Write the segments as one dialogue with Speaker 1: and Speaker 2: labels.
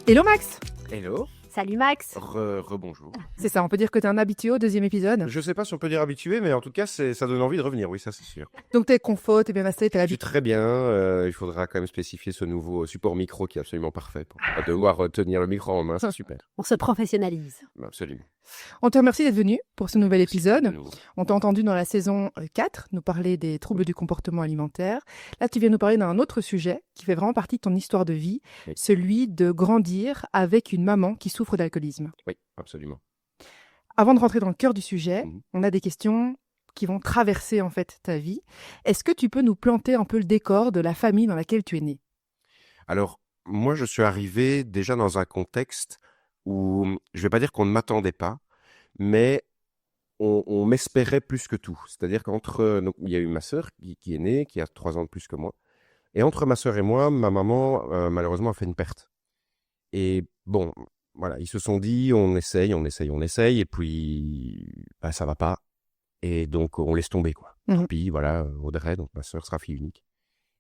Speaker 1: Hello Max.
Speaker 2: Hello,
Speaker 3: Salut Max.
Speaker 2: rebonjour.
Speaker 1: C'est ça, on peut dire que t'es un habitué au deuxième épisode.
Speaker 2: Je sais pas si on peut dire habitué, mais en tout cas, ça donne envie de revenir, oui, ça c'est sûr.
Speaker 1: Donc t'es confort, t'es bien installé, t'es
Speaker 2: Je suis
Speaker 1: l'habitué.
Speaker 2: très bien, il faudra quand même spécifier ce nouveau support micro qui est absolument parfait pour pas devoir tenir le micro en main, c'est super.
Speaker 3: On se professionnalise.
Speaker 2: Absolument.
Speaker 1: On te remercie d'être venu pour ce nouvel
Speaker 2: De
Speaker 1: épisode.
Speaker 2: nouveau.
Speaker 1: On t'a entendu dans la saison 4 nous parler des troubles du comportement alimentaire. Là, tu viens nous parler d'un autre sujet qui fait vraiment partie de ton histoire de vie,
Speaker 2: Oui.
Speaker 1: celui de grandir avec une maman qui souffre d'alcoolisme.
Speaker 2: Oui, absolument.
Speaker 1: Avant de rentrer dans le cœur du sujet,
Speaker 2: Mhm.
Speaker 1: on a des questions qui vont traverser en fait ta vie. Est-ce que tu peux nous planter un peu le décor de la famille dans laquelle tu es né?
Speaker 2: Alors, moi, je suis arrivé déjà dans un contexte où, je vais pas dire qu'on ne m'attendait pas, mais on m'espérait plus que tout. C'est-à-dire donc, il y a eu ma sœur qui est née, qui a 3 ans de plus que moi. Et entre ma sœur et moi, ma maman, malheureusement, a fait une perte. Et bon, voilà, ils se sont dit, on essaye, et puis, bah, ça va pas. Et donc, on laisse tomber, quoi.
Speaker 1: Mhm.
Speaker 2: Puis, voilà, Audrey, donc ma sœur sera fille unique.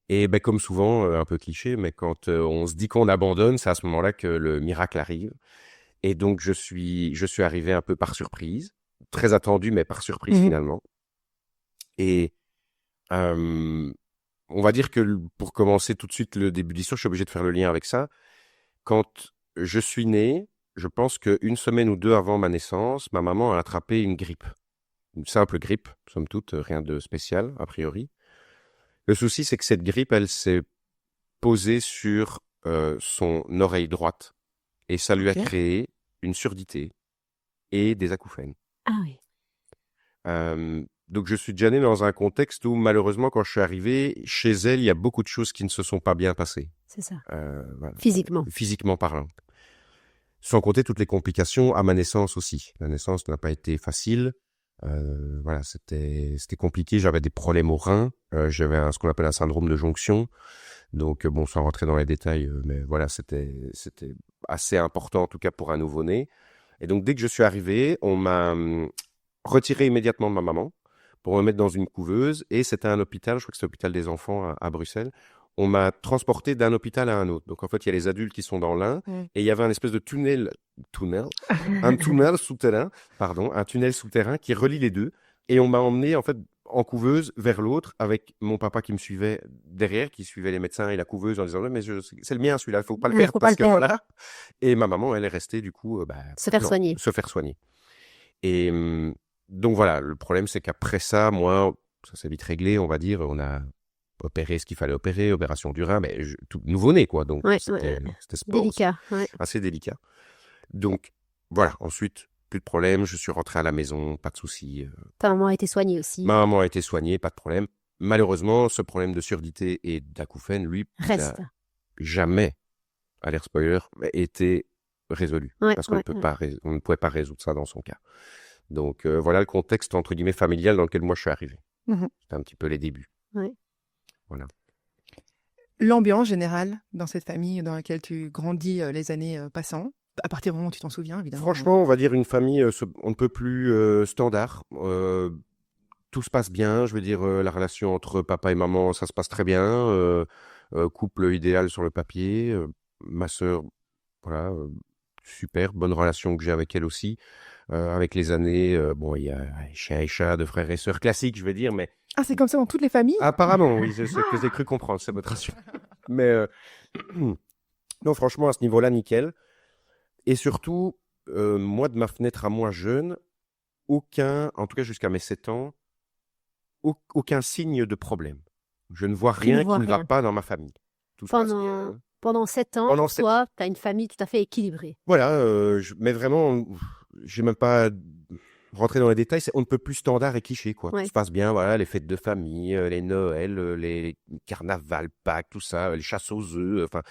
Speaker 2: Et ben, comme souvent, un peu cliché, mais quand on se dit qu'on abandonne, c'est à ce moment-là que le miracle arrive. Et donc, je suis arrivé un peu par surprise, très attendu, mais par surprise
Speaker 1: Mhm.
Speaker 2: finalement. Et on va dire que pour commencer tout de suite le début d'histoire, je suis obligé de faire le lien avec ça. Quand je suis né, je pense qu'une semaine ou deux avant ma naissance, ma maman a attrapé une grippe. Une simple grippe, somme toute, rien de spécial, a priori. Le souci, c'est que cette grippe, elle s'est posée sur son oreille droite. Et ça lui
Speaker 1: Ok.
Speaker 2: a créé une surdité et des acouphènes.
Speaker 3: Ah oui.
Speaker 2: Donc, je suis déjà né dans un contexte où, malheureusement, quand je suis arrivé, chez elle, il y a beaucoup de choses qui ne se sont pas bien passées.
Speaker 3: C'est ça.
Speaker 2: Voilà.
Speaker 3: Physiquement.
Speaker 2: Physiquement parlant. Sans compter toutes les complications à ma naissance aussi. La naissance n'a pas été facile. Voilà, c'était compliqué. J'avais des problèmes aux reins. J'avais ce qu'on appelle un syndrome de jonction. Donc, bon, sans rentrer dans les détails, mais voilà, c'était assez important, en tout cas pour un nouveau-né. Et donc, dès que je suis arrivé, on m'a retiré immédiatement de ma maman pour me mettre dans une couveuse. Et c'était un hôpital, je crois que c'est l'hôpital des enfants à Bruxelles. On m'a transporté d'un hôpital à un autre. Donc, en fait, il y a les adultes qui sont dans l'un.
Speaker 1: Mm.
Speaker 2: Et il y avait un espèce de un tunnel souterrain qui relie les deux. Et on m'a emmené, en fait, en couveuse vers l'autre avec mon papa qui me suivait derrière, qui suivait les médecins et la couveuse en disant mais c'est le mien celui-là, il faut pas le perdre
Speaker 3: Faut pas
Speaker 2: parce
Speaker 3: le
Speaker 2: que
Speaker 3: perdre.
Speaker 2: voilà. Et ma maman, elle est restée du coup
Speaker 3: Se faire soigner.
Speaker 2: se faire soigner. Et donc voilà, le problème c'est qu'après ça, moi, ça s'est vite réglé, on va dire, on a opéré ce qu'il fallait opérer, opération du rein, mais tout nouveau-né quoi, donc
Speaker 3: Ouais,
Speaker 2: c'était
Speaker 3: ouais.
Speaker 2: sport,
Speaker 3: Délicat. Ouais.
Speaker 2: assez délicat. Donc voilà, ensuite plus de problème, je suis rentré à la maison, pas de soucis.
Speaker 3: Ta maman a été soignée aussi.
Speaker 2: Ma maman a été soignée, pas de problème. Malheureusement, ce problème de surdité et d'acouphène, lui, il
Speaker 3: Reste.
Speaker 2: n'a jamais, alerte spoiler, été résolu.
Speaker 3: Ouais,
Speaker 2: Parce qu'on
Speaker 3: ouais,
Speaker 2: ne peut
Speaker 3: ouais.
Speaker 2: pas, on ne pouvait pas résoudre ça dans son cas. Donc voilà le contexte entre guillemets familial dans lequel moi je suis arrivé.
Speaker 1: Mhm.
Speaker 2: C'était un petit peu les débuts.
Speaker 3: Ouais.
Speaker 2: Voilà.
Speaker 1: L'ambiance générale dans cette famille dans laquelle tu grandis les années passant, à partir du moment où tu t'en souviens, évidemment.
Speaker 2: Franchement, on va dire une famille, on ne peut plus standard. Tout se passe bien. Je veux dire, la relation entre papa et maman, ça se passe très bien. Couple idéal sur le papier. Ma sœur, voilà, super, bonne relation que j'ai avec elle aussi. Avec les années, bon, il y a chien et chat, de frères et sœurs classiques, je vais dire, mais
Speaker 1: Ah, c'est comme ça dans toutes les familles?
Speaker 2: apparemment, oui, c'est ce que j'ai cru comprendre, c'est votre rassurant. Mais non, franchement, à ce niveau-là, nickel. Et surtout, moi, de ma fenêtre à moi jeune, en tout cas jusqu'à mes 7 ans, aucun signe de problème. Je ne vois
Speaker 3: Tu ne
Speaker 2: rien
Speaker 3: vois
Speaker 2: qui ne va
Speaker 3: rien.
Speaker 2: pas dans ma famille. Tout se passe bien.
Speaker 3: Pendant 7 ans,
Speaker 2: Pendant 7
Speaker 3: toi, tu as une famille tout à fait équilibrée.
Speaker 2: Voilà, mais vraiment, j'ai même pas rentré dans les détails, on ne peut plus standard et cliché, quoi.
Speaker 3: Ouais.
Speaker 2: Tout se passe bien, voilà, les fêtes de famille, les Noëls, les carnavals, Pâques, tout ça, les chasses aux œufs, enfin,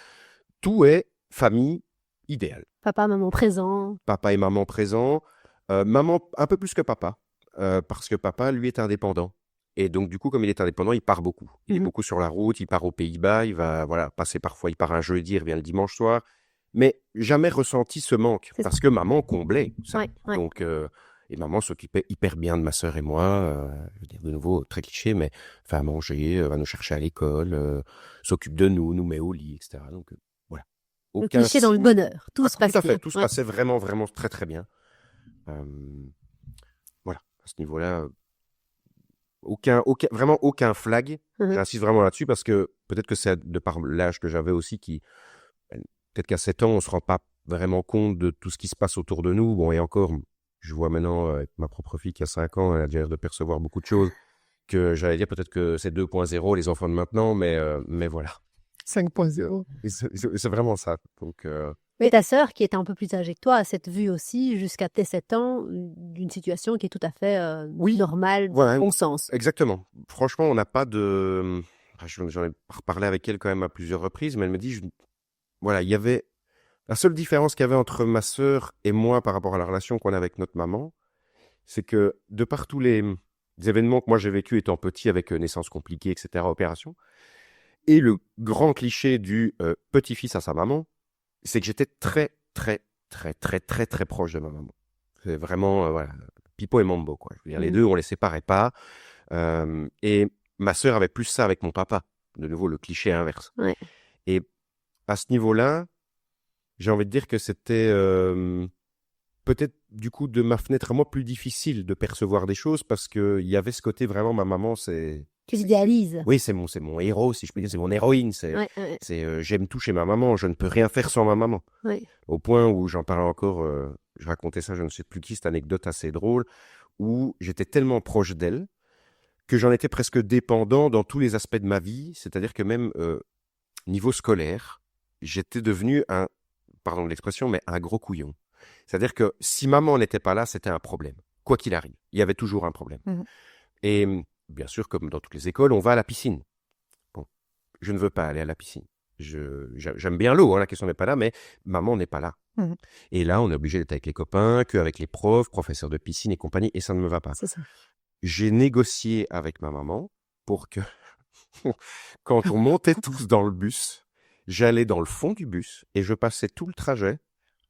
Speaker 2: tout est famille idéale.
Speaker 3: Papa, maman présent.
Speaker 2: Papa et maman présents, maman un peu plus que papa, parce que papa, lui, est indépendant. Et donc, du coup, comme il est indépendant, il part beaucoup. Il est
Speaker 3: Mhm.
Speaker 2: beaucoup sur la route, il part aux Pays-Bas, il va voilà, passer parfois, il part un jeudi, il revient le dimanche soir. Mais jamais ressenti ce manque,
Speaker 3: C'est
Speaker 2: parce que maman comblait ça.
Speaker 3: Ouais, ouais.
Speaker 2: Donc, et maman s'occupait hyper bien de ma sœur et moi, je veux dire de nouveau, très cliché, mais fait à manger, va nous chercher à l'école, s'occupe de nous, nous met au lit, etc. Donc, voilà.
Speaker 3: Le
Speaker 2: aucun
Speaker 3: cliché dans le bonheur. Tout se passe
Speaker 2: tout à fait,
Speaker 3: bien.
Speaker 2: tout se
Speaker 3: Ouais.
Speaker 2: passait vraiment, vraiment très, très bien. Euh, voilà, à ce niveau-là, vraiment aucun flag.
Speaker 3: Mhm.
Speaker 2: J'insiste vraiment là-dessus parce que peut-être que c'est de par l'âge que j'avais aussi peut-être qu'à 7 ans, on se rend pas vraiment compte de tout ce qui se passe autour de nous. Bon, et encore, je vois maintenant, avec ma propre fille qui a 5 ans, elle a déjà l'air de percevoir beaucoup de choses, que j'allais dire peut-être que c'est 2.0, les enfants de maintenant, mais voilà.
Speaker 1: 5.0.
Speaker 2: Et c'est vraiment ça. Donc,
Speaker 3: Mais ta sœur, qui était un peu plus âgée que toi, a cette vue aussi, jusqu'à tes 7 ans, d'une situation qui est tout à fait
Speaker 2: Oui.
Speaker 3: normale,
Speaker 2: Voilà.
Speaker 3: bon sens.
Speaker 2: Exactement. Franchement, on n'a pas de... J'en ai reparlé avec elle quand même à plusieurs reprises, mais elle me dit, voilà, il y avait... La seule différence qu'il y avait entre ma sœur et moi par rapport à la relation qu'on a avec notre maman, c'est que de par tous les événements que moi j'ai vécu étant petit avec naissance compliquée, etc., opération, et le grand cliché du petit-fils à sa maman, c'est que j'étais très, très, très, très, très, très proche de ma maman. C'est vraiment, voilà, Pipo et Mambo, quoi. Je veux dire, les deux, on les séparait pas. Et ma sœur avait plus ça avec mon papa. De nouveau, le cliché inverse.
Speaker 3: Ouais.
Speaker 2: Et à ce niveau-là, j'ai envie de dire que c'était peut-être, du coup, de ma fenêtre à moi, plus difficile de percevoir des choses parce qu'il y avait ce côté vraiment, ma maman, c'est...
Speaker 3: Tu idéalises.
Speaker 2: Oui, c'est mon héros, si je peux dire, c'est mon héroïne. J'aime tout chez ma maman, je ne peux rien faire sans ma maman.
Speaker 3: Ouais.
Speaker 2: Au point où j'en parlais encore, je racontais ça, je ne sais plus qui, cette anecdote assez drôle, où j'étais tellement proche d'elle que j'en étais presque dépendant dans tous les aspects de ma vie, c'est-à-dire que même niveau scolaire, j'étais devenu pardon de l'expression, mais un gros couillon. C'est-à-dire que si maman n'était pas là, c'était un problème. Quoi qu'il arrive, il y avait toujours un problème. Et bien sûr, comme dans toutes les écoles, on va à la piscine. Bon, je ne veux pas aller à la piscine. J'aime bien l'eau, la question n'est pas là, mais maman n'est pas là. Et là, on est obligé d'être avec les copains, qu'avec les profs, professeurs de piscine et compagnie, et ça ne me va pas.
Speaker 3: C'est ça.
Speaker 2: J'ai négocié avec ma maman pour que, quand on montait tous dans le bus, j'allais dans le fond du bus et je passais tout le trajet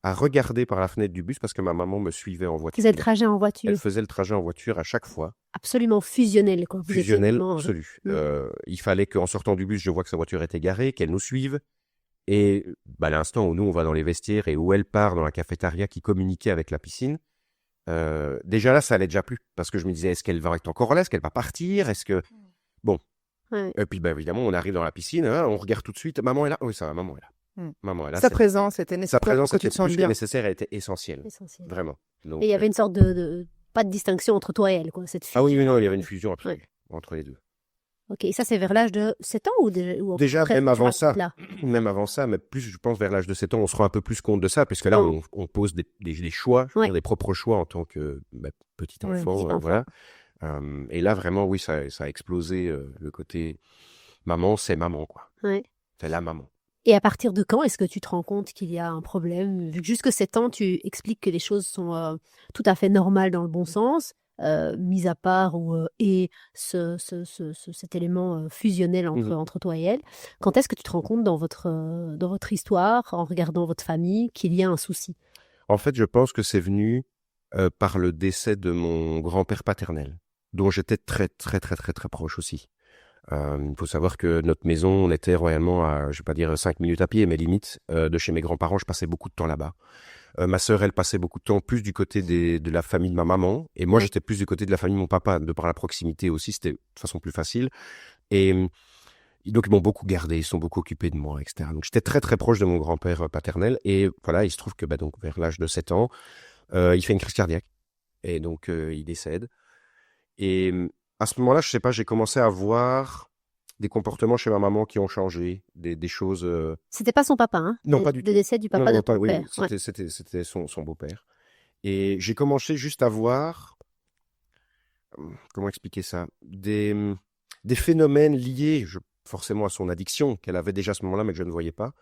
Speaker 2: à regarder par la fenêtre du bus parce que ma maman me suivait en voiture.
Speaker 3: Tu faisais le trajet en voiture.
Speaker 2: Elle faisait le trajet en voiture à chaque fois.
Speaker 3: Absolument fusionnel, quoi.
Speaker 2: Fusionnel, absolu. Il fallait qu'en sortant du bus, je vois que sa voiture était garée, qu'elle nous suive. Et à l'instant où nous, on va dans les vestiaires et où elle part dans la cafétéria qui communiquait avec la piscine, déjà là, ça allait déjà plus. Parce que je me disais, est-ce qu'elle va être encore là? Est-ce qu'elle va partir? Est-ce que... Bon.
Speaker 3: Ouais.
Speaker 2: Et puis, évidemment, on arrive dans la piscine, on regarde tout de suite. Maman est là? Oui, ça va, maman est là. Maman est là.
Speaker 1: Sa présence était nécessaire.
Speaker 2: Sa présence
Speaker 1: pour que tu
Speaker 2: était
Speaker 1: te sentes
Speaker 2: plus que
Speaker 1: bien.
Speaker 2: nécessaire, elle était essentielle. Vraiment. Donc,
Speaker 3: et il y avait une sorte de... Pas de distinction entre toi et elle, quoi. Cette fusion.
Speaker 2: Ah oui, non, il y avait une fusion absolue entre les deux.
Speaker 3: Ok, et ça, c'est vers l'âge de 7 ans ou
Speaker 2: déjà
Speaker 3: après,
Speaker 2: même avant ça.
Speaker 3: Là.
Speaker 2: Même avant ça, mais plus, je pense, vers l'âge de 7 ans, on se rend un peu plus compte de ça, puisque là, on pose des choix, je veux dire, des propres choix en tant que petit enfant. Voilà. Et là, vraiment, oui, ça a explosé le côté maman, c'est maman, quoi.
Speaker 3: Ouais.
Speaker 2: C'est la maman.
Speaker 3: Et à partir de quand est-ce que tu te rends compte qu'il y a un problème? Vu que jusque 7 ans, tu expliques que les choses sont tout à fait normales dans le bon sens, mis à part cet élément fusionnel entre toi et elle. Quand est-ce que tu te rends compte dans votre histoire, en regardant votre famille, qu'il y a un souci?
Speaker 2: En fait, je pense que c'est venu par le décès de mon grand-père paternel, dont j'étais très, très, très, très, très proche aussi. Il faut savoir que notre maison, on était royalement à, je vais pas dire 5 minutes à pied, mais limite, de chez mes grands-parents, je passais beaucoup de temps là-bas. Ma sœur, elle passait beaucoup de temps plus du côté de la famille de ma maman, et moi, j'étais plus du côté de la famille de mon papa, de par la proximité aussi, c'était de façon plus facile. Et donc, ils m'ont beaucoup gardé, ils sont beaucoup occupés de moi, etc. Donc, j'étais très, très proche de mon grand-père paternel, et voilà, il se trouve que donc, vers l'âge de 7 ans, il fait une crise cardiaque, et donc, il décède. Et à ce moment-là, je sais pas, j'ai commencé à voir des comportements chez ma maman qui ont changé, des choses...
Speaker 3: C'était pas son papa, hein?
Speaker 2: Non, pas du tout.
Speaker 3: Le décès du papa de ton père.
Speaker 2: Oui, c'était son beau-père. Et j'ai commencé juste à voir, comment expliquer ça, des phénomènes liés forcément à son addiction, qu'elle avait déjà à ce moment-là, mais que je ne voyais pas.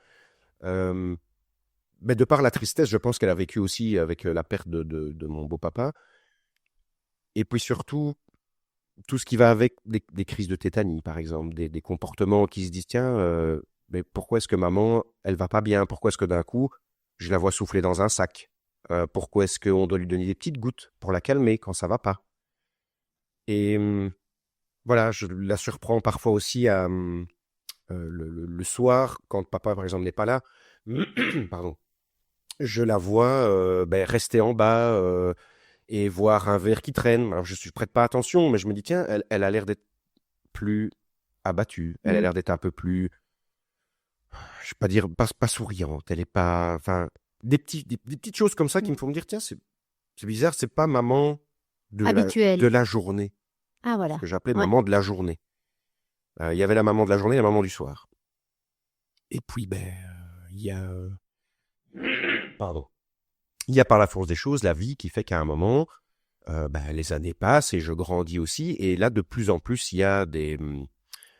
Speaker 2: Mais de par la tristesse, je pense qu'elle a vécu aussi avec la perte de mon beau-papa. Et puis surtout, tout ce qui va avec des crises de tétanie, par exemple, des comportements qui se disent, tiens, mais pourquoi est-ce que maman, elle va pas bien? Pourquoi est-ce que d'un coup, je la vois souffler dans un sac? Pourquoi est-ce qu'on doit lui donner des petites gouttes pour la calmer quand ça va pas? Et voilà, je la surprends parfois aussi à le soir, quand papa, par exemple, n'est pas là, pardon, je la vois rester en bas et voir un verre qui traîne. Alors, je ne prête pas attention, mais je me dis, tiens, elle a l'air d'être plus abattue. Elle a
Speaker 3: Mm.
Speaker 2: l'air d'être un peu plus, je vais pas dire, pas souriante. Elle est pas, enfin, des petites choses comme ça qui
Speaker 3: Mm.
Speaker 2: me font me dire, tiens, c'est bizarre, c'est pas maman de
Speaker 3: Habituel.
Speaker 2: la journée.
Speaker 3: Ah
Speaker 2: Ce
Speaker 3: voilà.
Speaker 2: que j'appelais
Speaker 3: Ouais.
Speaker 2: maman de la journée. Il y avait la maman de la journée et la maman du soir. Et puis, il y a, pardon. Il y a par la force des choses la vie qui fait qu'à un moment, les années passent et je grandis aussi. Et là, de plus en plus, il y a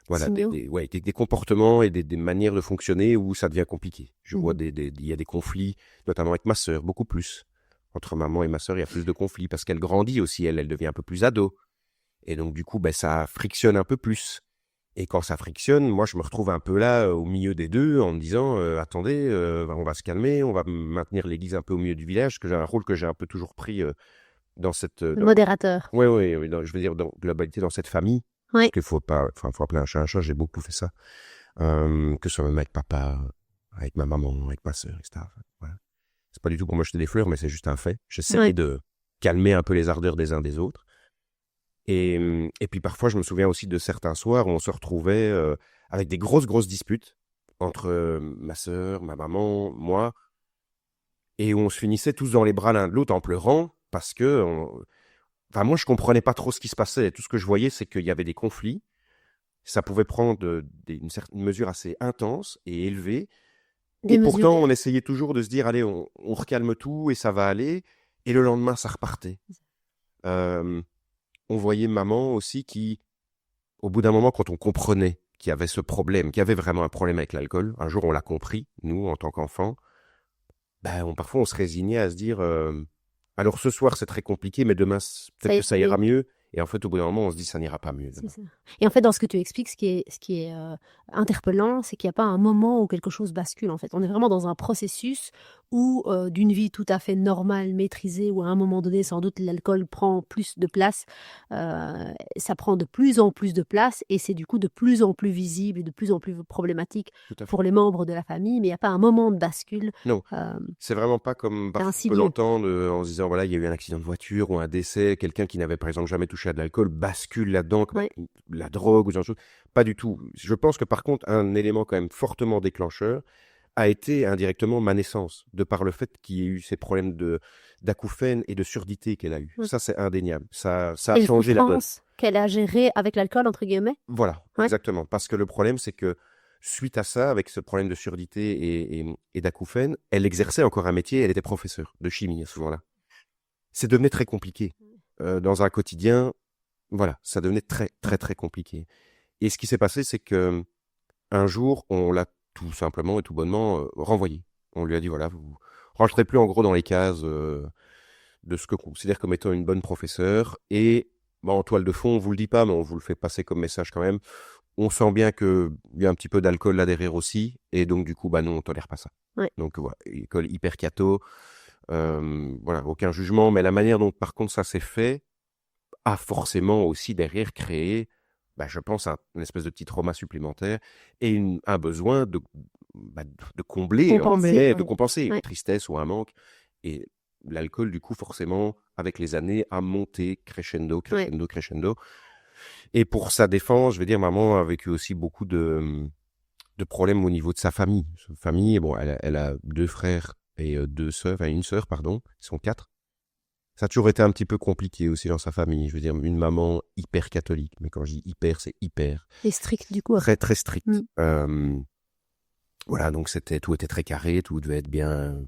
Speaker 2: voilà,
Speaker 3: Signaux.
Speaker 2: des comportements et des manières de fonctionner où ça devient compliqué. Je vois
Speaker 3: Mhm.
Speaker 2: il y a des conflits, notamment avec ma sœur, beaucoup plus. Entre maman et ma sœur, il y a plus de conflits parce qu'elle grandit aussi, elle devient un peu plus ado. Et donc, du coup, ça frictionne un peu plus. Et quand ça frictionne, moi, je me retrouve un peu là, au milieu des deux, en me disant, attendez, on va se calmer, on va maintenir l'église un peu au milieu du village, que j'ai un rôle que j'ai un peu toujours pris dans cette...
Speaker 3: Le modérateur.
Speaker 2: Oui, je veux dire, dans globalité, dans cette famille. Parce
Speaker 3: Ouais.
Speaker 2: qu'il faut pas, enfin, faut appeler un chat, j'ai beaucoup fait ça. Que ce soit même avec papa, avec ma maman, avec ma sœur, etc. Enfin, voilà. C'est pas du tout pour me jeter des fleurs, mais c'est juste un fait. J'essaie
Speaker 3: Ouais.
Speaker 2: de calmer un peu les ardeurs des uns des autres. Et puis parfois, je me souviens aussi de certains soirs où on se retrouvait avec des grosses disputes entre ma sœur, ma maman, moi, et où on se finissait tous dans les bras l'un de l'autre en pleurant parce que, enfin, moi, je comprenais pas trop ce qui se passait. Tout ce que je voyais, c'est qu'il y avait des conflits. Ça pouvait prendre une certaine mesure assez intense et élevée. Et pourtant,
Speaker 3: Démesuré.
Speaker 2: on essayait toujours de se dire, allez, on recalme tout et ça va aller. Et le lendemain, ça repartait. Euh, on voyait maman aussi qui, au bout d'un moment, quand on comprenait qu'il y avait ce problème, qu'il y avait vraiment un problème avec l'alcool, un jour on l'a compris, nous, en tant qu'enfants, parfois on se résignait à se dire alors ce soir c'est très compliqué, mais demain
Speaker 3: Ça
Speaker 2: peut-être que
Speaker 3: ira
Speaker 2: ça ira
Speaker 3: mieux.
Speaker 2: mieux. Et en fait, au bout d'un moment, on se dit ça n'ira pas mieux
Speaker 3: C'est
Speaker 2: demain.
Speaker 3: ça. Et en fait, dans ce que tu expliques, ce qui est interpellant, c'est qu'il n'y a pas un moment où quelque chose bascule. En fait, on est vraiment dans un processus où d'une vie tout à fait normale, maîtrisée, où à un moment donné, sans doute, l'alcool prend plus de place. Ça prend de plus en plus de place et c'est du coup de plus en plus visible et de plus en plus problématique
Speaker 2: Tout à fait.
Speaker 3: pour les membres de la famille. Mais il n'y a pas un moment de bascule.
Speaker 2: Non,
Speaker 3: Euh,
Speaker 2: c'est vraiment pas comme
Speaker 3: c'est
Speaker 2: parfois on peut
Speaker 3: insidieux.
Speaker 2: l'entendre en se disant voilà, il y a eu un accident de voiture ou un décès, quelqu'un qui n'avait par exemple jamais touché à de l'alcool bascule là-dedans,
Speaker 3: Ouais.
Speaker 2: la drogue ou ce genre de choses. Pas du tout. Je pense que par contre, un élément quand même fortement déclencheur a été indirectement ma naissance, de par le fait qu'il y ait eu ces problèmes d'acouphènes et de surdité qu'elle a eu.
Speaker 3: Ouais.
Speaker 2: Ça, c'est indéniable. Ça a
Speaker 3: Et une
Speaker 2: changé la donne.
Speaker 3: souffrance qu'elle a gérée avec l'alcool, entre guillemets.
Speaker 2: Voilà,
Speaker 3: Ouais.
Speaker 2: exactement. Parce que le problème, c'est que suite à ça, avec ce problème de surdité et d'acouphènes, elle exerçait encore un métier, elle était professeure de chimie à ce moment-là. C'est devenu très compliqué. Dans un quotidien, voilà, ça devenait très compliqué. Et ce qui s'est passé, c'est que un jour, on l'a tout simplement et tout bonnement renvoyée. On lui a dit, voilà, vous rentrez plus en gros dans les cases de ce que considère comme étant une bonne professeure. Et en toile de fond, on vous le dit pas, mais on vous le fait passer comme message quand même. On sent bien qu'il y a un petit peu d'alcool là derrière aussi. Et donc, du coup, nous, on tolère pas ça.
Speaker 3: Ouais.
Speaker 2: Donc, voilà, école hyper catho. Voilà, aucun jugement. Mais la manière dont, par contre, ça s'est fait a forcément aussi derrière créé, je pense, une espèce de petit trauma supplémentaire et un besoin de combler,
Speaker 3: Compenser,
Speaker 2: de
Speaker 3: ouais.
Speaker 2: compenser une
Speaker 3: Ouais.
Speaker 2: tristesse ou un manque. Et l'alcool, du coup, forcément, avec les années, a monté crescendo. Et pour sa défense, je vais dire, maman a vécu aussi beaucoup de problèmes au niveau de sa famille. Sa famille, bon, elle a 2 frères et 2 sœurs, enfin une sœur, pardon, ils sont 4. Ça a toujours été un petit peu compliqué aussi dans sa famille. Je veux dire, une maman hyper catholique. Mais quand je dis hyper, c'est hyper.
Speaker 3: Et strict, du coup.
Speaker 2: Très strict. Voilà, donc tout était très carré, tout devait être bien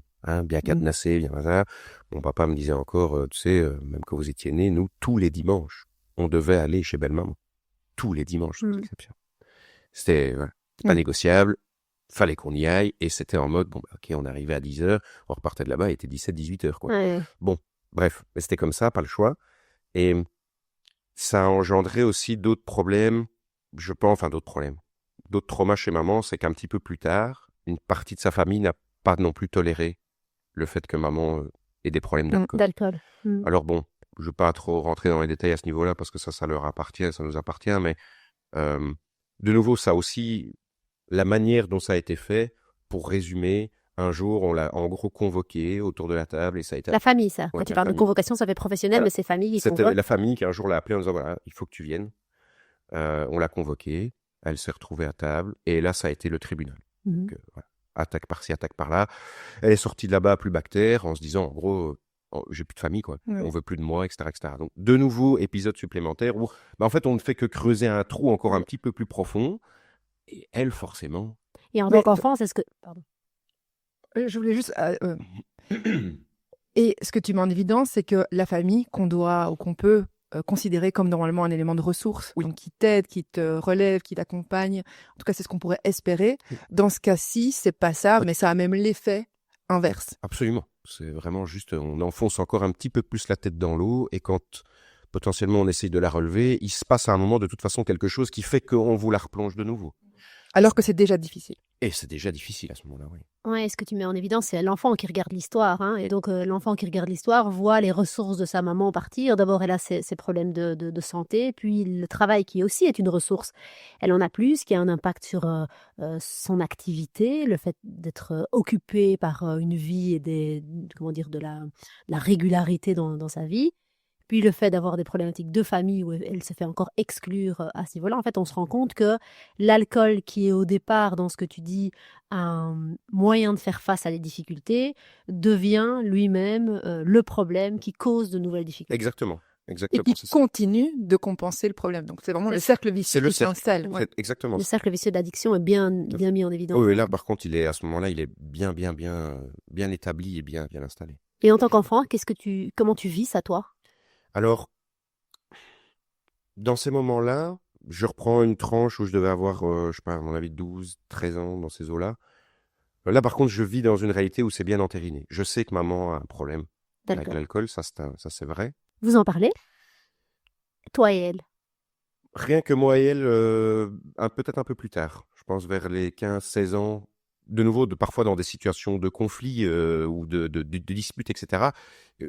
Speaker 2: cadenassé, bien ça. Mon papa me disait encore, tu sais, même quand vous étiez né, nous, tous les dimanches, on devait aller chez belle-maman. Tous les dimanches, sans exception. C'était pas négociable, fallait qu'on y aille, et c'était en mode, ok, on arrivait à 10h, on repartait de là-bas, il était 17-18h, quoi.
Speaker 3: Ouais.
Speaker 2: Bon, bref, mais c'était comme ça, pas le choix. Et ça a engendré aussi d'autres problèmes, je pense, enfin d'autres problèmes. D'autres traumas chez maman, c'est qu'un petit peu plus tard, une partie de sa famille n'a pas non plus toléré le fait que maman ait des problèmes d'alcool. Alors bon, je ne veux pas trop rentrer dans les détails à ce niveau-là parce que ça leur appartient, ça nous appartient, mais de nouveau, ça aussi, la manière dont ça a été fait, pour résumer, Un jour, on l'a en gros convoqué autour de la table et ça a été...
Speaker 3: La famille, ça.
Speaker 2: Ouais,
Speaker 3: Quand tu
Speaker 2: la
Speaker 3: parles de
Speaker 2: famille.
Speaker 3: convocation, ça fait professionnel,
Speaker 2: Voilà.
Speaker 3: mais c'est famille qui
Speaker 2: C'était
Speaker 3: convoque.
Speaker 2: la famille qui un jour l'a appelé en disant, voilà, il faut que tu viennes. On l'a convoquée, elle s'est retrouvée à table et là, ça a été le tribunal.
Speaker 3: Mhm.
Speaker 2: Donc, voilà. Attaque par-ci, attaque par-là. Elle est sortie de là-bas plus bactère en se disant, en gros, j'ai plus de famille, quoi.
Speaker 1: Ouais.
Speaker 2: On veut plus de moi, etc., etc. Donc, de nouveau, épisode supplémentaire où, en fait, on ne fait que creuser un trou encore un petit peu plus profond. Et elle, forcément...
Speaker 3: Et en
Speaker 1: Mais-
Speaker 3: tant qu'enfant, c'est ce que... Pardon.
Speaker 1: Je voulais juste... Et ce que tu mets en évidence, c'est que la famille qu'on doit ou qu'on peut considérer comme normalement un élément de ressource,
Speaker 2: Oui.
Speaker 1: donc qui t'aide, qui te relève, qui t'accompagne. En tout cas, c'est ce qu'on pourrait espérer.
Speaker 2: Oui.
Speaker 1: Dans ce cas-ci, c'est pas ça,
Speaker 2: Oui.
Speaker 1: mais ça a même l'effet inverse.
Speaker 2: Absolument. C'est vraiment juste, on enfonce encore un petit peu plus la tête dans l'eau et quand potentiellement on essaye de la relever, il se passe à un moment de toute façon quelque chose qui fait qu'on vous la replonge de nouveau.
Speaker 1: Alors que c'est déjà difficile.
Speaker 2: Et c'est déjà difficile à ce moment-là, oui.
Speaker 3: Ouais, ce que tu mets en évidence, c'est l'enfant qui regarde l'histoire. Hein, et donc, l'enfant qui regarde l'histoire voit les ressources de sa maman partir. D'abord, elle a ses problèmes de santé, puis le travail qui aussi est une ressource. Elle en a plus, qui a un impact sur son activité, le fait d'être occupée par une vie et de la régularité dans sa vie. Puis le fait d'avoir des problématiques de famille où elle se fait encore exclure à ce niveau-là, en fait, on se rend compte que l'alcool qui est au départ, dans ce que tu dis, un moyen de faire face à les difficultés, devient lui-même le problème qui cause de nouvelles difficultés.
Speaker 2: Exactement.
Speaker 1: Et
Speaker 2: Exactement.
Speaker 1: qui
Speaker 2: c'est ça.
Speaker 1: continue de compenser le problème. Donc c'est vraiment le cercle vicieux
Speaker 2: C'est le
Speaker 1: qui
Speaker 2: cercle.
Speaker 1: s'installe. Ouais.
Speaker 2: C'est exactement
Speaker 3: Le
Speaker 2: ça.
Speaker 3: cercle vicieux d'addiction est bien mis en évidence.
Speaker 2: Oui, là, par contre, à ce moment-là, il est bien établi et bien installé.
Speaker 3: Et en tant qu'enfant, comment tu vis ça, toi?
Speaker 2: Alors, dans ces moments-là, je reprends une tranche où je devais avoir, je sais pas, à mon avis, 12, 13 ans dans ces eaux-là. Là, par contre, je vis dans une réalité où c'est bien entériné. Je sais que maman a un problème avec
Speaker 3: D'accord.
Speaker 2: l'alcool, ça c'est vrai.
Speaker 3: Vous en parlez? Toi et elle?
Speaker 2: Rien que moi et elle, peut-être un peu plus tard. Je pense vers les 15-16 ans. De nouveau, parfois dans des situations de conflit ou de disputes, etc.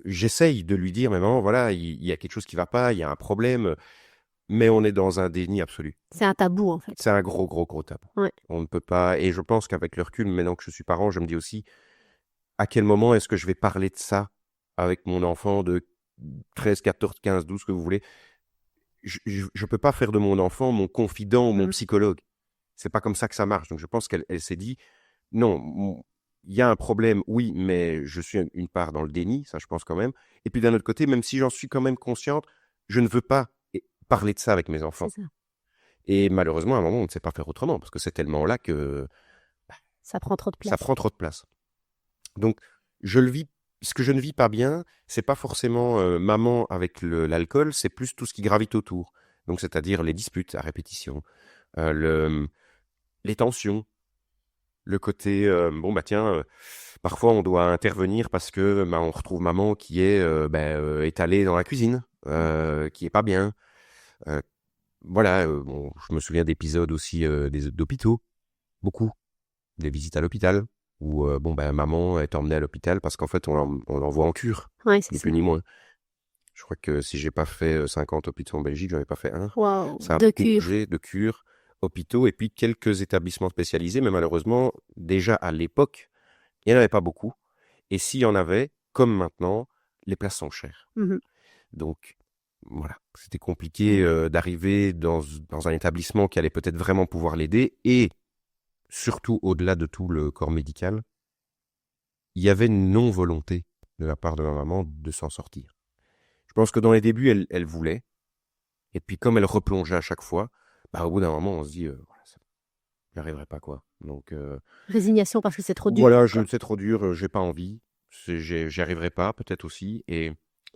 Speaker 2: J'essaye de lui dire, maman, voilà, il y a quelque chose qui va pas, il y a un problème, mais on est dans un déni absolu.
Speaker 3: C'est un tabou, en fait.
Speaker 2: C'est un gros tabou.
Speaker 3: Ouais.
Speaker 2: On ne peut pas, et je pense qu'avec le recul, maintenant que je suis parent, je me dis aussi, à quel moment est-ce que je vais parler de ça avec mon enfant de 13, 14, 15, 12, que vous voulez. Je peux pas faire de mon enfant mon confident ou mon psychologue. C'est pas comme ça que ça marche. Donc je pense qu'elle s'est dit, non, il y a un problème, oui, mais je suis une part dans le déni, ça je pense quand même. Et puis d'un autre côté, même si j'en suis quand même consciente, je ne veux pas parler de ça avec mes enfants.
Speaker 3: C'est ça.
Speaker 2: Et malheureusement, à un moment, on ne sait pas faire autrement, parce que c'est tellement là que
Speaker 3: Ça prend trop de place.
Speaker 2: ça prend trop de place. Donc, je le vis. Ce que je ne vis pas bien, c'est pas forcément maman avec l'alcool, c'est plus tout ce qui gravite autour. Donc, c'est-à-dire les disputes à répétition, les tensions, le côté bon bah tiens, parfois on doit intervenir parce que on retrouve maman qui est étalée dans la cuisine, qui est pas bien. Voilà, bon, je me souviens d'épisodes aussi d'hôpitaux, beaucoup, des visites à l'hôpital, où maman est emmenée à l'hôpital parce qu'en fait on l'envoie en cure,
Speaker 3: Ouais, c'est
Speaker 2: ni
Speaker 3: ça.
Speaker 2: plus ni moins. Je crois que si j'ai pas fait 50 hôpitaux en Belgique, j'en ai pas fait un.
Speaker 3: Waouh,
Speaker 2: Ça a
Speaker 3: de
Speaker 2: beaucoup
Speaker 3: cure.
Speaker 2: bougé, de cure, hôpitaux et puis quelques établissements spécialisés, mais malheureusement, déjà à l'époque, il n'y en avait pas beaucoup. Et s'il y en avait, comme maintenant, les places sont chères.
Speaker 3: Mhm.
Speaker 2: Donc, voilà, c'était compliqué d'arriver dans un établissement qui allait peut-être vraiment pouvoir l'aider et surtout au-delà de tout le corps médical, il y avait une non-volonté de la part de ma maman de s'en sortir. Je pense que dans les débuts, elle voulait. Et puis comme elle replongeait à chaque fois, au bout d'un moment, on se dit, voilà, j'y arriverai pas, quoi. Donc,
Speaker 3: Résignation parce que c'est trop dur.
Speaker 2: voilà, c'est trop dur, j'ai pas envie, j'y arriverai pas, peut-être aussi. Et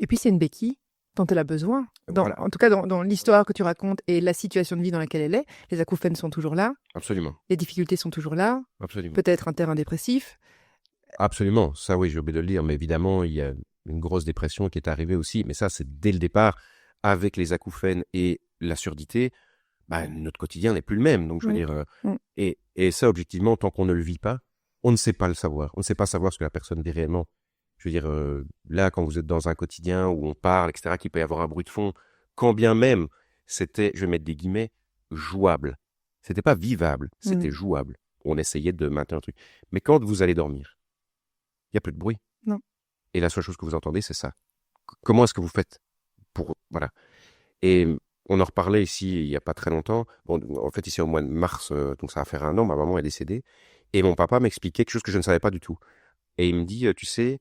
Speaker 1: puis c'est une béquille dont elle a besoin.
Speaker 2: Voilà.
Speaker 1: En tout cas, dans l'histoire que tu racontes et la situation de vie dans laquelle elle est, les acouphènes sont toujours là,
Speaker 2: absolument,
Speaker 1: les difficultés sont toujours là,
Speaker 2: absolument.
Speaker 1: peut-être un terrain dépressif.
Speaker 2: Absolument, ça oui, j'ai oublié de le dire, mais évidemment, il y a une grosse dépression qui est arrivée aussi, mais ça, c'est dès le départ, avec les acouphènes et la surdité, notre quotidien n'est plus le même. Donc, je veux dire, et ça, objectivement, tant qu'on ne le vit pas, on ne sait pas le savoir. On ne sait pas savoir ce que la personne vit réellement. Je veux dire, là, quand vous êtes dans un quotidien où on parle, etc., qu'il peut y avoir un bruit de fond, quand bien même c'était, je vais mettre des guillemets, jouable. C'était pas vivable, c'était jouable. On essayait de maintenir un truc. Mais quand vous allez dormir, il n'y a plus de bruit.
Speaker 1: Non.
Speaker 2: Et la seule chose que vous entendez, c'est ça. Comment est-ce que vous faites pour... Voilà. Et on en reparlait ici il n'y a pas très longtemps. Bon, en fait, ici au mois de mars, donc ça va faire 1 an, ma maman est décédée. Et mon papa m'expliquait quelque chose que je ne savais pas du tout. Et il me dit, tu sais,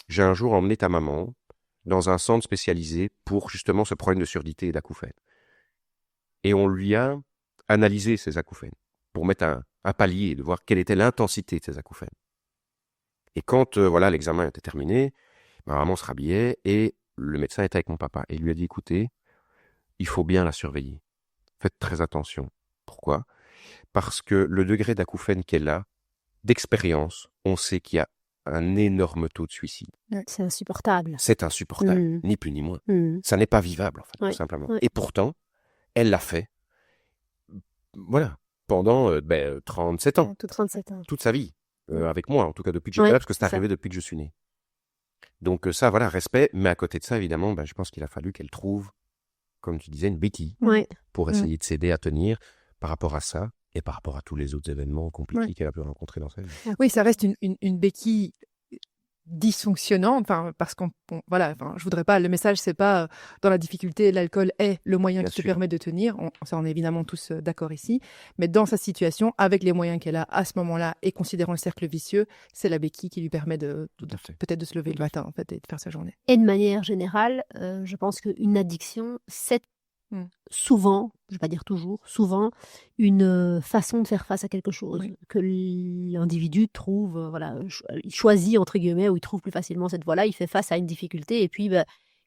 Speaker 2: j'ai un jour emmené ta maman dans un centre spécialisé pour justement ce problème de surdité et d'acouphènes. Et on lui a analysé ces acouphènes pour mettre un palier, de voir quelle était l'intensité de ces acouphènes. Et quand l'examen était terminé, ma maman se rhabillait et le médecin était avec mon papa. Et il lui a dit, écoutez, il faut bien la surveiller. Faites très attention. Pourquoi ? Parce que le degré d'acouphène qu'elle a, d'expérience, on sait qu'il y a un énorme taux de suicide.
Speaker 3: C'est insupportable.
Speaker 2: C'est insupportable, ni plus ni moins. Ça n'est pas vivable, en fait, tout simplement. Et pourtant, elle l'a fait, voilà, pendant 37 ans.
Speaker 3: 37 ans.
Speaker 2: Toute sa vie, avec moi, en tout cas depuis que j'étais là, parce que c'est arrivé depuis que je suis né. Donc ça, voilà, respect. Mais à côté de ça, évidemment, je pense qu'il a fallu qu'elle trouve, comme tu disais, une béquille pour essayer de s'aider à tenir par rapport à ça et par rapport à tous les autres événements compliqués qu'elle a pu rencontrer dans sa vie.
Speaker 1: Oui, ça reste une béquille dysfonctionnante, parce je voudrais pas, le message c'est pas dans la difficulté, l'alcool est le moyen qui te permet de tenir, on est évidemment tous d'accord ici, mais dans sa situation, avec les moyens qu'elle a à ce moment-là et considérant le cercle vicieux, c'est la béquille qui lui permet peut-être de se lever le matin en fait et de faire sa journée.
Speaker 3: Et de manière générale, je pense qu'une addiction, c'est souvent, je ne vais pas dire toujours, souvent une façon de faire face à quelque chose que l'individu trouve, il choisit entre guillemets, ou il trouve plus facilement cette voie-là, il fait face à une difficulté et puis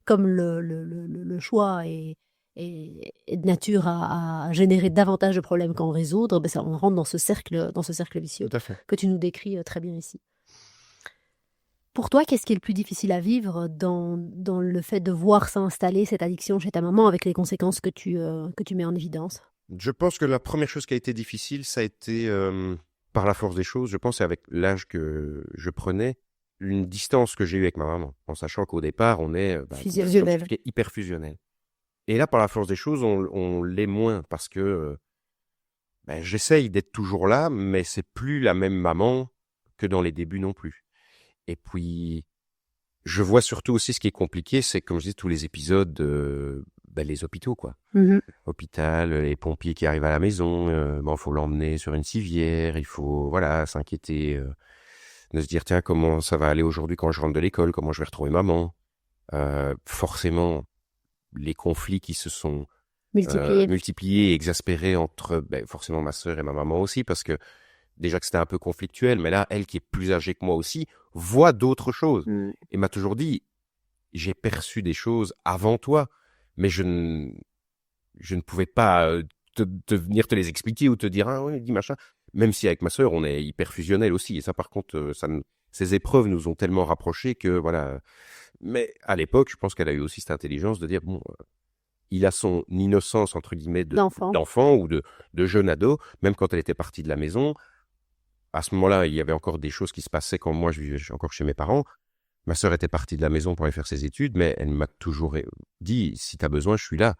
Speaker 3: comme le choix est de nature à générer davantage de problèmes qu'en résoudre, on rentre dans ce cercle vicieux que tu nous décris très bien ici. Pour toi, qu'est-ce qui est le plus difficile à vivre dans le fait de voir s'installer cette addiction chez ta maman avec les conséquences que tu mets en évidence ?
Speaker 2: Je pense que la première chose qui a été difficile, ça a été, par la force des choses, je pense, avec l'âge que je prenais, une distance que j'ai eue avec ma maman, en sachant qu'au départ, on est
Speaker 1: fusionnel.
Speaker 2: Hyper fusionnel. Et là, par la force des choses, on l'est moins parce que j'essaye d'être toujours là, mais c'est plus la même maman que dans les débuts non plus. Et puis, je vois surtout aussi ce qui est compliqué, c'est comme je dis, tous les épisodes, les hôpitaux, quoi. Hôpital, les pompiers qui arrivent à la maison, faut l'emmener sur une civière, il faut, s'inquiéter, de se dire, tiens, comment ça va aller aujourd'hui quand je rentre de l'école, comment je vais retrouver maman. Forcément, les conflits qui se sont multipliés et exaspérés entre, forcément, ma sœur et ma maman aussi, parce que déjà que c'était un peu conflictuel, mais là, elle qui est plus âgée que moi aussi, voit d'autres choses. Et m'a toujours dit, j'ai perçu des choses avant toi, mais je ne pouvais pas venir te les expliquer ou te dire, ah oui, dis machin. Même si avec ma sœur, on est hyper fusionnel aussi. Et ça, par contre, ces épreuves nous ont tellement rapprochés que, voilà. Mais à l'époque, je pense qu'elle a eu aussi cette intelligence de dire, il a son innocence, entre guillemets, d'enfant ou de jeune ado, même quand elle était partie de la maison. À ce moment-là, il y avait encore des choses qui se passaient quand moi, je vivais encore chez mes parents. Ma sœur était partie de la maison pour aller faire ses études, mais elle m'a toujours dit, si tu as besoin, je suis là.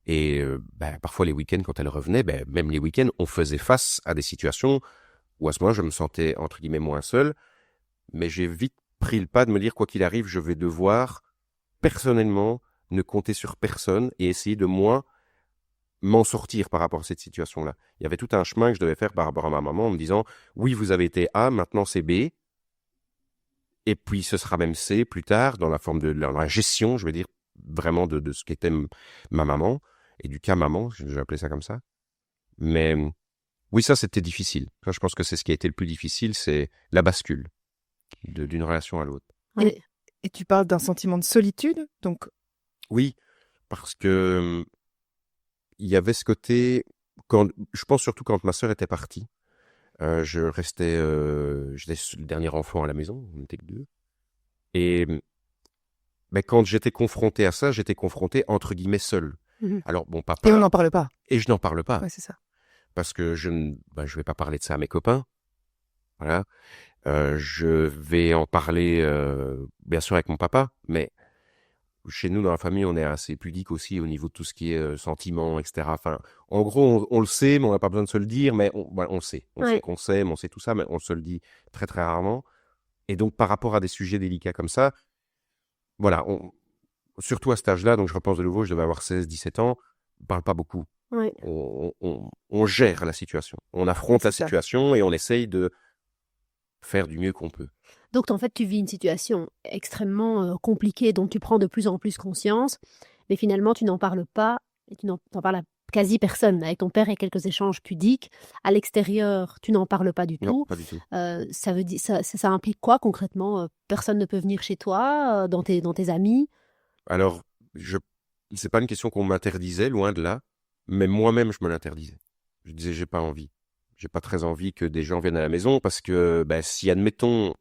Speaker 2: Et parfois, les week-ends, quand elle revenait, même les week-ends, on faisait face à des situations où à ce moment-là, je me sentais, entre guillemets, moins seul. Mais j'ai vite pris le pas de me dire, quoi qu'il arrive, je vais devoir, personnellement, ne compter sur personne et essayer de moi m'en sortir par rapport à cette situation-là. Il y avait tout un chemin que je devais faire par rapport à ma maman en me disant, oui, vous avez été A, maintenant c'est B, et puis ce sera même C plus tard, dans la forme de la gestion, je veux dire, vraiment de ce qu'était ma maman, et du cas maman, je vais appeler ça comme ça. Mais oui, ça c'était difficile. Ça, je pense que c'est ce qui a été le plus difficile, c'est la bascule d'une relation à l'autre.
Speaker 1: Et tu parles d'un sentiment de solitude, donc...
Speaker 2: Oui, parce que... il y avait ce côté, je pense surtout quand ma sœur était partie, j'étais le dernier enfant à la maison, on n'était que 2. Et quand j'étais confronté à ça, j'étais confronté entre guillemets seul. Alors bon, papa.
Speaker 1: Et on n'en parle pas.
Speaker 2: Et je n'en parle pas.
Speaker 1: Ouais, c'est ça.
Speaker 2: Parce que je vais pas parler de ça à mes copains. Voilà. Je vais en parler, bien sûr, avec mon papa, mais chez nous, dans la famille, on est assez pudique aussi au niveau de tout ce qui est sentiments, etc. Enfin, en gros, on le sait, mais on n'a pas besoin de se le dire, mais on le sait. On sait qu'on s'aime, on sait tout ça, mais on se le dit très, très rarement. Et donc, par rapport à des sujets délicats comme ça, voilà, surtout à cet âge-là, donc je repense de nouveau, je devais avoir 16-17 ans, on parle pas beaucoup.
Speaker 3: Oui.
Speaker 2: On gère la situation. On affronte la
Speaker 1: C'est ça.
Speaker 2: situation et on essaye de faire du mieux qu'on peut.
Speaker 3: Donc, en fait, tu vis une situation extrêmement compliquée dont tu prends de plus en plus conscience, mais finalement, tu n'en parles pas et tu n'en parles à quasi personne. Avec ton père, il y a quelques échanges pudiques. À l'extérieur, tu n'en parles pas du
Speaker 2: Non,
Speaker 3: tout.
Speaker 2: pas du tout.
Speaker 3: Ça veut dire, ça implique quoi concrètement? Personne ne peut venir chez toi, dans tes amis?
Speaker 2: Alors, c'est pas une question qu'on m'interdisait, loin de là, mais moi-même, je me l'interdisais. Je disais, j'ai pas envie. J'ai pas très envie que des gens viennent à la maison parce que, si admettons,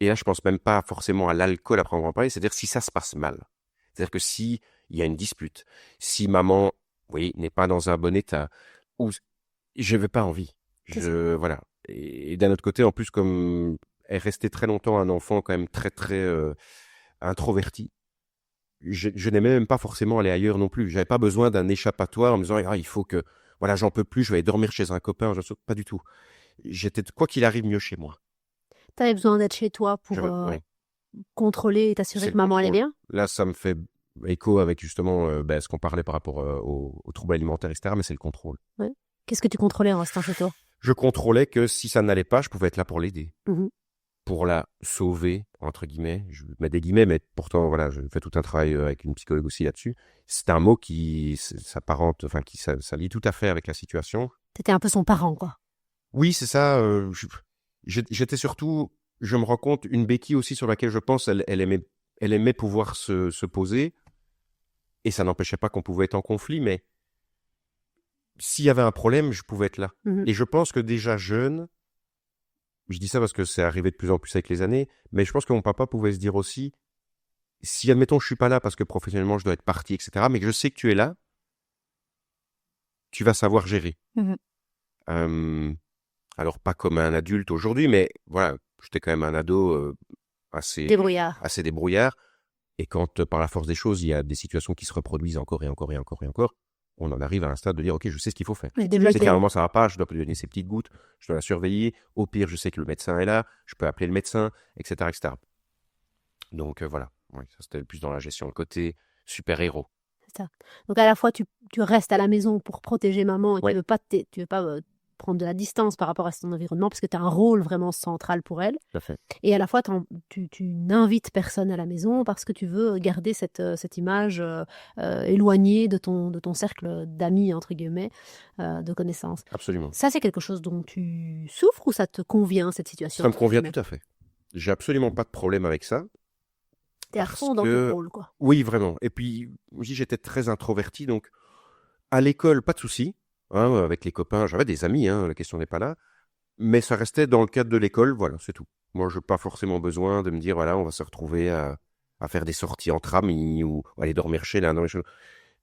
Speaker 2: et là, je pense même pas forcément à l'alcool à proprement parler, c'est-à-dire si ça se passe mal. C'est-à-dire que si il y a une dispute, si maman, oui, n'est pas dans un bon état, ou je n'avais pas envie.
Speaker 3: C'est ça.
Speaker 2: Voilà. Et d'un autre côté, en plus, comme elle restait très longtemps un enfant quand même très très introverti, je n'aimais même pas forcément aller ailleurs non plus. J'avais pas besoin d'un échappatoire en me disant il faut que voilà, j'en peux plus, je vais aller dormir chez un copain. Pas du tout. J'étais quoi qu'il arrive mieux chez moi.
Speaker 3: Tu avais besoin d'être chez toi pour
Speaker 2: Ouais.
Speaker 3: contrôler et t'assurer
Speaker 2: C'est
Speaker 3: que
Speaker 2: le
Speaker 3: maman allait
Speaker 2: contrôle.
Speaker 3: bien?
Speaker 2: Là, ça me fait écho avec justement ce qu'on parlait par rapport aux troubles alimentaires, etc. Mais c'est le contrôle.
Speaker 3: Ouais. Qu'est-ce que tu contrôlais en restant chez toi?
Speaker 2: Je contrôlais que si ça n'allait pas, je pouvais être là pour l'aider,
Speaker 3: Mhm.
Speaker 2: pour la sauver, entre guillemets. Je mets des guillemets, mais pourtant, voilà, je fais tout un travail avec une psychologue aussi là-dessus. C'est un mot qui s'apparente, enfin, ça lie tout à fait avec la situation.
Speaker 3: T'étais un peu son parent, quoi.
Speaker 2: Oui, c'est ça. J'étais surtout, je me rends compte, une béquille aussi sur laquelle je pense, elle aimait pouvoir se poser. Et ça n'empêchait pas qu'on pouvait être en conflit, mais s'il y avait un problème, je pouvais être là.
Speaker 3: Mhm.
Speaker 2: Et je pense que déjà jeune, je dis ça parce que c'est arrivé de plus en plus avec les années, mais je pense que mon papa pouvait se dire aussi, si admettons je suis pas là parce que professionnellement je dois être parti, etc., mais que je sais que tu es là, tu vas savoir gérer.
Speaker 1: Mhm.
Speaker 2: Alors pas comme un adulte aujourd'hui, mais voilà, j'étais quand même un ado assez
Speaker 3: Débrouillard.
Speaker 2: débrouillard. Et quand, par la force des choses, il y a des situations qui se reproduisent encore et encore et encore et encore, on en arrive à un stade de dire, OK, je sais ce qu'il faut faire.
Speaker 3: Mais
Speaker 2: Je
Speaker 3: déjà,
Speaker 2: sais qu'à un moment, ça va pas, je dois lui donner ces petites gouttes, je dois la surveiller. Au pire, je sais que le médecin est là, je peux appeler le médecin, etc., etc. Donc, voilà. Oui, ça, c'était plus dans la gestion, le côté super-héros.
Speaker 3: c'est ça. Donc à la fois, tu restes à la maison pour protéger maman et
Speaker 2: Ouais.
Speaker 3: tu veux pas prendre de la distance par rapport à son environnement parce que tu as un rôle vraiment central pour elle.
Speaker 2: Tout à fait.
Speaker 3: Et à la fois, tu n'invites personne à la maison parce que tu veux garder cette image éloignée de ton cercle d'amis, entre guillemets, de connaissances.
Speaker 2: Absolument.
Speaker 3: Ça, c'est quelque chose dont tu souffres ou ça te convient, cette situation?
Speaker 2: Ça me convient tout à fait. J'ai absolument pas de problème avec ça.
Speaker 3: T'es à
Speaker 2: parce
Speaker 3: fond dans
Speaker 2: que-
Speaker 3: ton rôle, quoi.
Speaker 2: Oui, vraiment. Et puis, je dis, j'étais très introverti, donc à l'école, pas de souci. Hein, avec les copains, j'avais des amis, hein, la question n'est pas là. Mais ça restait dans le cadre de l'école, voilà, c'est tout. Moi, je n'ai pas forcément besoin de me dire, voilà, on va se retrouver à faire des sorties entre amis ou aller dormir chez l'un.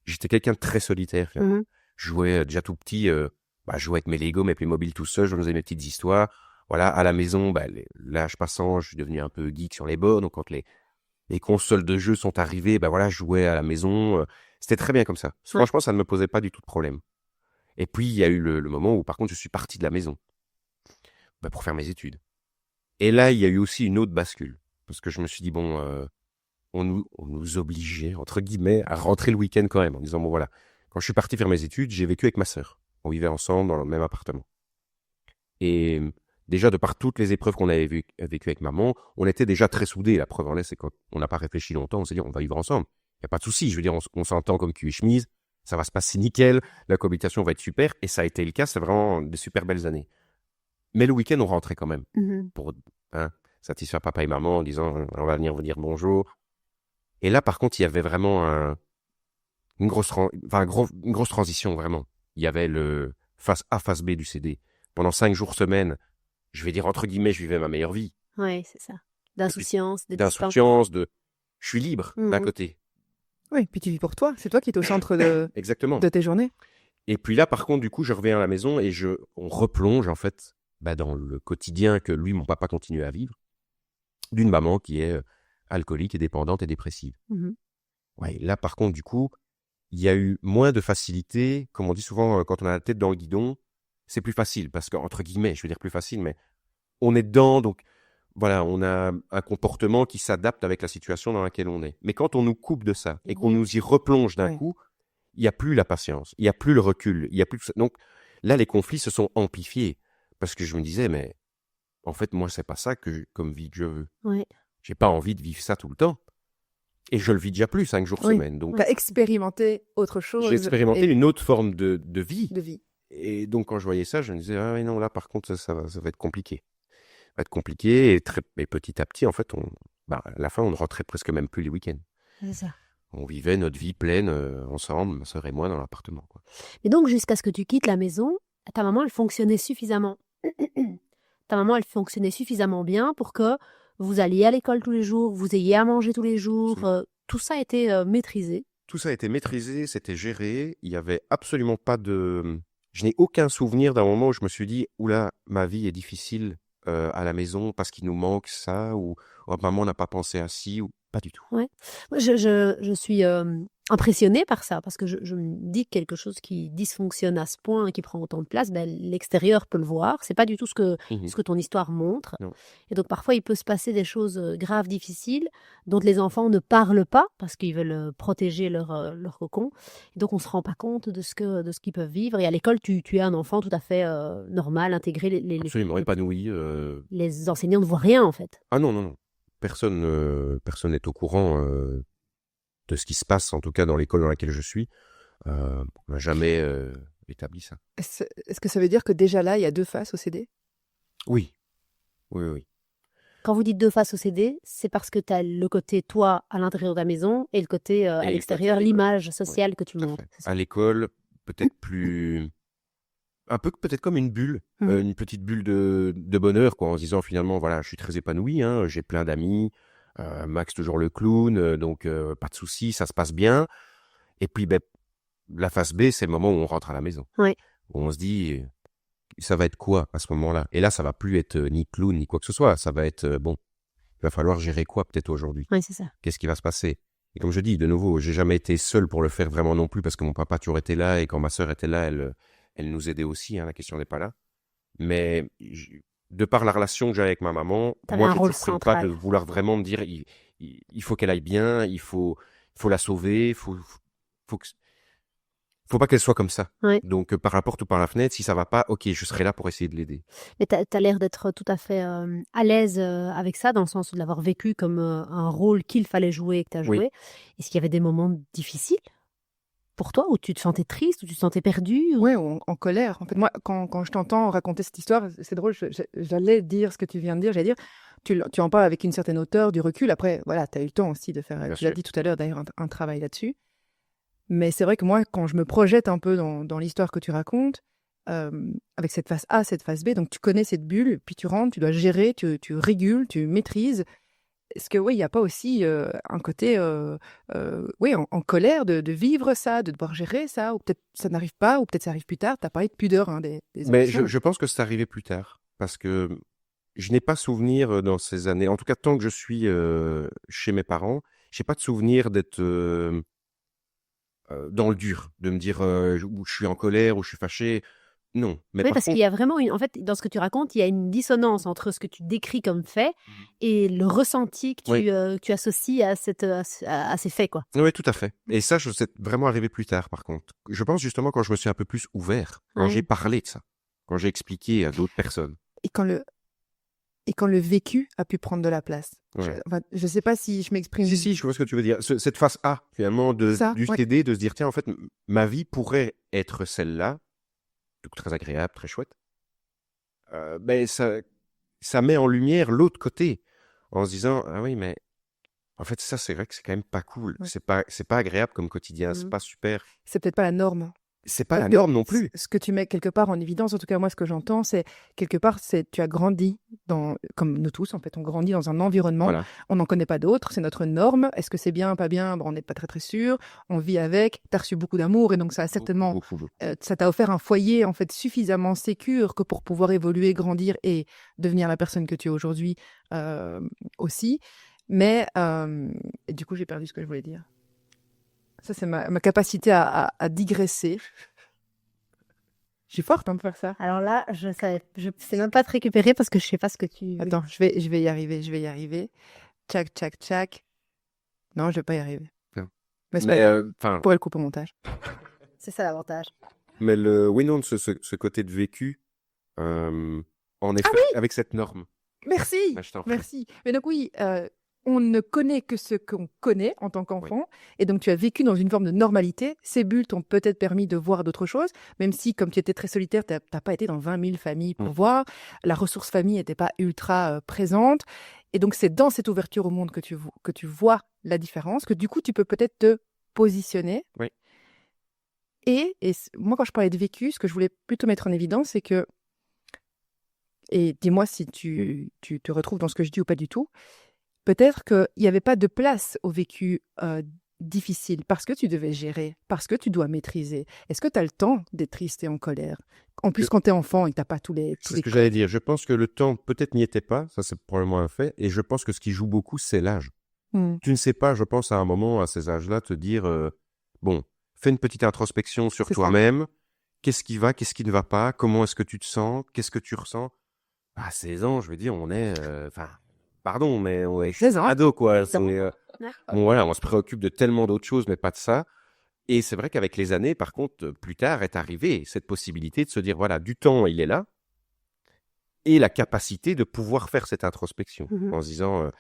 Speaker 2: J'étais quelqu'un de très solitaire.
Speaker 3: Mhm.
Speaker 2: Je jouais déjà tout petit, je jouais avec mes Lego, mes Playmobil tout seul, je me faisais mes petites histoires. Voilà, à la maison, l'âge passant, je suis devenu un peu geek sur les bords. Donc, quand les consoles de jeux sont arrivées, voilà, je jouais à la maison. C'était très bien comme ça. Franchement, ça ne me posait pas du tout de problème. Et puis, il y a eu le moment où, par contre, je suis parti de la maison pour faire mes études. Et là, il y a eu aussi une autre bascule. Parce que je me suis dit, bon, on nous obligeait, entre guillemets, à rentrer le week-end quand même, en disant, bon voilà, quand je suis parti faire mes études, j'ai vécu avec ma sœur. On vivait ensemble dans le même appartement. Et déjà, de par toutes les épreuves qu'on avait vécues avec maman, on était déjà très soudés. La preuve en est, c'est quand on n'a pas réfléchi longtemps, on s'est dit, on va vivre ensemble. Il n'y a pas de souci. Je veux dire, on s'entend comme cul et chemise. Ça va se passer nickel. La cohabitation va être super. Et ça a été le cas. C'est vraiment des super belles années. Mais le week-end, on rentrait quand même.
Speaker 3: Mhm.
Speaker 2: Pour satisfaire papa et maman en disant, on va venir vous dire bonjour. Et là, par contre, il y avait vraiment une grosse transition, vraiment. Il y avait le face A, face B du CD. Pendant 5 jours semaine, je vais dire entre guillemets, je vivais ma meilleure vie.
Speaker 3: Oui, c'est ça. D'insouciance, de distance.
Speaker 2: D'insouciance, je suis libre d'un
Speaker 3: Mhm.
Speaker 2: côté.
Speaker 1: Oui, puis tu vis pour toi. C'est toi qui es au centre
Speaker 2: Exactement.
Speaker 1: de tes journées.
Speaker 2: Et puis là, par contre, du coup, je reviens à la maison et on replonge, en fait, dans le quotidien que lui, mon papa, continuait à vivre, d'une maman qui est alcoolique et dépendante et dépressive.
Speaker 3: Mhm.
Speaker 2: Ouais, là, par contre, du coup, il y a eu moins de facilité. Comme on dit souvent, quand on a la tête dans le guidon, c'est plus facile. Parce qu'entre guillemets, je veux dire plus facile, mais on est dedans. Donc, voilà, on a un comportement qui s'adapte avec la situation dans laquelle on est. Mais quand on nous coupe de ça et qu'on nous y replonge d'un
Speaker 1: Ouais.
Speaker 2: coup, il n'y a plus la patience, il n'y a plus le recul, il y a plus. Donc là, les conflits se sont amplifiés parce que je me disais, mais en fait, moi, c'est pas ça comme vie que je veux.
Speaker 3: Ouais.
Speaker 2: J'ai pas envie de vivre ça tout le temps. Et je le vis déjà plus 5 jours
Speaker 1: Oui.
Speaker 2: semaine. Donc,
Speaker 1: Tu as expérimenté autre
Speaker 2: j'ai
Speaker 1: chose
Speaker 2: expérimenté
Speaker 1: et
Speaker 2: une autre forme de vie.
Speaker 1: de vie.
Speaker 2: Et donc, quand je voyais ça, je me disais, ah oui, non, là, par contre, ça va être compliqué. Ça va être compliqué. Et petit à petit, en fait, à la fin, on ne rentrait presque même plus les week-ends.
Speaker 3: C'est ça.
Speaker 2: On vivait notre vie pleine ensemble, ma sœur et moi, dans l'appartement, quoi.
Speaker 3: Et donc, jusqu'à ce que tu quittes la maison, ta maman, elle fonctionnait suffisamment. Ta maman, elle fonctionnait suffisamment bien pour que vous alliez à l'école tous les jours, vous ayez à manger tous les jours. Tout ça était maîtrisé.
Speaker 2: Tout ça a été maîtrisé, c'était géré. Il n'y avait absolument pas de. Je n'ai aucun souvenir d'un moment où je me suis dit, oula, ma vie est difficile à la maison parce qu'il nous manque ça, ou oh, maman n'a pas pensé à ci, ou pas du tout.
Speaker 3: Ouais. Moi, je suis impressionnée par ça, parce que je me dis que quelque chose qui dysfonctionne à ce point, qui prend autant de place, ben, l'extérieur peut le voir. C'est pas du tout ce que ton histoire montre.
Speaker 2: Non.
Speaker 3: Et donc parfois, il peut se passer des choses graves, difficiles, dont les enfants ne parlent pas, parce qu'ils veulent protéger leur cocon. Et donc on se rend pas compte de ce qu'ils peuvent vivre. Et à l'école, tu es un enfant tout à fait normal, intégré.
Speaker 2: Absolument épanoui.
Speaker 3: Les enseignants ne voient rien, en fait.
Speaker 2: Ah non, non, non. Personne n'est au courant de ce qui se passe, en tout cas dans l'école dans laquelle je suis. On n'a jamais établi ça.
Speaker 1: Est-ce que ça veut dire que déjà là, il y a 2 faces au CD?
Speaker 2: Oui, oui, oui.
Speaker 3: Quand vous dites 2 faces au CD, c'est parce que tu as le côté toi à l'intérieur de la maison et le côté à
Speaker 2: Et
Speaker 3: l'extérieur,
Speaker 2: côté
Speaker 3: l'image sociale que tu
Speaker 2: tout à
Speaker 3: montres.
Speaker 2: fait.
Speaker 3: C'est ça.
Speaker 2: À l'école, peut-être plus. Un peu peut-être comme une bulle, une petite bulle de bonheur, quoi, en se disant finalement, voilà, je suis très épanoui, hein, j'ai plein d'amis, Max toujours le clown, donc pas de souci, ça se passe bien. Et puis, ben, la phase B, c'est le moment où on rentre à la maison.
Speaker 3: Ouais.
Speaker 2: Où on se dit, ça va être quoi à ce moment-là? Et là, ça va plus être ni clown, ni quoi que ce soit, ça va être, bon, il va falloir gérer quoi peut-être aujourd'hui?
Speaker 3: Oui, c'est ça.
Speaker 2: Qu'est-ce qui va se passer? Et comme je dis, de nouveau, j'ai jamais été seul pour le faire vraiment non plus, parce que mon papa a toujours été là, et quand ma sœur était là, elle nous aidait aussi, hein, la question n'est pas là. Mais de par la relation que j'avais avec ma maman,
Speaker 3: T'avais
Speaker 2: moi,
Speaker 3: un
Speaker 2: j'ai
Speaker 3: rôle
Speaker 2: toujours pris le pas de
Speaker 3: central.
Speaker 2: vouloir vraiment me dire, il faut qu'elle aille bien, il faut la sauver, faut pas qu'elle soit comme ça.
Speaker 3: Ouais.
Speaker 2: Donc, par la porte ou par la fenêtre, si ça va pas, ok, je serai là pour essayer de l'aider.
Speaker 3: Mais tu as l'air d'être tout à fait à l'aise avec ça, dans le sens de l'avoir vécu comme un rôle qu'il fallait jouer et que tu as joué.
Speaker 2: Oui.
Speaker 3: Est-ce qu'il y avait des moments difficiles pour toi, où tu te sentais triste, où tu te sentais perdu
Speaker 1: Oui, en colère. En fait, moi, quand je t'entends raconter cette histoire, c'est drôle, j'allais dire ce que tu viens de dire, j'allais dire, tu en parles avec une certaine hauteur, du recul. Après, voilà, tu as eu le temps aussi de faire,
Speaker 2: Bien
Speaker 1: tu l'as
Speaker 2: sûr.
Speaker 1: dit tout à l'heure d'ailleurs, un travail là-dessus. Mais c'est vrai que moi, quand je me projette un peu dans l'histoire que tu racontes, avec cette phase A, cette phase B, donc tu connais cette bulle, puis tu rentres, tu dois gérer, tu régules, tu maîtrises. Est-ce que oui, il n'y a pas aussi un côté oui, en colère de vivre ça, de devoir gérer ça, ou peut-être ça n'arrive pas, ou peut-être ça arrive plus tard. Tu as parlé de pudeur des
Speaker 2: Mais
Speaker 1: anciens.
Speaker 2: je pense que c'est arrivé plus tard, parce que je n'ai pas souvenir dans ces années, en tout cas tant que je suis chez mes parents, j'ai pas de souvenir d'être dans le dur, de me dire où je suis en colère, où je suis fâché. Non, mais
Speaker 3: Oui,
Speaker 2: par
Speaker 3: parce qu'il
Speaker 2: contre,
Speaker 3: y a vraiment en fait, dans ce que tu racontes, il y a une dissonance entre ce que tu décris comme fait et le ressenti que
Speaker 2: oui,
Speaker 3: tu associes à ces faits, quoi.
Speaker 2: oui, tout à fait. Et ça, c'est vraiment arrivé plus tard, par contre. Je pense justement quand je me suis un peu plus ouvert, quand j'ai
Speaker 3: Ouais.
Speaker 2: parlé de ça, quand j'ai expliqué à d'autres personnes.
Speaker 1: Et quand le vécu a pu prendre de la place.
Speaker 2: Ouais.
Speaker 1: Je sais pas si je m'exprime.
Speaker 2: Si, je vois ce que tu veux dire. Cette phase A, finalement,
Speaker 1: Ça,
Speaker 2: du
Speaker 1: ouais.
Speaker 2: CD, de se dire, tiens, en fait, ma vie pourrait être celle-là, donc très agréable, très chouette. Ben, ça met en lumière l'autre côté, en se disant, ah oui, mais en fait, ça, c'est vrai que c'est quand même pas cool.
Speaker 1: Ouais.
Speaker 2: C'est pas agréable comme quotidien, c'est pas super.
Speaker 1: C'est peut-être pas la norme.
Speaker 2: C'est pas
Speaker 1: Parce
Speaker 2: la
Speaker 1: que
Speaker 2: norme non plus.
Speaker 1: ce que tu mets quelque part en évidence, en tout cas moi ce que j'entends, c'est quelque part, c'est tu as grandi comme nous tous en fait, on grandit dans un environnement,
Speaker 2: Voilà.
Speaker 1: on n'en connaît pas d'autres, c'est notre norme. Est-ce que c'est bien, pas bien? Bon, on n'est pas très très sûr. On vit avec. T'as reçu beaucoup d'amour et donc ça a certainement,
Speaker 2: Beaucoup.
Speaker 1: ça t'a offert un foyer en fait suffisamment sécure que pour pouvoir évoluer, grandir et devenir la personne que tu es aujourd'hui aussi. Mais et du coup j'ai perdu ce que je voulais dire. Ça c'est ma capacité à digresser. suis forte hein, pour faire ça.
Speaker 3: Alors là, je sais même pas te récupérer parce que je sais pas ce que tu...
Speaker 1: Attends, je vais y arriver. Tchac, tchac, tchac. Non, je vais pas y arriver.
Speaker 2: Bien.
Speaker 1: Mais c'est
Speaker 2: Mais,
Speaker 1: pas grave.
Speaker 2: enfin,
Speaker 1: Je pourrais le couper au montage.
Speaker 3: C'est ça l'avantage.
Speaker 2: mais oui, non, ce côté de vécu, en effet, avec cette norme.
Speaker 1: Merci,
Speaker 2: Bah, je t'en prie.
Speaker 1: merci. Mais donc oui, on ne connaît que ce qu'on connaît en tant qu'enfant, et donc tu as vécu dans une forme de normalité. Ces bulles t'ont peut-être permis de voir d'autres choses, même si, comme tu étais très solitaire, tu n'as pas été dans 20 000 familles pour voir. La ressource famille n'était pas ultra présente. Et donc c'est dans cette ouverture au monde que tu vois la différence, que du coup tu peux peut-être te positionner.
Speaker 2: Oui.
Speaker 1: Et moi, quand je parlais de vécu, ce que je voulais plutôt mettre en évidence, c'est que, et dis-moi si tu te retrouves dans ce que je dis ou pas du tout, peut-être qu'il n'y avait pas de place au vécu difficile parce que tu devais gérer, parce que tu dois maîtriser. Est-ce que tu as le temps d'être triste et en colère? En plus, quand tu es enfant et que tu n'as pas tous les...
Speaker 2: C'est ce que j'allais dire. Je pense que le temps, peut-être, n'y était pas. Ça, c'est probablement un fait. Et je pense que ce qui joue beaucoup, c'est l'âge. Tu ne sais pas, je pense, à un moment, à ces âges-là, te dire, bon, fais une petite introspection sur
Speaker 1: C'est ça.
Speaker 2: toi-même. Qu'est-ce qui va, qu'est-ce qui ne va pas? Comment est-ce que tu te sens? Qu'est-ce que tu ressens? À 16 ans, je veux dire, on est... Enfin, pardon, mais on est
Speaker 1: 16 ans.
Speaker 2: ado, quoi.
Speaker 3: 16 ans.
Speaker 2: Bon, voilà, on se préoccupe de tellement d'autres choses, mais pas de ça. Et c'est vrai qu'avec les années, par contre, plus tard est arrivée cette possibilité de se dire, voilà, du temps, il est là, et la capacité de pouvoir faire cette introspection en se disant,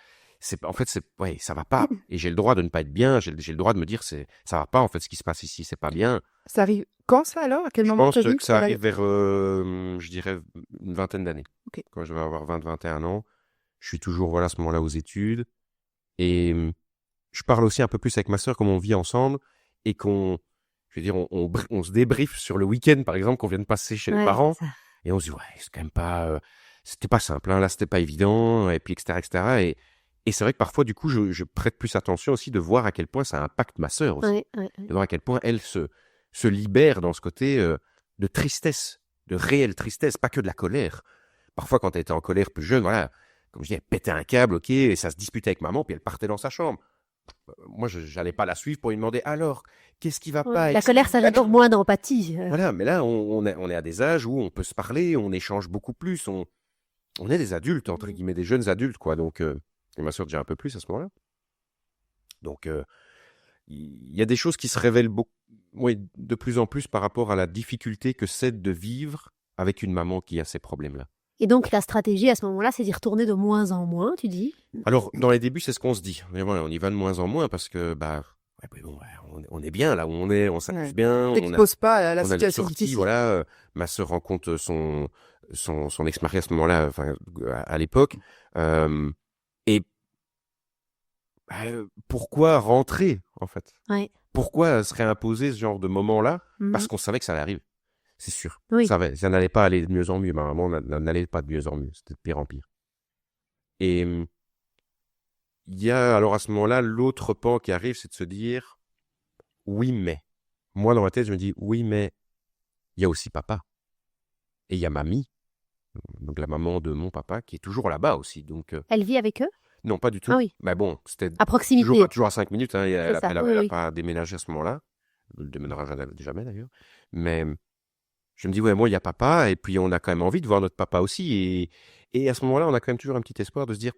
Speaker 2: ouais, ça va pas, et j'ai le droit de ne pas être bien, j'ai le droit de me dire, ça va pas, en fait, ce qui se passe ici, c'est pas bien.
Speaker 1: Ça arrive quand ça alors? À quel
Speaker 2: Je
Speaker 1: moment
Speaker 2: pense
Speaker 1: tu as vu
Speaker 2: que ça arrive vers, je dirais, une vingtaine d'années.
Speaker 1: Ok.
Speaker 2: Quand je vais avoir 20-21 ans, je suis toujours, voilà, à ce moment-là aux études, et je parle aussi un peu plus avec ma sœur, comme on vit ensemble, et je veux dire, on se débriefe sur le week-end, par exemple, qu'on vient de passer chez les parents,
Speaker 3: c'est ça.
Speaker 2: et on se dit, ouais, c'est quand même pas, c'était pas simple, hein, là, c'était pas évident, et puis, etc., etc. Et c'est vrai que parfois, du coup, je prête plus attention aussi de voir à quel point ça impacte ma sœur aussi.
Speaker 3: Ouais.
Speaker 2: De voir à quel point elle se libère dans ce côté de tristesse, de réelle tristesse, pas que de la colère. Parfois, quand elle était en colère plus jeune, voilà, comme je dis, elle pétait un câble, ok, et ça se disputait avec maman, puis elle partait dans sa chambre. Moi, je n'allais pas la suivre pour lui demander, alors, qu'est-ce qui va pas?
Speaker 3: La colère, ça génère moins d'empathie.
Speaker 2: Voilà, mais là, on est à des âges où on peut se parler, on échange beaucoup plus, on est des adultes, entre guillemets, des jeunes adultes, quoi. Donc, et ma soeur déjà un peu plus à ce moment-là. Donc, il y a des choses qui se révèlent de plus en plus par rapport à la difficulté que c'est de vivre avec une maman qui a ces problèmes-là.
Speaker 3: Et donc, la stratégie à ce moment-là, c'est d'y retourner de moins en moins, tu dis?
Speaker 2: Alors, dans les débuts, c'est ce qu'on se dit. Mais voilà, on y va de moins en moins parce que, on est bien là où on est, on s'amuse bien. On
Speaker 1: t'exposes pas à la
Speaker 2: a une
Speaker 1: situation
Speaker 2: sortie,
Speaker 1: difficile.
Speaker 2: voilà. Ma sœur rencontre son ex-mari à ce moment-là, enfin, à l'époque. Et pourquoi rentrer, en fait?
Speaker 3: Ouais.
Speaker 2: Pourquoi se réimposer ce genre de moment-là?
Speaker 3: Mhm.
Speaker 2: Parce qu'on savait que ça allait arriver. C'est sûr.
Speaker 3: Oui.
Speaker 2: Ça n'allait pas aller de mieux en mieux. Ma maman n'allait pas de mieux en mieux. C'était de pire en pire. Et il y a alors à ce moment-là l'autre pan qui arrive, c'est de se dire oui mais. Moi dans ma tête je me dis oui mais il y a aussi papa et il y a mamie, donc la maman de mon papa qui est toujours là-bas aussi. Donc
Speaker 3: Elle vit avec eux?
Speaker 2: non pas du tout.
Speaker 3: Ah oui.
Speaker 2: Mais bon c'était
Speaker 3: À proximité.
Speaker 2: toujours à 5 minutes. Hein, elle
Speaker 3: ça,
Speaker 2: a
Speaker 3: oui.
Speaker 2: pas déménagé à ce moment-là. Elle ne déménagera jamais d'ailleurs. Mais je me dis ouais moi il y a papa et puis on a quand même envie de voir notre papa aussi et à ce moment-là on a quand même toujours un petit espoir de se dire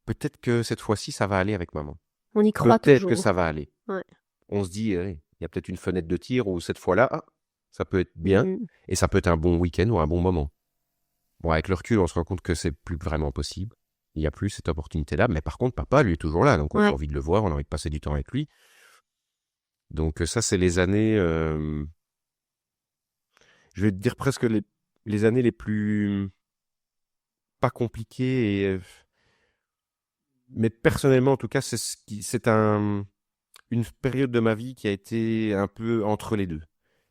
Speaker 2: peut-être que cette fois-ci ça va aller avec maman.
Speaker 3: On y croit
Speaker 2: Peut-être
Speaker 3: toujours.
Speaker 2: que ça va aller.
Speaker 3: Ouais.
Speaker 2: On se dit, il y a peut-être une fenêtre de tir où cette fois-là, ça peut être bien
Speaker 3: Mhm.
Speaker 2: et ça peut être un bon week-end ou un bon moment. Bon, avec le recul, on se rend compte que c'est plus vraiment possible. Il n'y a plus cette opportunité-là. Mais par contre, papa, lui, est toujours là. Donc, on a envie de le voir, on a envie de passer du temps avec lui. Donc, ça, c'est les années... je vais te dire presque les années les plus... pas compliquées. Mais personnellement, en tout cas, c'est une période de ma vie qui a été un peu entre les deux.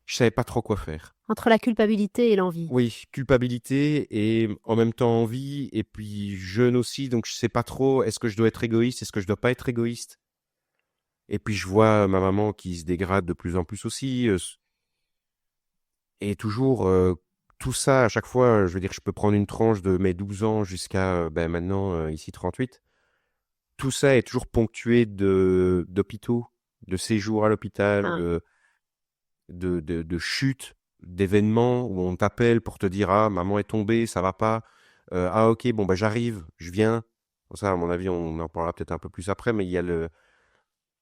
Speaker 2: Je savais pas trop quoi faire.
Speaker 3: Entre la culpabilité et l'envie.
Speaker 2: Oui, culpabilité et en même temps envie, et puis jeune aussi, donc je sais pas trop, est-ce que je dois être égoïste, est-ce que je dois pas être égoïste? Et puis je vois ma maman qui se dégrade de plus en plus aussi, et toujours tout ça, à chaque fois, je veux dire, je peux prendre une tranche de mes 12 ans jusqu'à maintenant, ici 38. Tout ça est toujours ponctué d'hôpitaux, de séjours à l'hôpital, de chutes, d'événements où on t'appelle pour te dire ah maman est tombée, ça va pas, ah ok bon bah j'arrive, je viens. Ça à mon avis on en parlera peut-être un peu plus après, mais il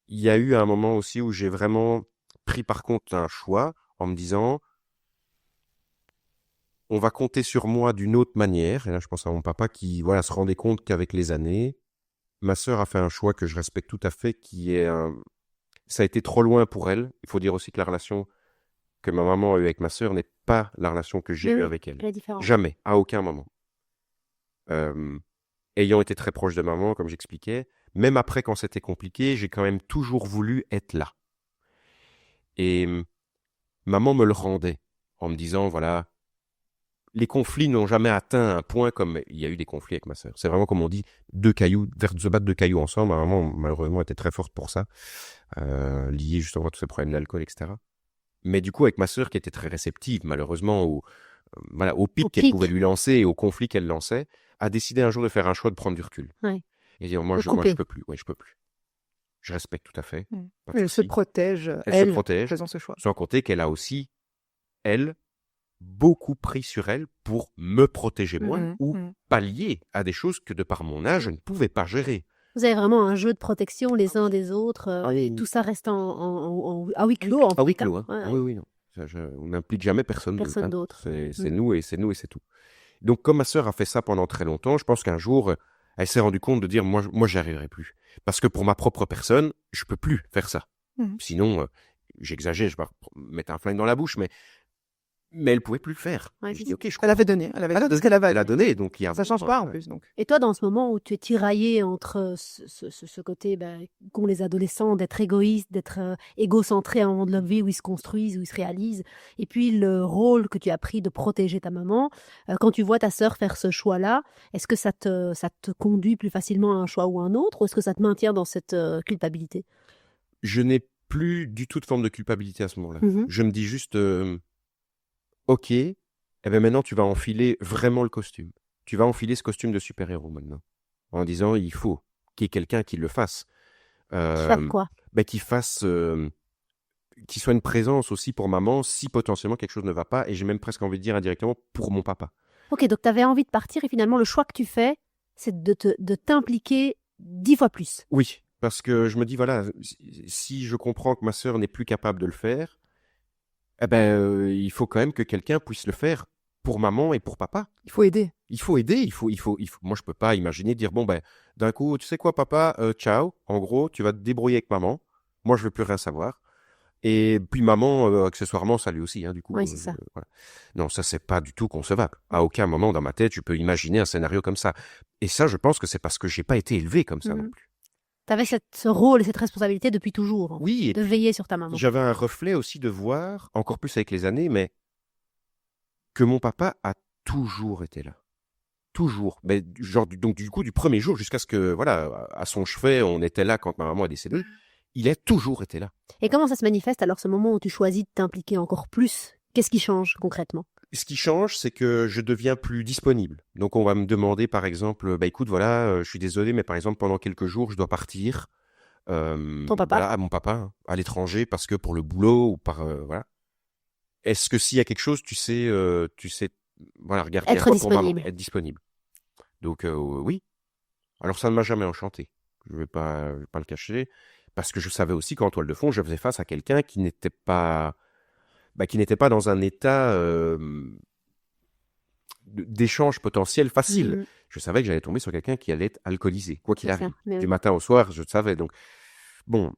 Speaker 2: y a eu un moment aussi où j'ai vraiment pris par contre un choix en me disant on va compter sur moi d'une autre manière. Et là je pense à mon papa qui voilà se rendait compte qu'avec les années ma sœur a fait un choix que je respecte tout à fait, qui est ça a été trop loin pour elle. Il faut dire aussi que la relation que ma maman a eue avec ma sœur n'est pas la relation que j'ai eue avec elle.
Speaker 3: La différence.
Speaker 2: Jamais, à aucun moment. Ayant été très proche de maman, comme j'expliquais, même après quand c'était compliqué, j'ai quand même toujours voulu être là. Et maman me le rendait en me disant, voilà, les conflits n'ont jamais atteint un point comme il y a eu des conflits avec ma sœur. C'est vraiment comme on dit, se battre deux cailloux ensemble. Ma maman, malheureusement, était très forte pour ça, liée justement à tous ces problèmes d'alcool, etc. Mais du coup, avec ma sœur qui était très réceptive, malheureusement, au pic qu'elle pouvait lui lancer et au conflit qu'elle lançait, a décidé un jour de faire un choix de prendre du recul.
Speaker 3: Ouais.
Speaker 2: Et dire, moi, je peux plus. Ouais, je peux plus. Je respecte tout à fait.
Speaker 1: Elle se protège,
Speaker 2: elle se protège,
Speaker 1: faisant ce choix.
Speaker 2: Sans compter qu'elle a aussi, elle, beaucoup pris sur elle pour me protéger moi ou pallier à des choses que de par mon âge, je ne pouvais pas gérer.
Speaker 3: Vous avez vraiment un jeu de protection les uns des autres. Tout ça reste à huis clos.
Speaker 2: À huis clos, hein. Oui, non. On n'implique jamais personne d'autre. C'est nous et c'est tout. Donc, comme ma sœur a fait ça pendant très longtemps, je pense qu'un jour, elle s'est rendue compte de dire, moi, j'y arriverai plus. Parce que pour ma propre personne, je peux plus faire ça. Sinon, j'exagère, je vais pas mettre un flingue dans la bouche, mais elle pouvait plus le faire.
Speaker 3: Ouais,
Speaker 2: je dis, ok,
Speaker 1: elle avait donné. Elle a
Speaker 2: donné, donc
Speaker 1: ça change pas en plus. Donc.
Speaker 3: Et toi, dans ce moment où tu es tiraillé entre ce côté qu'ont les adolescents d'être égoïstes, d'être égocentrés à un moment de leur vie où ils se construisent, où ils se réalisent, et puis le rôle que tu as pris de protéger ta maman, quand tu vois ta sœur faire ce choix-là, est-ce que ça te conduit plus facilement à un choix ou à un autre, ou est-ce que ça te maintient dans cette culpabilité?
Speaker 2: Je n'ai plus du tout de forme de culpabilité à ce moment-là. Je me dis juste... ok, eh ben maintenant tu vas enfiler vraiment le costume. Tu vas enfiler ce costume de super-héros maintenant. En disant, il faut qu'il y ait quelqu'un qui le fasse.
Speaker 3: Quoi?
Speaker 2: Qu'il fasse... qu'il soit une présence aussi pour maman si potentiellement quelque chose ne va pas. Et j'ai même presque envie de dire indirectement pour mon papa.
Speaker 3: Ok, donc tu avais envie de partir et finalement le choix que tu fais, c'est de t'impliquer 10 fois plus.
Speaker 2: Oui, parce que je me dis, voilà, si je comprends que ma sœur n'est plus capable de le faire, il faut quand même que quelqu'un puisse le faire pour maman et pour papa.
Speaker 1: Il faut aider.
Speaker 2: Il faut aider. Moi, je peux pas imaginer dire d'un coup, tu sais quoi, papa, ciao. En gros, tu vas te débrouiller avec maman. Moi, je veux plus rien savoir. Et puis maman, accessoirement, ça lui aussi, hein, du coup.
Speaker 3: Oui, c'est ça.
Speaker 2: Voilà. Non, ça c'est pas du tout concevable. À aucun moment dans ma tête, je peux imaginer un scénario comme ça. Et ça, je pense que c'est parce que j'ai pas été élevé comme ça non plus.
Speaker 3: Tu avais ce rôle et cette responsabilité depuis toujours,
Speaker 2: oui,
Speaker 3: de veiller sur ta maman.
Speaker 2: J'avais un reflet aussi de voir, encore plus avec les années, mais que mon papa a toujours été là. Toujours. Mais donc du coup, du premier jour jusqu'à ce que, voilà, à son chevet, on était là quand ma maman est décédée, il a toujours été là.
Speaker 3: Et comment ça se manifeste alors ce moment où tu choisis de t'impliquer encore plus? Qu'est-ce qui change concrètement?
Speaker 2: Ce qui change, c'est que je deviens plus disponible. Donc, on va me demander, par exemple, écoute, voilà, je suis désolé, mais par exemple, pendant quelques jours, je dois partir.
Speaker 3: Ton papa?
Speaker 2: Voilà, à mon papa, à l'étranger, parce que pour le boulot ou par voilà. Est-ce que s'il y a quelque chose, tu sais, voilà, regarder
Speaker 3: être disponible.
Speaker 2: Être disponible. Donc, oui. Alors, ça ne m'a jamais enchanté. Je vais pas le cacher, parce que je savais aussi qu'en toile de fond, je faisais face à quelqu'un qui n'était pas dans un état d'échange potentiel facile. Je savais que j'allais tomber sur quelqu'un qui allait être alcoolisé, quoi qu'il arrive. Du matin au soir, je le savais. Donc, bon,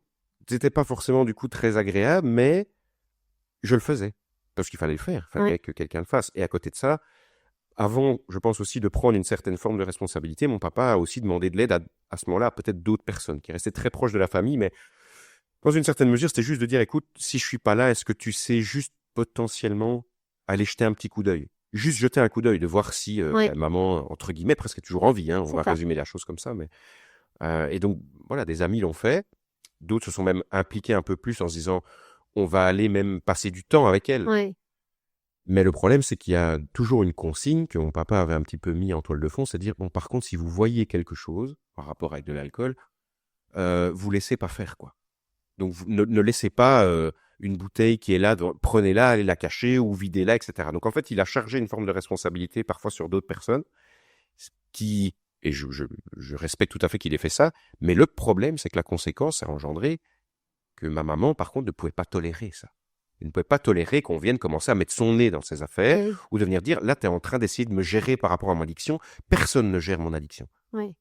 Speaker 2: c'était pas forcément du coup très agréable, mais je le faisais. Parce qu'il fallait le faire. Il fallait que quelqu'un le fasse. Et à côté de ça, avant, je pense aussi de prendre une certaine forme de responsabilité, mon papa a aussi demandé de l'aide à ce moment-là à peut-être d'autres personnes qui restaient très proches de la famille, mais dans une certaine mesure, c'était juste de dire, écoute, si je suis pas là, est-ce que tu sais juste potentiellement aller jeter un petit coup d'œil? Juste jeter un coup d'œil, de voir si maman, entre guillemets, presque est toujours en vie. Hein, on va résumer la chose comme ça. Mais et donc, voilà, des amis l'ont fait. D'autres se sont même impliqués un peu plus en se disant, on va aller même passer du temps avec elle.
Speaker 3: Ouais.
Speaker 2: Mais le problème, c'est qu'il y a toujours une consigne que mon papa avait un petit peu mis en toile de fond, c'est de dire, bon, par contre, si vous voyez quelque chose par rapport avec de l'alcool, vous laissez pas faire, quoi. Donc, ne laissez pas une bouteille qui est là, prenez-la, allez la cacher ou videz-la, etc. Donc en fait, il a chargé une forme de responsabilité parfois sur d'autres personnes qui, et je respecte tout à fait qu'il ait fait ça, mais le problème, c'est que la conséquence a engendré que ma maman, par contre, ne pouvait pas tolérer ça. Elle ne pouvait pas tolérer qu'on vienne commencer à mettre son nez dans ses affaires
Speaker 3: Oui.
Speaker 2: ou de venir dire, là, tu es en train d'essayer de me gérer par rapport à mon addiction. Personne ne gère mon addiction.
Speaker 3: Oui.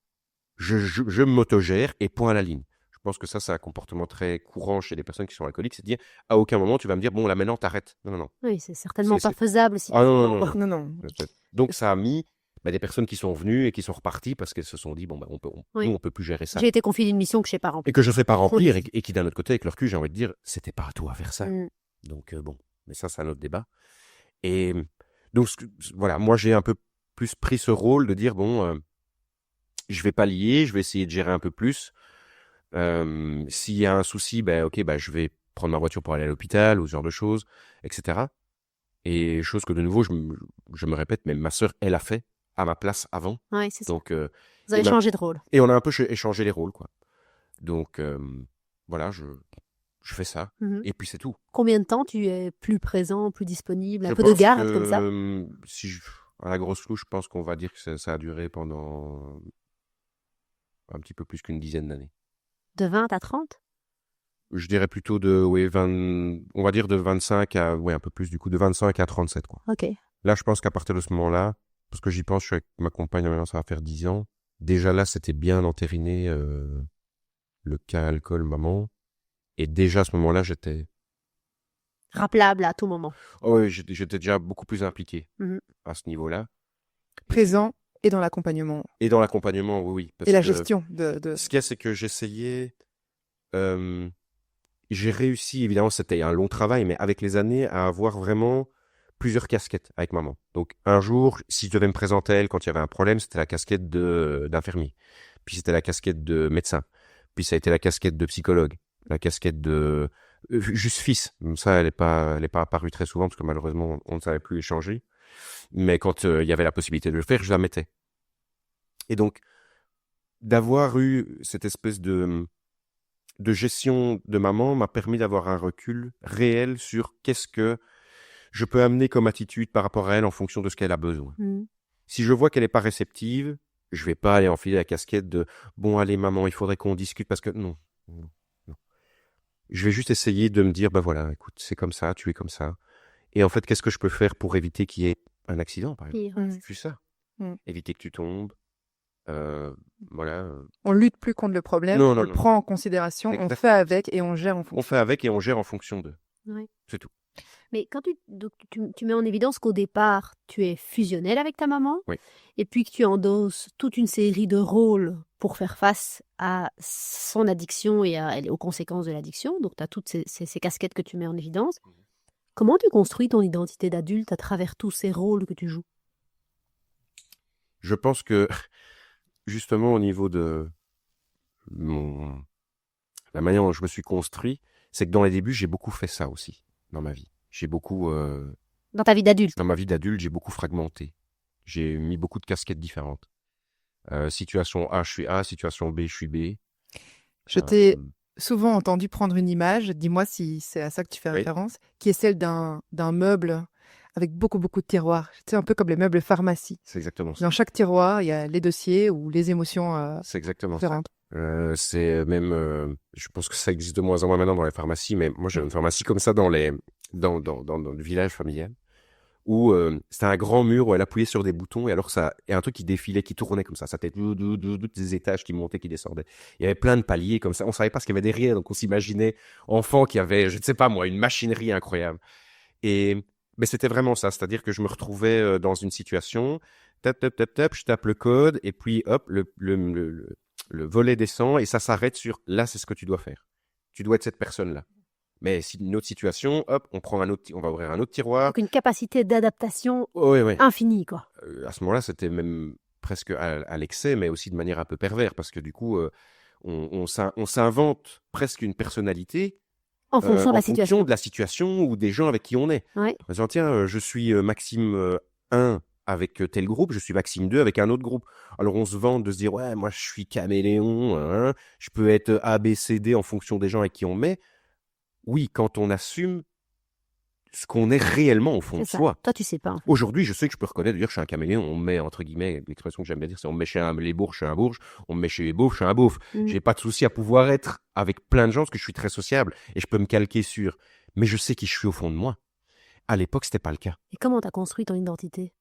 Speaker 2: Je m'autogère et point à la ligne. Je pense que ça, c'est un comportement très courant chez les personnes qui sont alcooliques, c'est de dire, à aucun moment, tu vas me dire, bon, là, maintenant, t'arrêtes. Non, non, non.
Speaker 3: Oui, c'est certainement
Speaker 2: C'est-
Speaker 3: pas faisable si
Speaker 2: Ah non, non, non.
Speaker 1: Non, non.
Speaker 2: Donc, ça a mis des personnes qui sont venues et qui sont reparties parce qu'elles se sont dit, bon,
Speaker 3: Oui.
Speaker 2: nous, on peut plus gérer ça.
Speaker 3: j'ai été confiée d'une mission que je sais pas remplir.
Speaker 2: Et que je ne sais pas remplir et qui, d'un autre côté, avec leur cul, j'ai envie de dire, c'était pas à toi à faire ça.
Speaker 3: Mm.
Speaker 2: Donc, bon, mais ça, c'est un autre débat. Et donc, voilà, moi, j'ai un peu plus pris ce rôle de dire, bon, je vais pallier, je vais essayer de gérer un peu plus. S'il y a un souci, ok, je vais prendre ma voiture pour aller à l'hôpital ou ce genre de choses, etc. Et chose que de nouveau, je me répète, mais ma sœur, elle a fait à ma place avant.
Speaker 3: Ouais, c'est ça.
Speaker 2: Donc,
Speaker 3: Vous avez changé de rôle.
Speaker 2: et on a un peu échangé les rôles, quoi. Donc, voilà, je fais ça.
Speaker 3: Mhm.
Speaker 2: Et puis c'est tout.
Speaker 3: Combien de temps tu es plus présent, plus disponible, un
Speaker 2: Je
Speaker 3: peu de
Speaker 2: pense
Speaker 3: garde
Speaker 2: que,
Speaker 3: comme ça?
Speaker 2: À la grosse louche, je pense qu'on va dire que ça a duré pendant un petit peu plus qu'une dizaine d'années.
Speaker 3: De 20 à 30?
Speaker 2: Je dirais plutôt on va dire de 25 à, un peu plus du coup, de 25 à 37, quoi.
Speaker 3: Ok.
Speaker 2: Là, je pense qu'à partir de ce moment-là, parce que j'y pense, je suis avec ma compagne, maintenant ça va faire 10 ans. Déjà là, c'était bien entériné, le cas alcool, maman. Et déjà à ce moment-là, j'étais...
Speaker 3: Rappelable à tout moment.
Speaker 2: Oh oui, j'étais déjà beaucoup plus impliqué
Speaker 3: Mhm.
Speaker 2: à ce niveau-là.
Speaker 1: Présent et dans l'accompagnement.
Speaker 2: Et dans l'accompagnement, oui. Parce
Speaker 1: Et la
Speaker 2: que
Speaker 1: gestion de...
Speaker 2: Ce qu'il y a, c'est que j'essayais... j'ai réussi, évidemment, c'était un long travail, mais avec les années, à avoir vraiment plusieurs casquettes avec maman. Donc, un jour, si je devais me présenter à elle quand il y avait un problème, c'était la casquette d'infirmier. Puis c'était la casquette de médecin. Puis ça a été la casquette de psychologue. La casquette de... juste fils. Ça, elle est pas apparue très souvent parce que malheureusement, on ne savait plus échanger. Mais quand il y avait la possibilité de le faire, je la mettais. Et donc, d'avoir eu cette espèce de gestion de maman m'a permis d'avoir un recul réel sur qu'est-ce que je peux amener comme attitude par rapport à elle en fonction de ce qu'elle a besoin.
Speaker 3: Mhm.
Speaker 2: Si je vois qu'elle n'est pas réceptive, je vais pas aller enfiler la casquette de « Bon, allez, maman, il faudrait qu'on discute parce que... » Non. Je vais juste essayer de me dire « voilà, écoute, c'est comme ça, tu es comme ça. » Et en fait, qu'est-ce que je peux faire pour éviter qu'il y ait un accident, par exemple?
Speaker 3: Pire.
Speaker 2: C'est juste ça.
Speaker 1: Mm.
Speaker 2: Éviter que tu tombes. Voilà.
Speaker 1: On lutte plus contre le problème,
Speaker 2: Non,
Speaker 1: on
Speaker 2: non,
Speaker 1: le
Speaker 2: non.
Speaker 1: prend en considération, on
Speaker 2: Exact.
Speaker 1: fait avec et on gère en
Speaker 2: On
Speaker 1: fonction.
Speaker 2: fait avec et on gère en fonction d'eux.
Speaker 3: Ouais.
Speaker 2: C'est tout.
Speaker 3: Mais quand tu mets en évidence qu'au départ, tu es fusionnel avec ta maman,
Speaker 2: Oui.
Speaker 3: et puis que tu endosses toute une série de rôles pour faire face à son addiction et aux conséquences de l'addiction, donc tu as toutes ces casquettes que tu mets en évidence, comment tu construis ton identité d'adulte à travers tous ces rôles que tu joues?
Speaker 2: Je pense que, justement, au niveau de la manière dont je me suis construit, c'est que dans les débuts, j'ai beaucoup fait ça aussi, dans ma vie. J'ai beaucoup...
Speaker 3: Dans ta vie d'adulte?
Speaker 2: Dans ma vie d'adulte, j'ai beaucoup fragmenté. J'ai mis beaucoup de casquettes différentes. Situation A, je suis A. Situation B, je suis B.
Speaker 1: Je t'ai souvent entendu prendre une image, dis-moi si c'est à ça que tu fais
Speaker 2: Oui.
Speaker 1: référence, qui est celle d'un meuble avec beaucoup de tiroirs. C'est un peu comme les meubles pharmacie.
Speaker 2: C'est exactement ça.
Speaker 1: Dans chaque tiroir, il y a les dossiers ou les émotions
Speaker 2: C'est exactement ça.
Speaker 1: différentes.
Speaker 2: C'est même... je pense que ça existe de moins en moins maintenant dans les pharmacies, mais moi, j'ai une pharmacie comme ça dans le village familial, où c'était un grand mur où elle appuyait sur des boutons, et alors ça, et un truc qui défilait, qui tournait comme ça tête, des étages qui montaient, qui descendaient. Il y avait plein de paliers comme ça. On savait pas ce qu'il y avait derrière, donc on s'imaginait enfant qui avait, je ne sais pas moi, une machinerie incroyable. Mais c'était vraiment ça, c'est-à-dire que je me retrouvais dans une situation, tap, je tape le code, et puis hop, le volet descend, et ça s'arrête sur là, c'est ce que tu dois faire. Tu dois être cette personne-là. Mais si une autre situation, hop, on va ouvrir un autre tiroir.
Speaker 3: Donc une capacité d'adaptation
Speaker 2: Oui.
Speaker 3: infinie, quoi.
Speaker 2: À ce moment-là, c'était même presque à l'excès, mais aussi de manière un peu pervers, parce que du coup, on s'invente presque une personnalité
Speaker 3: En fonction de la
Speaker 2: en fonction
Speaker 3: situation.
Speaker 2: de la situation ou des gens avec qui on est.
Speaker 3: Ouais.
Speaker 2: En disant, tiens, je suis Maxime 1 avec tel groupe, je suis Maxime 2 avec un autre groupe. Alors on se vante de se dire, ouais, moi je suis caméléon, hein, je peux être A, B, C, D en fonction des gens avec qui on met. oui, quand on assume ce qu'on est réellement au fond
Speaker 3: C'est
Speaker 2: de
Speaker 3: ça.
Speaker 2: soi.
Speaker 3: Toi, tu sais pas. En fait.
Speaker 2: Aujourd'hui, je sais que je peux reconnaître, dire que je suis un caméléon. On me met, entre guillemets, l'expression que j'aime bien dire, c'est on me met chez les bourges, je suis un bourge. On me met chez les beaufs, je suis un beauf. J'ai pas de souci à pouvoir être avec plein de gens parce que je suis très sociable et je peux me calquer sur. Mais je sais qui je suis au fond de moi. À l'époque, c'était pas le cas.
Speaker 3: Et comment t'as construit ton identité?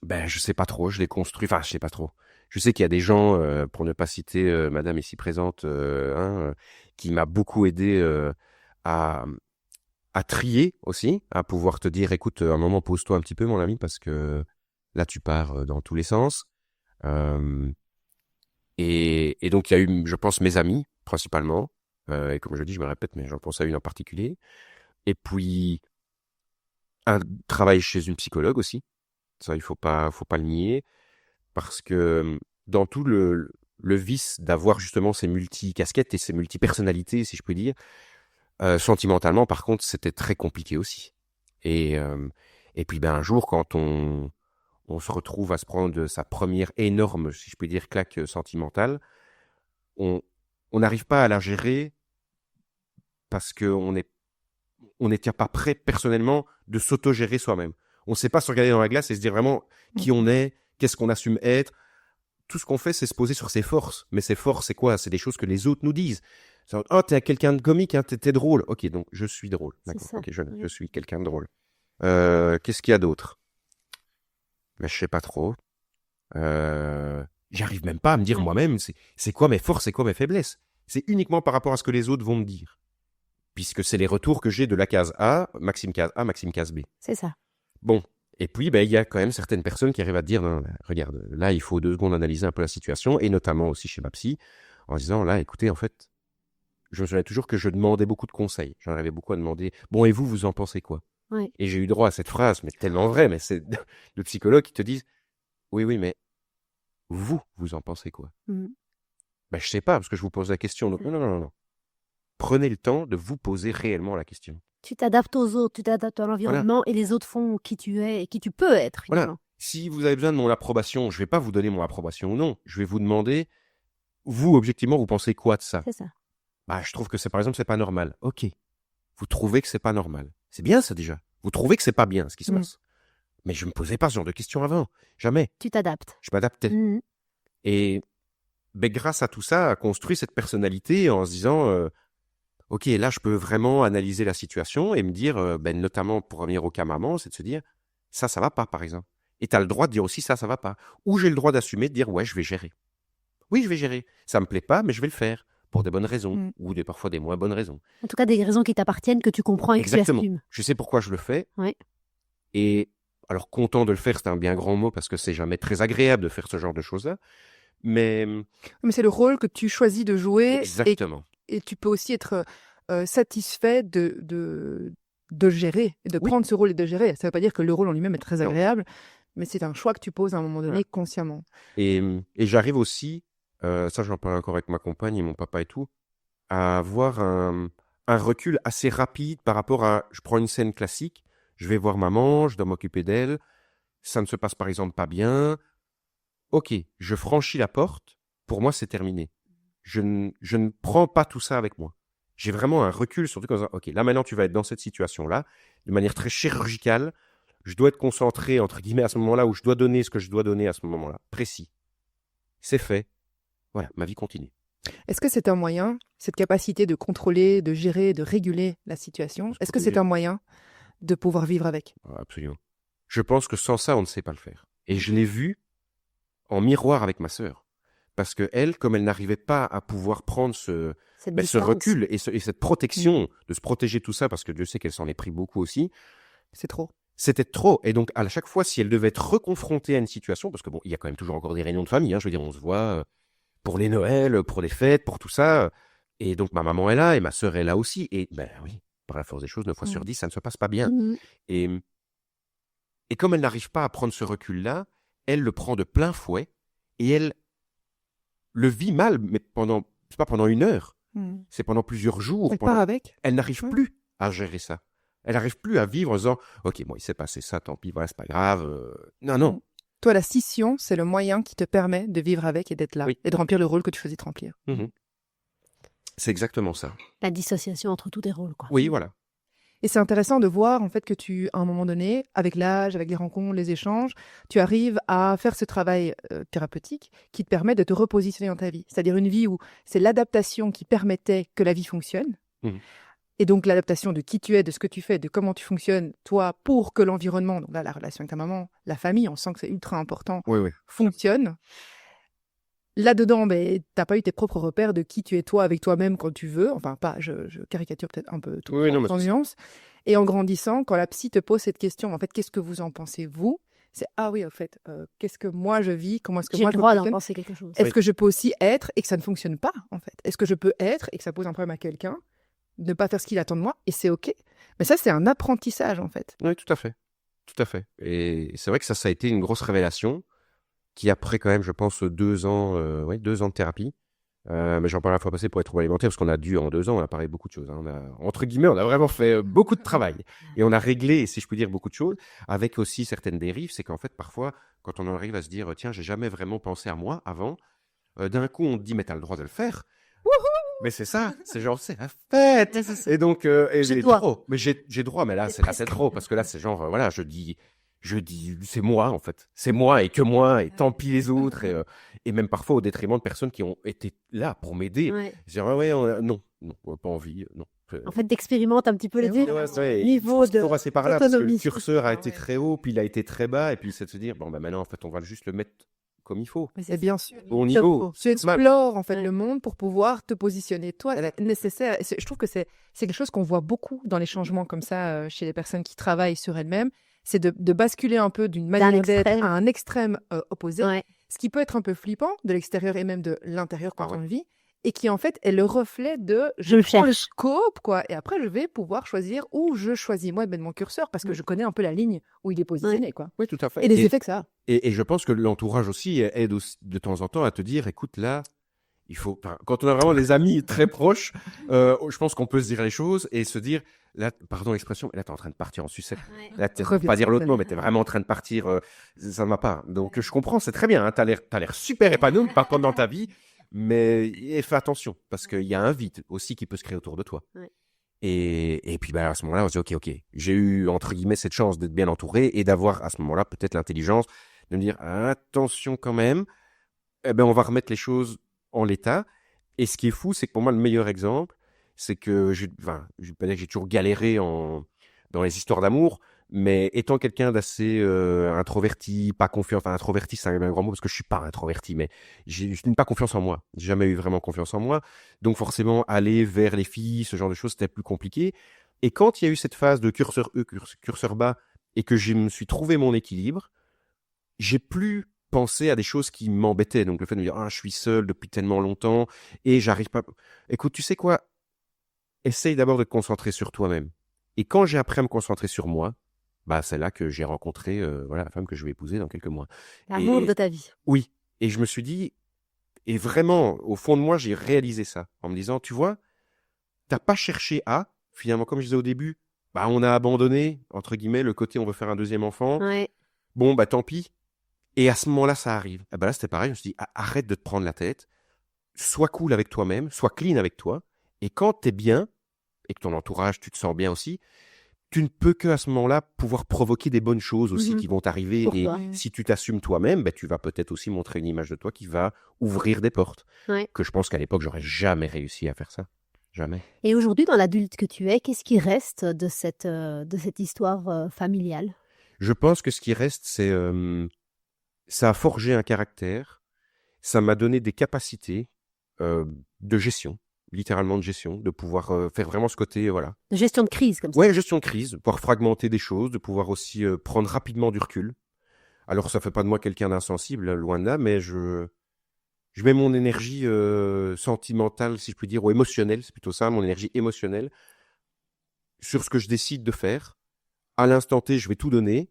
Speaker 2: Ben, je sais pas trop. Je l'ai construit. Enfin, je sais pas trop. Je sais qu'il y a des gens, pour ne pas citer Madame ici présente, qui m'a beaucoup aidé à trier aussi, à pouvoir te dire, écoute, un moment, pose-toi un petit peu, mon ami, parce que là, tu pars dans tous les sens. Et donc, il y a eu, je pense, mes amis, principalement. Et comme je dis, je me répète, mais j'en pense à une en particulier. Et puis, un travail chez une psychologue aussi. Ça, il faut pas le nier. Parce que dans tout le vice d'avoir justement ces multi-casquettes et ces multi-personnalités, si je puis dire, sentimentalement, par contre, c'était très compliqué aussi. Et puis, ben, un jour, quand on se retrouve à se prendre sa première énorme, si je puis dire, claque sentimentale, on n'arrive pas à la gérer parce qu'on n'était pas prêt personnellement de s'auto-gérer soi-même. On ne sait pas se regarder dans la glace et se dire vraiment qui on est, qu'est-ce qu'on assume être. Tout ce qu'on fait, c'est se poser sur ses forces. Mais ses forces, c'est quoi? C'est des choses que les autres nous disent. Oh, t'es quelqu'un de comique, hein, t'es drôle. Ok, donc je suis drôle. D'accord. Ok, je suis quelqu'un de drôle. Qu'est-ce qu'il y a d'autre? Mais je sais pas trop. J'arrive même pas à me dire moi-même c'est quoi mes forces, c'est quoi mes faiblesses. C'est uniquement par rapport à ce que les autres vont me dire. Puisque c'est les retours que j'ai de la case A, Maxime case A, Maxime case B.
Speaker 3: C'est ça.
Speaker 2: Bon. Et puis, ben, il y a quand même certaines personnes qui arrivent à te dire, non, regarde, là, il faut 2 secondes analyser un peu la situation, et notamment aussi chez ma psy, en disant, là, écoutez, en fait, je me souviens toujours que je demandais beaucoup de conseils. J'en avais beaucoup à demander. Bon, et vous en pensez quoi?
Speaker 3: Ouais.
Speaker 2: Et j'ai eu droit à cette phrase, mais tellement vraie, mais c'est de psychologues qui te disent, oui, mais vous en pensez quoi? Ben, je sais pas, parce que je vous pose la question. Donc, non. Prenez le temps de vous poser réellement la question.
Speaker 3: Tu t'adaptes aux autres, tu t'adaptes à l'environnement, et les autres font qui tu es et qui tu peux être, finalement.
Speaker 2: Voilà. Si vous avez besoin de mon approbation, je vais pas vous donner mon approbation ou non. Je vais vous demander, vous, objectivement, vous pensez quoi de ça?
Speaker 3: C'est ça.
Speaker 2: Bah, je trouve que par exemple, c'est pas normal. Ok. Vous trouvez que c'est pas normal. C'est bien, ça, déjà. Vous trouvez que c'est pas bien, ce qui se passe. Mais je me posais pas ce genre de questions avant. Jamais.
Speaker 3: Tu t'adaptes.
Speaker 2: Je m'adaptais. Et, ben, grâce à tout ça, à construire cette personnalité en se disant, ok, là, je peux vraiment analyser la situation et me dire, ben, notamment pour revenir au cas maman, c'est de se dire, ça va pas, par exemple. Et tu as le droit de dire aussi, ça va pas. Ou j'ai le droit d'assumer, de dire, ouais, je vais gérer. Oui, je vais gérer. Ça me plaît pas, mais je vais le faire. Pour des bonnes raisons. Ou parfois des moins bonnes raisons.
Speaker 3: En tout cas, des raisons qui t'appartiennent, que tu comprends et que tu assumes.
Speaker 2: Je sais pourquoi je le fais.
Speaker 3: Ouais.
Speaker 2: Et alors, content de le faire, c'est un bien grand mot parce que c'est jamais très agréable de faire ce genre de choses-là. Mais
Speaker 1: c'est le rôle que tu choisis de jouer.
Speaker 2: Exactement.
Speaker 1: Et tu peux aussi être satisfait de gérer, et de prendre ce rôle et de gérer. Ça ne veut pas dire que le rôle en lui-même est très agréable, mais c'est un choix que tu poses à un moment donné consciemment.
Speaker 2: Et j'arrive aussi, ça j'en parle encore avec ma compagne et mon papa et tout, à avoir un recul assez rapide par rapport à, je prends une scène classique, je vais voir maman, je dois m'occuper d'elle, ça ne se passe par exemple pas bien, ok, je franchis la porte, pour moi c'est terminé. Je ne prends pas tout ça avec moi. J'ai vraiment un recul sur tout comme ça. Ok, là maintenant tu vas être dans cette situation-là, de manière très chirurgicale. Je dois être concentré, entre guillemets, à ce moment-là où je dois donner ce que je dois donner à ce moment-là. Précis. C'est fait. Voilà, ma vie continue.
Speaker 1: Est-ce que c'est un moyen, cette capacité de contrôler, de gérer, de réguler la situation, est-ce que c'est un moyen de pouvoir vivre avec?
Speaker 2: Absolument. Je pense que sans ça, on ne sait pas le faire. Et je l'ai vu en miroir avec ma sœur. Parce que elle, comme elle n'arrivait pas à pouvoir prendre ce recul et cette protection, de se protéger tout ça, parce que Dieu sait qu'elle s'en est pris beaucoup aussi.
Speaker 1: C'est trop.
Speaker 2: C'était trop. Et donc, à chaque fois, si elle devait être reconfrontée à une situation, parce que bon, il y a quand même toujours encore des réunions de famille, hein, je veux dire, on se voit pour les Noëls, pour les fêtes, pour tout ça. Et donc, ma maman est là et ma sœur est là aussi. Et ben oui, par la force des choses, 9 fois sur 10, ça ne se passe pas bien. Et comme elle n'arrive pas à prendre ce recul-là, elle le prend de plein fouet et elle le vit mal, mais c'est pas pendant 1 heure, c'est pendant plusieurs jours.
Speaker 1: Elle part avec.
Speaker 2: Elle n'arrive plus à gérer ça. Elle n'arrive plus à vivre en disant « Ok, bon, il s'est passé ça, tant pis, voilà, c'est pas grave. » Non.
Speaker 1: Toi, la scission, c'est le moyen qui te permet de vivre avec et d'être là, et de remplir le rôle que tu choisis de remplir.
Speaker 2: C'est exactement ça.
Speaker 3: La dissociation entre tous tes rôles, quoi.
Speaker 2: Oui, voilà.
Speaker 1: Et c'est intéressant de voir en fait que tu, à un moment donné, avec l'âge, avec les rencontres, les échanges, tu arrives à faire ce travail thérapeutique qui te permet de te repositionner dans ta vie. C'est-à-dire une vie où c'est l'adaptation qui permettait que la vie fonctionne.
Speaker 2: Mhm.
Speaker 1: Et donc l'adaptation de qui tu es, de ce que tu fais, de comment tu fonctionnes, toi, pour que l'environnement, donc là, la relation avec ta maman, la famille, on sent que c'est ultra important,
Speaker 2: Oui.
Speaker 1: fonctionne. Là-dedans, t'as pas eu tes propres repères de qui tu es toi avec toi-même quand tu veux. Enfin, pas, je caricature peut-être un peu tout
Speaker 2: Oui, non, mais
Speaker 1: sans
Speaker 2: c'est-
Speaker 1: nuance. Et en grandissant, quand la psy te pose cette question, en fait, qu'est-ce que vous en pensez, vous? C'est, ah oui, en fait, qu'est-ce que moi je vis? Comment est-ce que
Speaker 3: J'ai
Speaker 1: moi
Speaker 3: le
Speaker 1: je
Speaker 3: droit d'en
Speaker 1: fonctionne?
Speaker 3: penser quelque chose.
Speaker 1: Est-ce que je peux aussi être et que ça ne fonctionne pas, en fait? Est-ce que je peux être et que ça pose un problème à quelqu'un, ne pas faire ce qu'il attend de moi, et c'est OK? Mais ça, c'est un apprentissage, en fait.
Speaker 2: Oui, tout à fait. Tout à fait. Et c'est vrai que ça a été une grosse révélation qui, après quand même, je pense, 2 ans, 2 ans de thérapie, mais j'en parle la fois passée pour être trouble alimentaire, parce qu'on a dû, en 2 ans, on a parlé beaucoup de choses. Hein. Entre guillemets, on a vraiment fait beaucoup de travail. Et on a réglé, si je peux dire, beaucoup de choses, avec aussi certaines dérives. C'est qu'en fait, parfois, quand on arrive à se dire, tiens, j'ai jamais vraiment pensé à moi avant, d'un coup, on te dit, mais t'as le droit de le faire. Mais c'est ça, c'est genre, c'est la fête. Et donc, et
Speaker 3: J'ai
Speaker 2: j'ai
Speaker 3: droit.
Speaker 2: trop. Mais j'ai droit, mais là,
Speaker 3: C'est
Speaker 2: c'est
Speaker 3: presque.
Speaker 2: trop, parce que là, c'est genre, voilà, je dis, c'est moi, en fait. C'est moi et que moi, et tant pis les autres. Et même parfois au détriment de personnes qui ont été là pour m'aider.
Speaker 3: Ouais.
Speaker 2: Je dis, non, pas envie, non.
Speaker 3: En fait, t'expérimente un petit peu les
Speaker 1: Oui.
Speaker 3: différents
Speaker 2: Ouais,
Speaker 3: niveaux
Speaker 2: il faut passer par là, parce que le
Speaker 3: d'autonomie.
Speaker 2: curseur a
Speaker 1: Ah
Speaker 2: été
Speaker 1: ouais.
Speaker 2: très haut, puis il a été très bas, et puis c'est de se dire, bon, ben maintenant, en fait, on va juste le mettre comme il faut.
Speaker 1: Et bien sûr.
Speaker 2: Au niveau.
Speaker 1: Tu explores en fait
Speaker 3: Ouais.
Speaker 1: le monde pour pouvoir te positionner toi nécessaire. Je trouve que c'est quelque chose qu'on voit beaucoup dans les changements comme ça chez les personnes qui travaillent sur elles-mêmes, c'est de basculer un peu d'une manière d'être
Speaker 3: extrême.
Speaker 1: à un extrême opposé,
Speaker 3: Ouais.
Speaker 1: ce qui peut être un peu flippant de l'extérieur et même de l'intérieur quand
Speaker 2: Ah ouais.
Speaker 1: on le vit, et qui en fait est le reflet de
Speaker 3: Je le
Speaker 1: prends le
Speaker 3: cherche.
Speaker 1: scope quoi, et après je vais pouvoir choisir où je choisis moi de mettre mon curseur parce que je connais un peu la ligne où il est positionné quoi,
Speaker 2: Oui, tout à fait.
Speaker 1: et les effets que ça a.
Speaker 2: Et je pense que l'entourage aussi aide aussi de temps en temps à te dire, écoute, là, il faut. Quand on a vraiment des amis très proches, je pense qu'on peut se dire les choses et se dire, là, pardon l'expression, mais là, t'es en train de partir en sucette. Là, t'es
Speaker 1: Reviens.
Speaker 2: pas dire l'autre mot, mais t'es vraiment en train de partir. Ça ne va pas. Donc, je comprends, c'est très bien. Hein, t'as l'air super épanoui par contre dans ta vie, mais fais attention parce qu'il y a un vide aussi qui peut se créer autour de toi.
Speaker 3: Ouais.
Speaker 2: Et puis à ce moment-là, on se dit ok, j'ai eu entre guillemets cette chance d'être bien entouré et d'avoir à ce moment-là peut-être l'intelligence de me dire attention quand même, on va remettre les choses en l'état. Et ce qui est fou, c'est que pour moi le meilleur exemple, c'est que je vais pas dire que j'ai toujours galéré dans les histoires d'amour, mais étant quelqu'un d'assez introverti, pas confiant, enfin introverti c'est un grand mot parce que je suis pas introverti, mais je n'ai pas confiance en moi. J'ai jamais eu vraiment confiance en moi, donc forcément aller vers les filles, ce genre de choses, c'était plus compliqué. Et quand il y a eu cette phase de curseur curseur bas, et que je me suis trouvé mon équilibre, j'ai plus pensé à des choses qui m'embêtaient. Donc le fait de me dire je suis seul depuis tellement longtemps et j'arrive pas. Écoute, tu sais quoi? Essaye d'abord de te concentrer sur toi-même. Et quand j'ai appris à me concentrer sur moi, c'est là que j'ai rencontré la femme que je vais épouser dans quelques mois.
Speaker 3: L'amour
Speaker 2: Et-
Speaker 3: de ta vie.
Speaker 2: Oui. Et je me suis dit, et vraiment, au fond de moi, j'ai réalisé ça en me disant, tu vois, t'as pas cherché à, finalement, comme je disais au début, on a abandonné, entre guillemets, le côté on veut faire un deuxième enfant.
Speaker 3: Ouais.
Speaker 2: Bon, tant pis. Et à ce moment-là, ça arrive. Là, c'était pareil. Je me suis dit, arrête de te prendre la tête. Sois cool avec toi-même. Sois clean avec toi. Et quand t'es bien, et que ton entourage, tu te sens bien aussi, tu ne peux qu'à ce moment-là pouvoir provoquer des bonnes choses aussi
Speaker 3: Mhm.
Speaker 2: qui vont t'arriver.
Speaker 3: Pour
Speaker 2: Et
Speaker 3: toi.
Speaker 2: si tu t'assumes toi-même, tu vas peut-être aussi montrer une image de toi qui va ouvrir des portes.
Speaker 3: Ouais.
Speaker 2: Que je pense qu'à l'époque, j'aurais jamais réussi à faire ça. Jamais.
Speaker 3: Et aujourd'hui, dans l'adulte que tu es, qu'est-ce qui reste de cette histoire familiale?
Speaker 2: Je pense que ce qui reste, c'est ça a forgé un caractère, ça m'a donné des capacités de gestion, littéralement de gestion, de pouvoir faire vraiment ce côté, voilà.
Speaker 3: De gestion de crise, comme ça.
Speaker 2: Ouais, gestion de crise, de pouvoir fragmenter des choses, de pouvoir aussi prendre rapidement du recul. Alors, ça fait pas de moi quelqu'un d'insensible, loin de là, mais je mets mon énergie sentimentale, si je puis dire, ou émotionnelle, c'est plutôt ça, mon énergie émotionnelle, sur ce que je décide de faire. À l'instant T, je vais tout donner,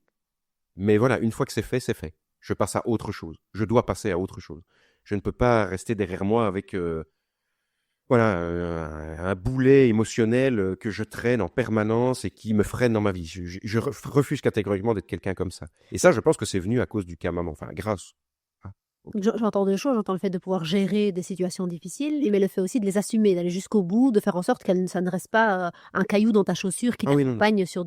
Speaker 2: mais voilà, une fois que c'est fait, c'est fait. Je passe à autre chose. Je dois passer à autre chose. Je ne peux pas rester derrière moi avec un boulet émotionnel que je traîne en permanence et qui me freine dans ma vie. Je refuse catégoriquement d'être quelqu'un comme ça. Et ça, je pense que c'est venu à cause du cas maman. Enfin, grâce
Speaker 3: J'entends deux choses. J'entends le fait de pouvoir gérer des situations difficiles, mais le fait aussi de les assumer, d'aller jusqu'au bout, de faire en sorte que ça ne reste pas un caillou dans ta chaussure qui
Speaker 2: Ah oui, non, non.
Speaker 3: t'accompagne sur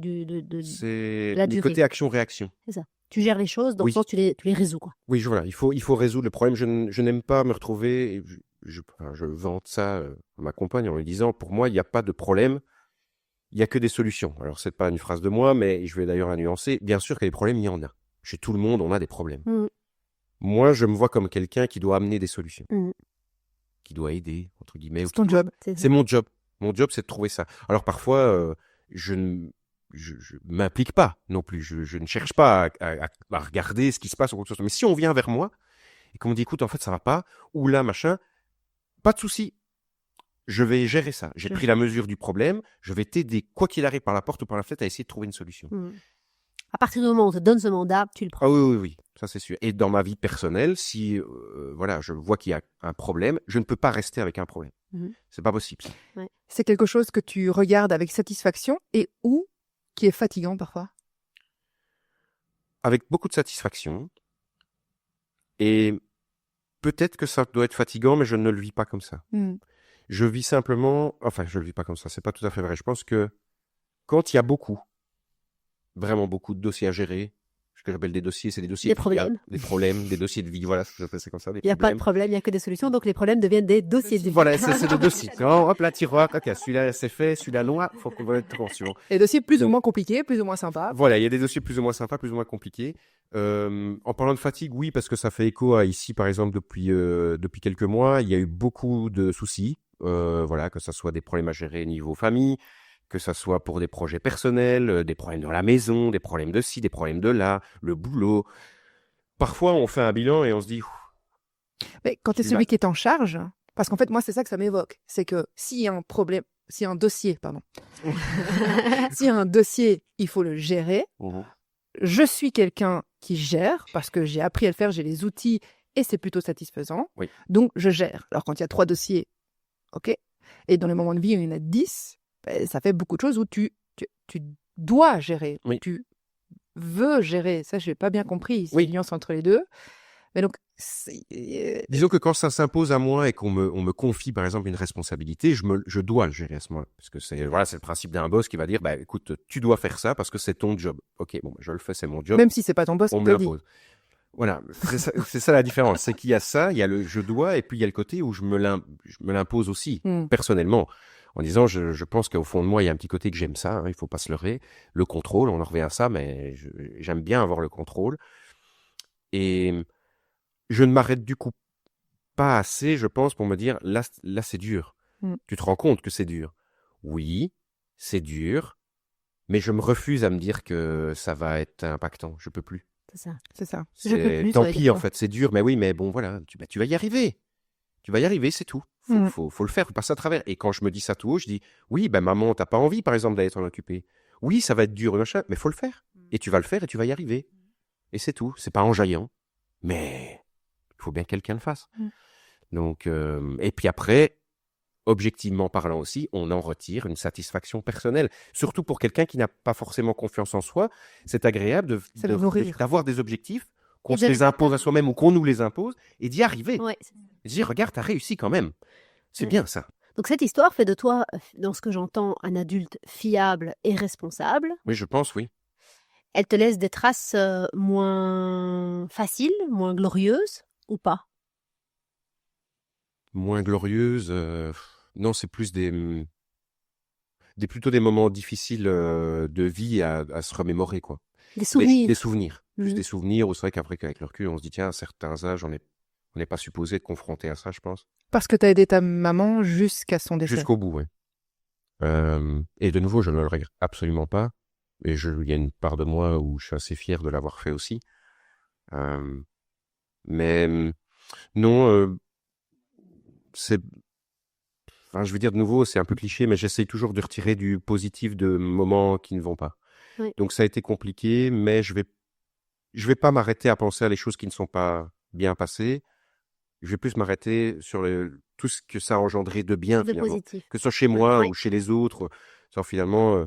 Speaker 2: C'est
Speaker 3: la
Speaker 2: le
Speaker 3: durée.
Speaker 2: côté action-réaction.
Speaker 3: C'est ça. Tu gères les choses dans le
Speaker 2: Oui.
Speaker 3: sens tu les résous, quoi.
Speaker 2: Oui, voilà, il faut résoudre le problème. Je n'aime pas me retrouver, et je vante ça à ma compagne en lui disant, pour moi, il n'y a pas de problème, il n'y a que des solutions. Alors, c'est pas une phrase de moi, mais je vais d'ailleurs la nuancer. Bien sûr que les problèmes, il y en a. Chez tout le monde, on a des problèmes. Moi, je me vois comme quelqu'un qui doit amener des solutions, qui doit aider, entre guillemets.
Speaker 1: C'est ton job.
Speaker 2: C'est mon job. Mon job, c'est de trouver ça. Alors, parfois, je m'implique pas non plus. Je ne cherche pas à regarder ce qui se passe ou quoi que ce soit. Mais si on vient vers moi et qu'on me dit, écoute, en fait, ça va pas, ou là, machin, pas de souci. Je vais gérer ça. J'ai pris la mesure du problème. Je vais t'aider, quoi qu'il arrive, par la porte ou par la fenêtre, à essayer de trouver une solution.
Speaker 3: À partir du moment où on te donne ce mandat, tu le prends.
Speaker 2: Ah oui, ça c'est sûr. Et dans ma vie personnelle, si voilà, je vois qu'il y a un problème, je ne peux pas rester avec un problème. C'est pas possible.
Speaker 3: Ouais.
Speaker 1: C'est quelque chose que tu regardes avec satisfaction et ou qui est fatigant parfois.
Speaker 2: Avec beaucoup de satisfaction. Et peut-être que ça doit être fatigant, mais je ne le vis pas comme ça. Je vis simplement... Enfin, je le vis pas comme ça, c'est pas tout à fait vrai. Je pense que quand il y a vraiment beaucoup de dossiers à gérer, ce que j'appelle des dossiers, c'est des dossiers...
Speaker 3: Des problèmes.
Speaker 2: Des problèmes, des dossiers de vie, voilà, c'est comme ça.
Speaker 3: Il n'y a pas de problème, il n'y a que des solutions, donc les problèmes deviennent des dossiers de vie.
Speaker 2: Voilà, c'est des dossiers. Hop là, tiroir, ok, celui-là c'est fait, celui-là non, faut qu'on va être attention.
Speaker 1: Et dossiers plus ou moins compliqués, plus ou moins sympas.
Speaker 2: Voilà, il y a des dossiers plus ou moins sympas, plus ou moins compliqués. En parlant de fatigue, oui, parce que ça fait écho à ici, par exemple, depuis quelques mois, il y a eu beaucoup de soucis. Voilà, que ça soit des problèmes à gérer niveau famille, que ça soit pour des projets personnels, des problèmes dans la maison, des problèmes de ci, des problèmes de là, le boulot. Parfois, on fait un bilan et on se dit...
Speaker 1: Mais quand tu es celui qui est en charge, parce qu'en fait, moi, c'est ça que ça m'évoque. C'est que s'il y a un problème, s'il y a un dossier, pardon. S'il y a un dossier, il faut le gérer. Je suis quelqu'un qui gère parce que j'ai appris à le faire, j'ai les outils et c'est plutôt satisfaisant.
Speaker 2: Oui.
Speaker 1: Donc, je gère. Alors, quand il y a 3 dossiers, ok. Et dans les moments de vie, il y en a 10, ben, ça fait beaucoup de choses où tu dois gérer.
Speaker 2: Oui.
Speaker 1: Tu veux gérer. Ça, je n'ai pas bien compris. C'est
Speaker 2: Oui.
Speaker 1: une nuance entre les deux. Mais donc,
Speaker 2: disons que quand ça s'impose à moi et qu'on me confie, par exemple, une responsabilité, je dois le gérer à ce moment-là. Parce que c'est le principe d'un boss qui va dire, bah, écoute, tu dois faire ça parce que c'est ton job. Ok, bon, je le fais, c'est mon job.
Speaker 1: même si c'est pas ton boss
Speaker 2: on
Speaker 1: qui
Speaker 2: me
Speaker 1: te le dit.
Speaker 2: l'impose. Voilà, c'est ça la différence. C'est qu'il y a ça, il y a le je dois, et puis il y a le côté où je me l'impose aussi, personnellement. En disant, je pense qu'au fond de moi, il y a un petit côté que j'aime ça, il faut pas se leurrer. Le contrôle, on en revient à ça, mais j'aime bien avoir le contrôle. Et je ne m'arrête du coup pas assez, je pense, pour me dire, là c'est dur. Tu te rends compte que c'est dur. Oui, c'est dur, mais je me refuse à me dire que ça va être impactant. Je peux plus.
Speaker 3: C'est ça.
Speaker 2: Tant pis, en fait, c'est dur, mais oui, mais bon, voilà, tu vas y arriver. Tu vas y arriver, c'est tout. Faut le faire, faut passer à travers. Et quand je me dis ça tout haut, je dis, oui, ben maman, t'as pas envie, par exemple, d'aller t'en occuper. Oui, ça va être dur, machin, mais faut le faire. Et tu vas le faire et tu vas y arriver. Et c'est tout. C'est pas enjaillant, mais il faut bien que quelqu'un le fasse. Donc, et puis après, objectivement parlant aussi, on en retire une satisfaction personnelle. Surtout pour quelqu'un qui n'a pas forcément confiance en soi, c'est agréable d'avoir des objectifs, qu'on se les impose à soi-même ou qu'on nous les impose, et d'y arriver.
Speaker 3: Ouais.
Speaker 2: Et dire, regarde, t'as réussi quand même. C'est bien ça.
Speaker 3: Donc cette histoire fait de toi, dans ce que j'entends, un adulte fiable et responsable.
Speaker 2: Oui, je pense, oui.
Speaker 3: Elle te laisse des traces moins faciles, moins glorieuses, ou pas?
Speaker 2: Moins glorieuses, non, c'est plus plutôt des moments difficiles de vie à se remémorer, quoi.
Speaker 3: Des souvenirs.
Speaker 2: Des souvenirs. Plus des souvenirs où c'est vrai qu'après, qu'avec le recul, on se dit, tiens, à certains âges, on n'est pas supposé être confronté à ça, je pense.
Speaker 1: Parce que tu as aidé ta maman jusqu'à son décès.
Speaker 2: Jusqu'au bout, oui. Et de nouveau, je ne le regrette absolument pas. Et il y a une part de moi où je suis assez fier de l'avoir fait aussi. Mais non, enfin, je veux dire de nouveau, c'est un peu cliché, mais j'essaye toujours de retirer du positif de moments qui ne vont pas.
Speaker 3: Oui.
Speaker 2: Donc ça a été compliqué, mais je vais pas m'arrêter à penser à les choses qui ne sont pas bien passées. Je vais plus m'arrêter sur tout ce que ça a engendré de bien,
Speaker 3: de
Speaker 2: finalement.
Speaker 3: positif.
Speaker 2: Que ce soit chez moi ou chez les autres. Sans finalement,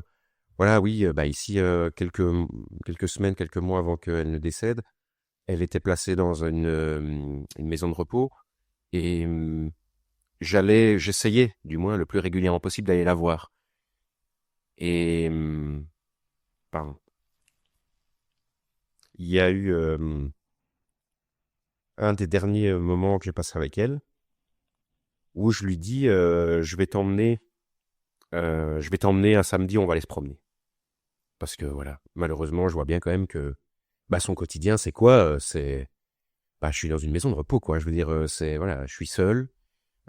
Speaker 2: voilà, oui, ici, quelques semaines, quelques mois avant qu'elle ne décède, elle était placée dans une maison de repos et j'essayais du moins le plus régulièrement possible d'aller la voir. Et pardon. Il y a eu un des derniers moments que j'ai passé avec elle où je lui dis je vais t'emmener un samedi, on va aller se promener. Parce que voilà, malheureusement, je vois bien quand même que son quotidien, c'est quoi je suis dans une maison de repos, quoi. Je veux dire, voilà, je suis seul.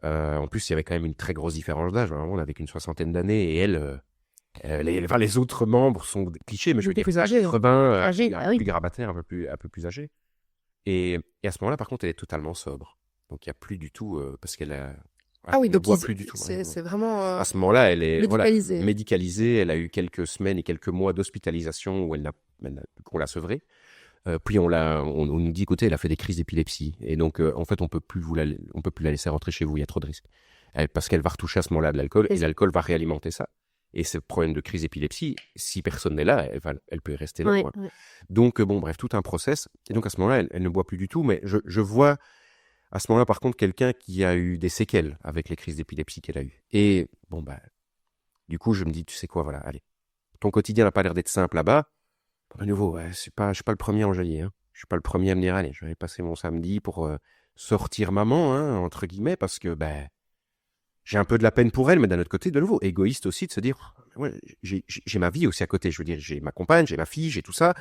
Speaker 2: En plus, il y avait quand même une très grosse différence d'âge. Hein. On avait qu'une 60aine d'années et elle, les autres membres sont des clichés, mais je veux dire,
Speaker 1: plus âgé.
Speaker 2: 80,
Speaker 3: oui.
Speaker 2: plus grabataire, un peu plus âgé. Et à ce moment-là, par contre, elle est totalement sobre. Donc, il n'y a plus du tout, parce qu'elle a...
Speaker 1: Ah oui,
Speaker 2: elle ne
Speaker 1: donc
Speaker 2: boit plus du tout.
Speaker 1: c'est vraiment
Speaker 2: À ce moment-là, elle est
Speaker 1: médicalisée.
Speaker 2: médicalisée. Elle a eu quelques semaines et quelques mois d'hospitalisation où qu'on l'a sevrée. Puis on nous dit, écoutez, elle a fait des crises d'épilepsie. Et donc, en fait, on peut plus la laisser rentrer chez vous. Il y a trop de risques. Parce qu'elle va retoucher à ce moment-là de l'alcool et l'alcool va réalimenter ça. Et ce problème de crise d'épilepsie, si personne n'est là, elle peut y rester là.
Speaker 3: Ouais,
Speaker 2: quoi.
Speaker 3: ouais.
Speaker 2: Donc, bref, tout un process. Et donc, à ce moment-là, elle ne boit plus du tout. Mais je vois, à ce moment-là, par contre, quelqu'un qui a eu des séquelles avec les crises d'épilepsie qu'elle a eues. Et, du coup, je me dis, tu sais quoi, voilà, allez. Ton quotidien n'a pas l'air d'être simple là-bas. À nouveau, je suis pas le premier à enjailler. Hein. Je suis pas le premier à me dire, allez, je vais passer mon samedi pour sortir maman, hein, entre guillemets, parce que, j'ai un peu de la peine pour elle, mais d'un autre côté, de nouveau, égoïste aussi de se dire, ouais, j'ai ma vie aussi à côté. Je veux dire, j'ai ma compagne, j'ai ma fille, j'ai tout ça.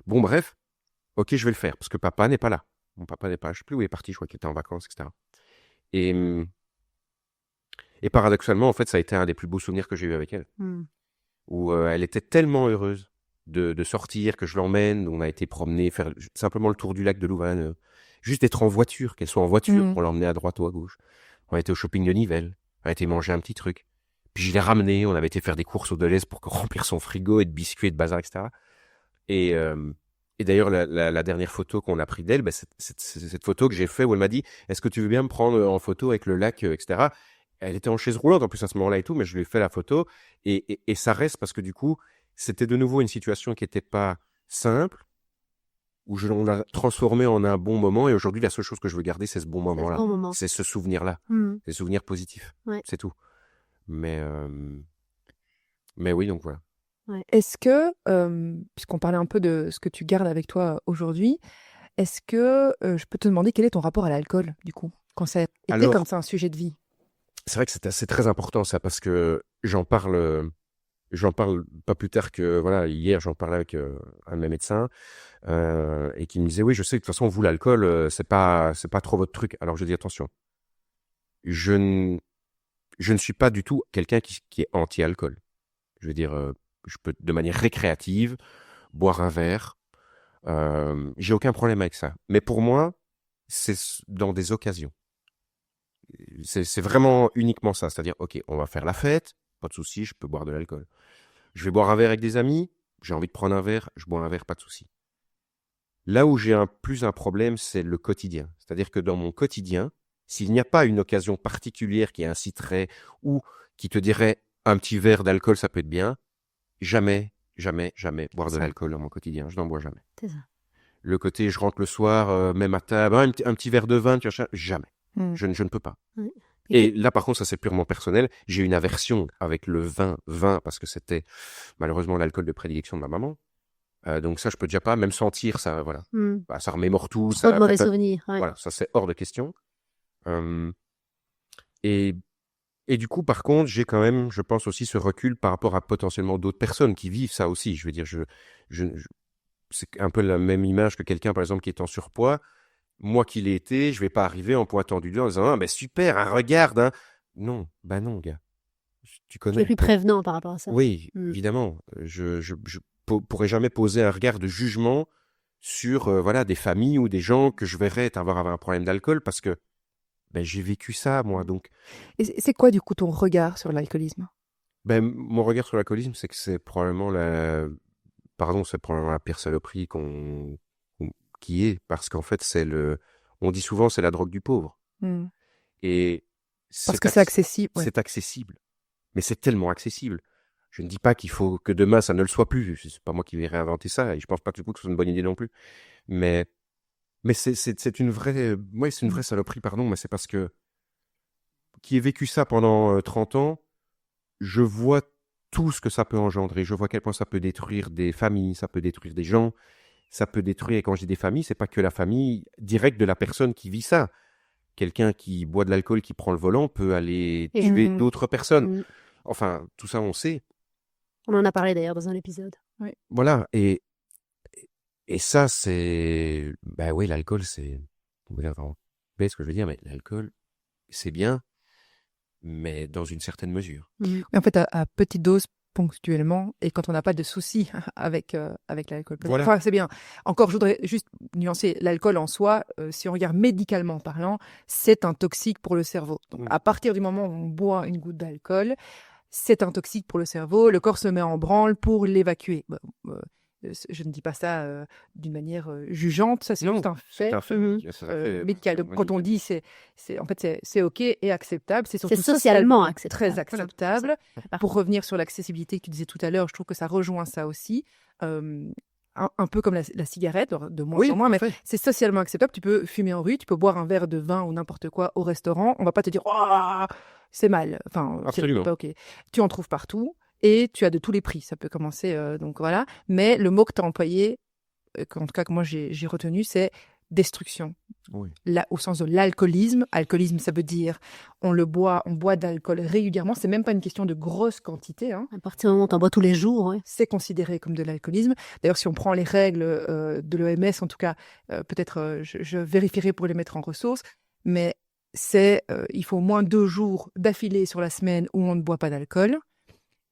Speaker 2: Bon, bref, ok, je vais le faire, parce que papa n'est pas là. Mon papa n'est pas là. Je sais plus où il est parti, je crois qu'il était en vacances, etc. Et paradoxalement, en fait, ça a été un des plus beaux souvenirs que j'ai eu avec elle. Où elle était tellement heureuse de sortir, que je l'emmène. On a été promener, faire simplement le tour du lac de Louvain. Juste d'être en voiture, qu'elle soit en voiture, on l'emmenait à droite ou à gauche. On a été au shopping de Nivelles. On a été manger un petit truc. Puis je l'ai ramené, on avait été faire des courses au Deleuze pour remplir son frigo et de biscuits et de bazar, etc. Et d'ailleurs, la dernière photo qu'on a prise d'elle, c'est cette photo que j'ai faite où elle m'a dit « Est-ce que tu veux bien me prendre en photo avec le lac, etc. » Elle était en chaise roulante en plus à ce moment-là et tout, mais je lui ai fait la photo. Et ça reste parce que du coup, c'était de nouveau une situation qui n'était pas simple, où on l'a transformé en un bon moment. Et aujourd'hui, la seule chose que je veux garder, c'est ce bon moment-là.
Speaker 3: Bon moment.
Speaker 2: C'est ce souvenir-là. C'est ce souvenir positif.
Speaker 3: Ouais.
Speaker 2: C'est tout. Mais oui, donc voilà.
Speaker 3: Ouais.
Speaker 1: Est-ce que, puisqu'on parlait un peu de ce que tu gardes avec toi aujourd'hui, est-ce que je peux te demander quel est ton rapport à l'alcool, du coup, quand ça a été comme ça un sujet de vie?
Speaker 2: C'est vrai que c'est très important ça, parce que j'en parle pas plus tard que, voilà, hier, j'en parlais avec un de mes médecins, et qui me disait, oui, je sais que de toute façon, vous, l'alcool, c'est pas trop votre truc. Alors je dis, attention, je ne suis pas du tout quelqu'un qui est anti-alcool. Je veux dire, je peux, de manière récréative, boire un verre. J'ai aucun problème avec ça. Mais pour moi, c'est dans des occasions. C'est vraiment uniquement ça. C'est-à-dire, ok, on va faire la fête, pas de souci, je peux boire de l'alcool. Je vais boire un verre avec des amis, j'ai envie de prendre un verre, je bois un verre, pas de souci. Là où j'ai plus un problème, c'est le quotidien. C'est-à-dire que dans mon quotidien, s'il n'y a pas une occasion particulière qui inciterait ou qui te dirait un petit verre d'alcool, ça peut être bien, jamais boire de l'alcool dans mon quotidien. Je n'en bois jamais.
Speaker 3: C'est ça.
Speaker 2: Le côté, je rentre le soir, même à table, un petit verre de vin, tu vois, jamais. Je ne peux pas.
Speaker 3: Ouais.
Speaker 2: Et là, par contre, ça c'est purement personnel. J'ai une aversion avec le vin, parce que c'était malheureusement l'alcool de prédilection de ma maman. Donc ça, je peux déjà pas, même sentir ça, voilà. Ça remémore tout.
Speaker 3: Trop de mauvais souvenirs. Ouais.
Speaker 2: Voilà, ça c'est hors de question. Et du coup, par contre, j'ai quand même, je pense aussi, ce recul par rapport à potentiellement d'autres personnes qui vivent ça aussi. Je veux dire, c'est un peu la même image que quelqu'un, par exemple, qui est en surpoids. Moi qui l'ai été, je vais pas arriver en pointant du doigt en disant « Ah, ben super, hein, regarde hein. » Non, non, gars. Tu connais.
Speaker 3: Tu es plus prévenant par rapport à ça.
Speaker 2: Oui, évidemment. Je pourrais jamais poser un regard de jugement sur voilà, des familles ou des gens que je verrais avoir un problème d'alcool parce que j'ai vécu ça, moi. Donc.
Speaker 1: Et c'est quoi, du coup, ton regard sur l'alcoolisme?
Speaker 2: Mon regard sur l'alcoolisme, c'est que c'est probablement la pire saloperie qui est, parce qu'en fait, on dit souvent, c'est la drogue du pauvre. Et
Speaker 1: parce que c'est accessible. Ouais.
Speaker 2: C'est accessible. Mais c'est tellement accessible. Je ne dis pas qu'il faut que demain, ça ne le soit plus. C'est pas moi qui vais réinventer ça. Et je pense pas du coup que ce soit une bonne idée non plus. Mais Mais c'est une vraie, ouais, c'est une vraie saloperie, pardon, mais c'est parce que qui ai vécu ça pendant 30 ans, je vois tout ce que ça peut engendrer. Je vois à quel point ça peut détruire des familles, ça peut détruire des gens, ça peut détruire, et quand je dis des familles, c'est pas que la famille directe de la personne qui vit ça. Quelqu'un qui boit de l'alcool, qui prend le volant, peut aller
Speaker 3: Et-
Speaker 2: tuer
Speaker 1: Mhm.
Speaker 2: d'autres personnes.
Speaker 3: Mm.
Speaker 2: Enfin, tout ça, on sait.
Speaker 3: On en a parlé d'ailleurs dans un épisode.
Speaker 2: Voilà. Et ça, c'est... Ben oui, l'alcool, c'est... Vous voulez entendre ce que je veux dire, mais l'alcool, c'est bien, mais dans une certaine mesure.
Speaker 3: Mm.
Speaker 1: Mais en fait, à petite dose, ponctuellement, et quand on n'a pas de soucis avec l'alcool.
Speaker 2: Voilà.
Speaker 1: Enfin, c'est bien. Encore, je voudrais juste nuancer. L'alcool en soi, si on regarde médicalement parlant, c'est un toxique pour le cerveau. Donc, à partir du moment où on boit une goutte d'alcool, c'est un toxique pour le cerveau. Le corps se met en branle pour l'évacuer. Bon, je ne dis pas ça d'une manière jugeante. Ça, c'est
Speaker 2: Non,
Speaker 1: juste un
Speaker 2: C'est
Speaker 1: fait
Speaker 2: un fait.
Speaker 3: Mhm.
Speaker 2: C'est un fait.
Speaker 1: médical. Donc, quand on dit en fait, c'est OK et acceptable, c'est surtout
Speaker 3: C'est socialement
Speaker 1: très
Speaker 3: acceptable.
Speaker 1: acceptable.
Speaker 3: Voilà.
Speaker 1: Pour revenir sur l'accessibilité que tu disais tout à l'heure, je trouve que ça rejoint ça aussi. Un peu comme la cigarette, alors de moins
Speaker 2: Oui,
Speaker 1: en moins, mais
Speaker 2: parfait.
Speaker 1: c'est socialement acceptable. Tu peux fumer en rue, tu peux boire un verre de vin ou n'importe quoi au restaurant. On va pas te dire oh, c'est mal. Enfin,
Speaker 2: Absolument.
Speaker 1: c'est pas OK. Tu en trouves partout et tu as de tous les prix. Ça peut commencer, donc voilà. Mais le mot que tu as employé, en tout cas que moi j'ai retenu, c'est destruction.
Speaker 2: Oui.
Speaker 1: Là, au sens de l'alcoolisme. Alcoolisme, ça veut dire on boit d'alcool régulièrement. C'est même pas une question de grosse quantité. Hein.
Speaker 3: À partir du moment où tu en bois tous les jours, ouais.
Speaker 1: C'est considéré comme de l'alcoolisme. D'ailleurs, si on prend les règles de l'OMS, en tout cas, peut-être je vérifierai pour les mettre en ressources, mais il faut au moins 2 jours d'affilée sur la semaine où on ne boit pas d'alcool.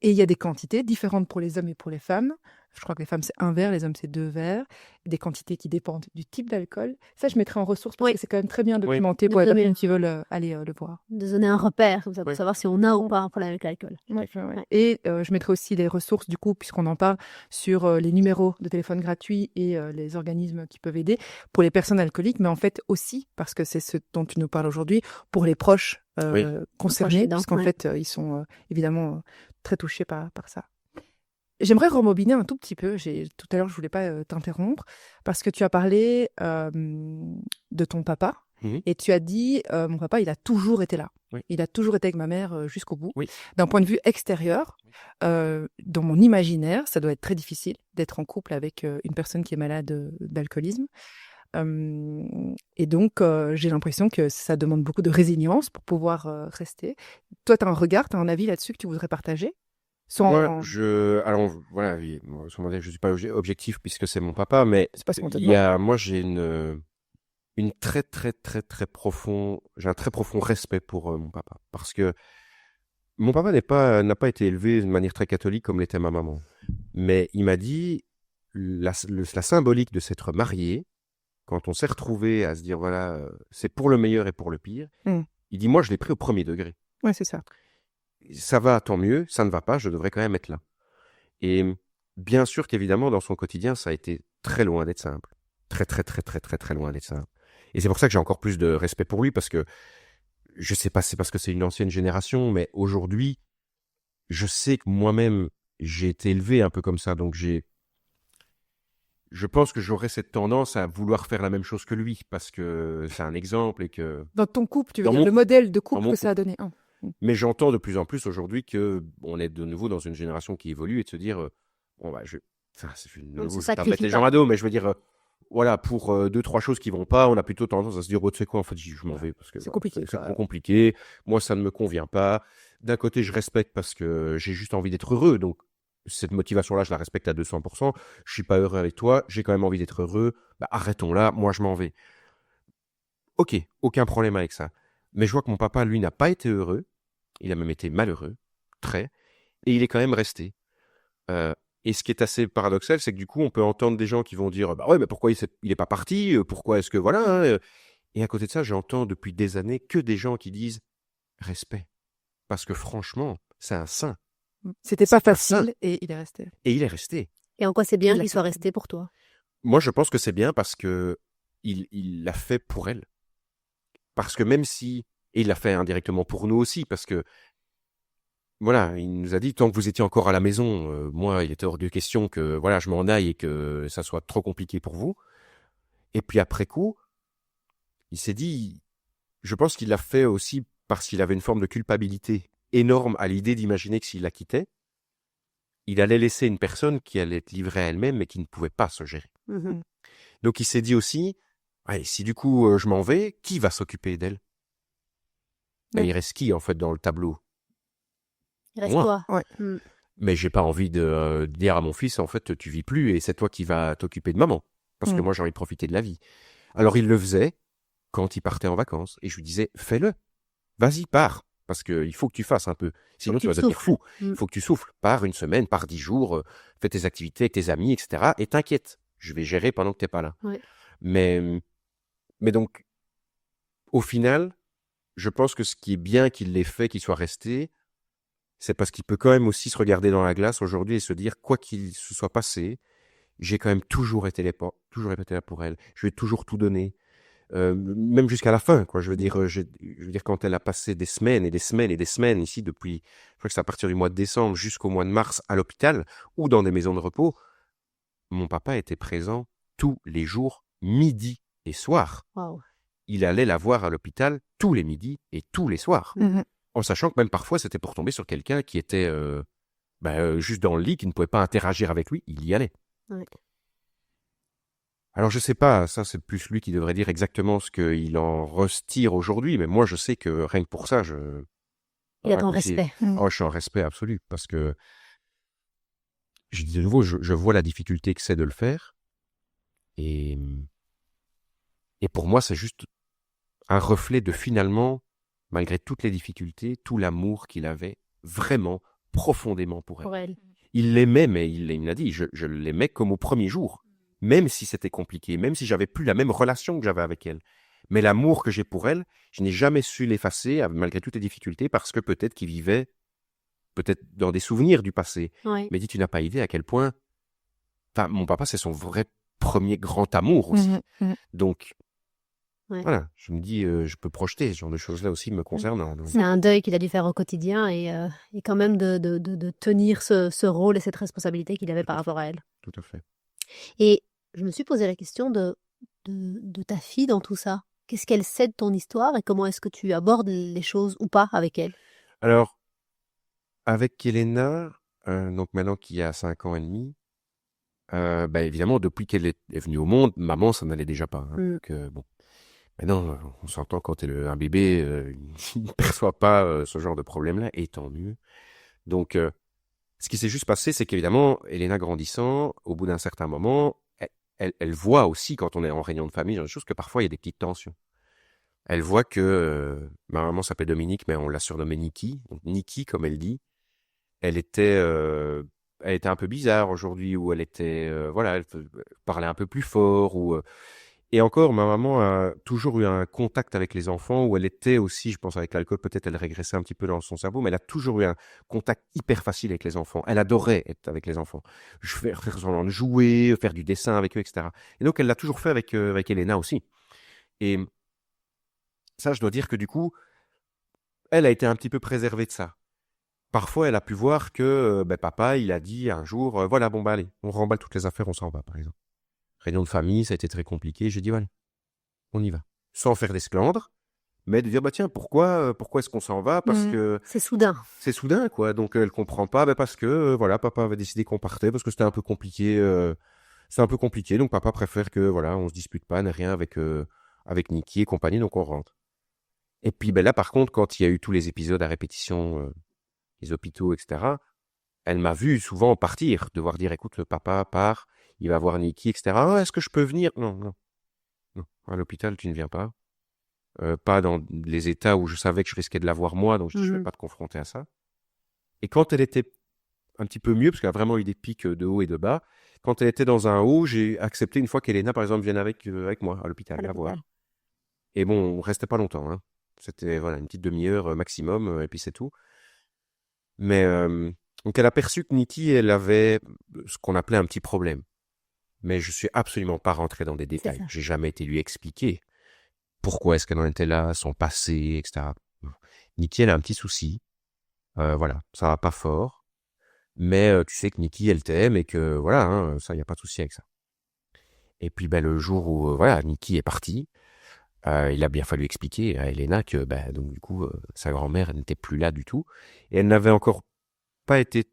Speaker 1: Et il y a des quantités différentes pour les hommes et pour les femmes. Je crois que les femmes, c'est 1 verre, les hommes, c'est 2 verres. Des quantités qui dépendent du type d'alcool. Ça, je mettrai en ressources parce
Speaker 3: Oui.
Speaker 1: que c'est quand même très bien
Speaker 2: Oui.
Speaker 1: documenté pour les
Speaker 3: Très bien.
Speaker 1: personnes qui veulent aller le boire.
Speaker 3: De donner un repère comme ça, pour
Speaker 2: Oui.
Speaker 3: savoir si on a ou pas un problème avec l'alcool.
Speaker 1: Ouais. Et je mettrai aussi les ressources, du coup, puisqu'on en parle, sur les numéros de téléphone gratuits et les organismes qui peuvent aider pour les personnes alcooliques, mais en fait aussi, parce que c'est ce dont tu nous parles aujourd'hui, pour les proches
Speaker 2: Oui.
Speaker 1: concernés,
Speaker 3: aidants,
Speaker 1: puisqu'en
Speaker 3: ouais.
Speaker 1: fait, ils sont évidemment très touchés par ça. J'aimerais rembobiner un tout petit peu. Tout à l'heure, je voulais pas t'interrompre parce que tu as parlé de ton papa
Speaker 2: Mhm.
Speaker 1: et tu as dit mon papa, il a toujours été là.
Speaker 2: Oui.
Speaker 1: Il a toujours été avec ma mère jusqu'au bout.
Speaker 2: Oui.
Speaker 1: D'un point de vue extérieur, dans mon imaginaire, ça doit être très difficile d'être en couple avec une personne qui est malade d'alcoolisme. Et donc, j'ai l'impression que ça demande beaucoup de résilience pour pouvoir rester. Toi, tu as un regard, tu as un avis là-dessus que tu voudrais partager sans...
Speaker 2: Alors voilà, oui, moi, sur mon avis, je suis pas objectif puisque c'est mon papa, mais
Speaker 1: C'est pas ce qu'on te demande.
Speaker 2: moi j'ai une très très très très profond, j'ai un très profond respect pour mon papa parce que mon papa n'a pas été élevé de manière très catholique comme l'était ma maman, mais il m'a dit la symbolique de s'être marié quand on s'est retrouvé à se dire voilà, c'est pour le meilleur et pour le pire. Il dit moi je l'ai pris au premier degré.
Speaker 1: Ouais, c'est ça.
Speaker 2: Ça va, tant mieux. Ça ne va pas, je devrais quand même être là. Et bien sûr qu'évidemment, dans son quotidien, ça a été très loin d'être simple. Très, très, très, très, très, très loin d'être simple. Et c'est pour ça que j'ai encore plus de respect pour lui, parce que, je sais pas, c'est parce que c'est une ancienne génération, mais aujourd'hui, je sais que moi-même, j'ai été élevé un peu comme ça, donc je pense que j'aurais cette tendance à vouloir faire la même chose que lui, parce que c'est un exemple et que...
Speaker 1: Dans ton couple, tu veux
Speaker 2: Dans
Speaker 1: dire
Speaker 2: mon
Speaker 1: le modèle de
Speaker 2: dans
Speaker 1: couple
Speaker 2: mon
Speaker 1: que ça a donné.
Speaker 2: Mais j'entends de plus en plus aujourd'hui que on est de nouveau dans une génération qui évolue et de se dire bon bah je
Speaker 3: se
Speaker 2: tape
Speaker 3: sacrifie
Speaker 2: les
Speaker 3: pas.
Speaker 2: gens à dos, mais je veux dire voilà, pour 2-3 choses qui vont pas, on a plutôt tendance à se dire oh, tu sais quoi, en fait je m'en vais parce que
Speaker 1: C'est
Speaker 2: voilà,
Speaker 1: compliqué,
Speaker 2: c'est
Speaker 1: quoi.
Speaker 2: trop compliqué, moi ça ne me convient pas. D'un côté je respecte parce que j'ai juste envie d'être heureux, donc cette motivation là je la respecte à 200%. Je suis pas heureux avec toi, j'ai quand même envie d'être heureux, bah arrêtons là, moi je m'en vais. Ok, aucun problème avec ça, mais je vois que mon papa lui n'a pas été heureux. Il a même été malheureux, très, et il est quand même resté. Et ce qui est assez paradoxal, c'est que du coup, on peut entendre des gens qui vont dire bah ouais, mais pourquoi il est pas parti, pourquoi est-ce que voilà. Et à côté de ça, j'entends depuis des années que des gens qui disent respect, parce que franchement, c'est un saint,
Speaker 1: C'était pas
Speaker 2: C'est pas ça.
Speaker 1: facile et il est resté.
Speaker 2: et il est resté.
Speaker 3: Et en quoi c'est bien
Speaker 1: Il a
Speaker 3: qu'il soit
Speaker 1: fait.
Speaker 3: resté pour toi?
Speaker 2: Moi, je pense que c'est bien parce que il l'a fait pour elle, parce que même si et il l'a fait indirectement pour nous aussi, parce que voilà, il nous a dit tant que vous étiez encore à la maison, moi, il était hors de question que voilà, je m'en aille et que ça soit trop compliqué pour vous. Et puis après coup, il s'est dit, je pense qu'il l'a fait aussi parce qu'il avait une forme de culpabilité énorme à l'idée d'imaginer que s'il la quittait, il allait laisser une personne qui allait être livrée à elle-même mais qui ne pouvait pas se gérer.
Speaker 3: Mhm.
Speaker 2: Donc il s'est dit aussi, ouais, si du coup je m'en vais, qui va s'occuper d'elle? Ben,
Speaker 3: Ouais.
Speaker 2: il reste qui en fait dans le tableau?
Speaker 3: Il reste
Speaker 2: Moi.
Speaker 3: toi.
Speaker 1: Ouais.
Speaker 3: Mm.
Speaker 2: Mais j'ai pas envie de dire à mon fils, en fait, tu vis plus et c'est toi qui vas t'occuper de maman. Parce que moi, j'ai envie de profiter de la vie. Alors, il le faisait quand il partait en vacances. Et je lui disais, fais-le. Vas-y, pars. Parce qu'il faut que tu fasses un peu. Sinon,
Speaker 3: que
Speaker 2: tu vas
Speaker 3: tu
Speaker 2: devenir
Speaker 3: souffles.
Speaker 2: fou. Il faut que tu souffles. Pars une semaine, pars 10 jours, fais tes activités avec tes amis, etc. Et t'inquiète. Je vais gérer pendant que t'es pas là.
Speaker 3: Ouais.
Speaker 2: Mais donc, au final, je pense que ce qui est bien qu'il l'ait fait, qu'il soit resté, c'est parce qu'il peut quand même aussi se regarder dans la glace aujourd'hui et se dire, quoi qu'il se soit passé, j'ai quand même toujours été là pour elle. Je lui ai toujours tout donné, même jusqu'à la fin, quoi. Je veux dire, quand elle a passé des semaines et des semaines et des semaines ici depuis, je crois que c'est à partir du mois de décembre jusqu'au mois de mars à l'hôpital ou dans des maisons de repos, mon papa était présent tous les jours, midi et soir.
Speaker 3: Waouh.
Speaker 2: Il allait la voir à l'hôpital tous les midis et tous les soirs. En sachant que même parfois, c'était pour tomber sur quelqu'un qui était juste dans le lit, qui ne pouvait pas interagir avec lui, il y allait.
Speaker 3: Ouais.
Speaker 2: Alors je sais pas, ça c'est plus lui qui devrait dire exactement ce qu'il en retire aujourd'hui, mais moi je sais que rien que pour ça,
Speaker 3: Il a ton respect.
Speaker 2: je suis en respect absolu, parce que, je dis de nouveau, je vois la difficulté que c'est de le faire, et pour moi c'est juste un reflet de finalement, malgré toutes les difficultés, tout l'amour qu'il avait vraiment profondément pour elle.
Speaker 3: Pour elle.
Speaker 2: Il l'aimait, mais il me l'a dit, je l'aimais comme au premier jour. Même si c'était compliqué, même si j'avais plus la même relation que j'avais avec elle. Mais l'amour que j'ai pour elle, je n'ai jamais su l'effacer, malgré toutes les difficultés, parce que peut-être qu'il vivait, peut-être dans des souvenirs du passé.
Speaker 3: Ouais.
Speaker 2: Mais dis, tu n'as pas idée à quel point, enfin, mon papa, c'est son vrai premier grand amour aussi. Donc,
Speaker 3: Ouais.
Speaker 2: voilà, je me dis, je peux projeter ce genre de choses-là aussi me concernant. Donc.
Speaker 3: C'est un deuil qu'il a dû faire au quotidien et quand même de tenir ce rôle et cette responsabilité qu'il avait par rapport à elle.
Speaker 2: Tout à fait.
Speaker 3: Et je me suis posé la question de ta fille dans tout ça. Qu'est-ce qu'elle sait de ton histoire et comment est-ce que tu abordes les choses ou pas avec elle?
Speaker 2: Alors, avec Elena, donc maintenant qui a 5 ans et demi, évidemment, depuis qu'elle est venue au monde, maman, ça n'allait déjà pas. Hein. Donc, bon. Maintenant, on s'entend quand un bébé, il ne perçoit pas ce genre de problème-là, et tant mieux. Donc, ce qui s'est juste passé, c'est qu'évidemment, Elena grandissant, au bout d'un certain moment, elle voit aussi, quand on est en réunion de famille, genre de choses, que parfois il y a des petites tensions. Elle voit que ma maman s'appelle Dominique, mais on l'a surnommée Niki. Donc, Niki, comme elle dit, elle était un peu bizarre aujourd'hui, ou elle était, elle parlait un peu plus fort, ou et encore, ma maman a toujours eu un contact avec les enfants, où elle était aussi, je pense avec l'alcool, peut-être elle régressait un petit peu dans son cerveau, mais elle a toujours eu un contact hyper facile avec les enfants. Elle adorait être avec les enfants. Faire semblant de jouer, faire du dessin avec eux, etc. Et donc, elle l'a toujours fait avec Elena aussi. Et ça, je dois dire que du coup, elle a été un petit peu préservée de ça. Parfois, elle a pu voir que papa, il a dit un jour, voilà, bon, allez, on remballe toutes les affaires, on s'en va, par exemple. Réunion de famille, ça a été très compliqué. J'ai dit, voilà, on y va. Sans faire d'esclandre, mais de dire, tiens, pourquoi est-ce qu'on s'en va? Parce que
Speaker 3: c'est soudain.
Speaker 2: C'est soudain, quoi. Donc, elle comprend pas, parce que, papa avait décidé qu'on partait, parce que c'était un peu compliqué. Donc papa préfère que, on se dispute pas, n'a rien avec Niki et compagnie, donc on rentre. Et puis, là, par contre, quand il y a eu tous les épisodes à répétition, les hôpitaux, etc., elle m'a vu souvent partir, devoir dire, écoute, papa part, il va voir Niki, etc. Ah, est-ce que je peux venir? Non. À l'hôpital, tu ne viens pas. Pas dans les états où je savais que je risquais de la voir moi, donc je ne vais pas te confronter à ça. Et quand elle était un petit peu mieux, parce qu'elle a vraiment eu des pics de haut et de bas, quand elle était dans un haut, j'ai accepté une fois qu'Elena, par exemple, vienne avec moi à l'hôpital, la voir. Et bon, on restait pas longtemps. Hein. C'était une petite demi-heure maximum, et puis c'est tout. Mais donc elle a perçu que Niki, elle avait ce qu'on appelait un petit problème. Mais je suis absolument pas rentré dans des détails. J'ai jamais été lui expliquer pourquoi est-ce qu'elle en était là, son passé, etc. Niki, elle a un petit souci. Ça va pas fort. Mais tu sais que Niki, elle t'aime et que ça, il n'y a pas de souci avec ça. Et puis le jour où voilà, Niki est partie, il a bien fallu expliquer à Elena que donc du coup sa grand-mère n'était plus là du tout et elle n'avait encore pas été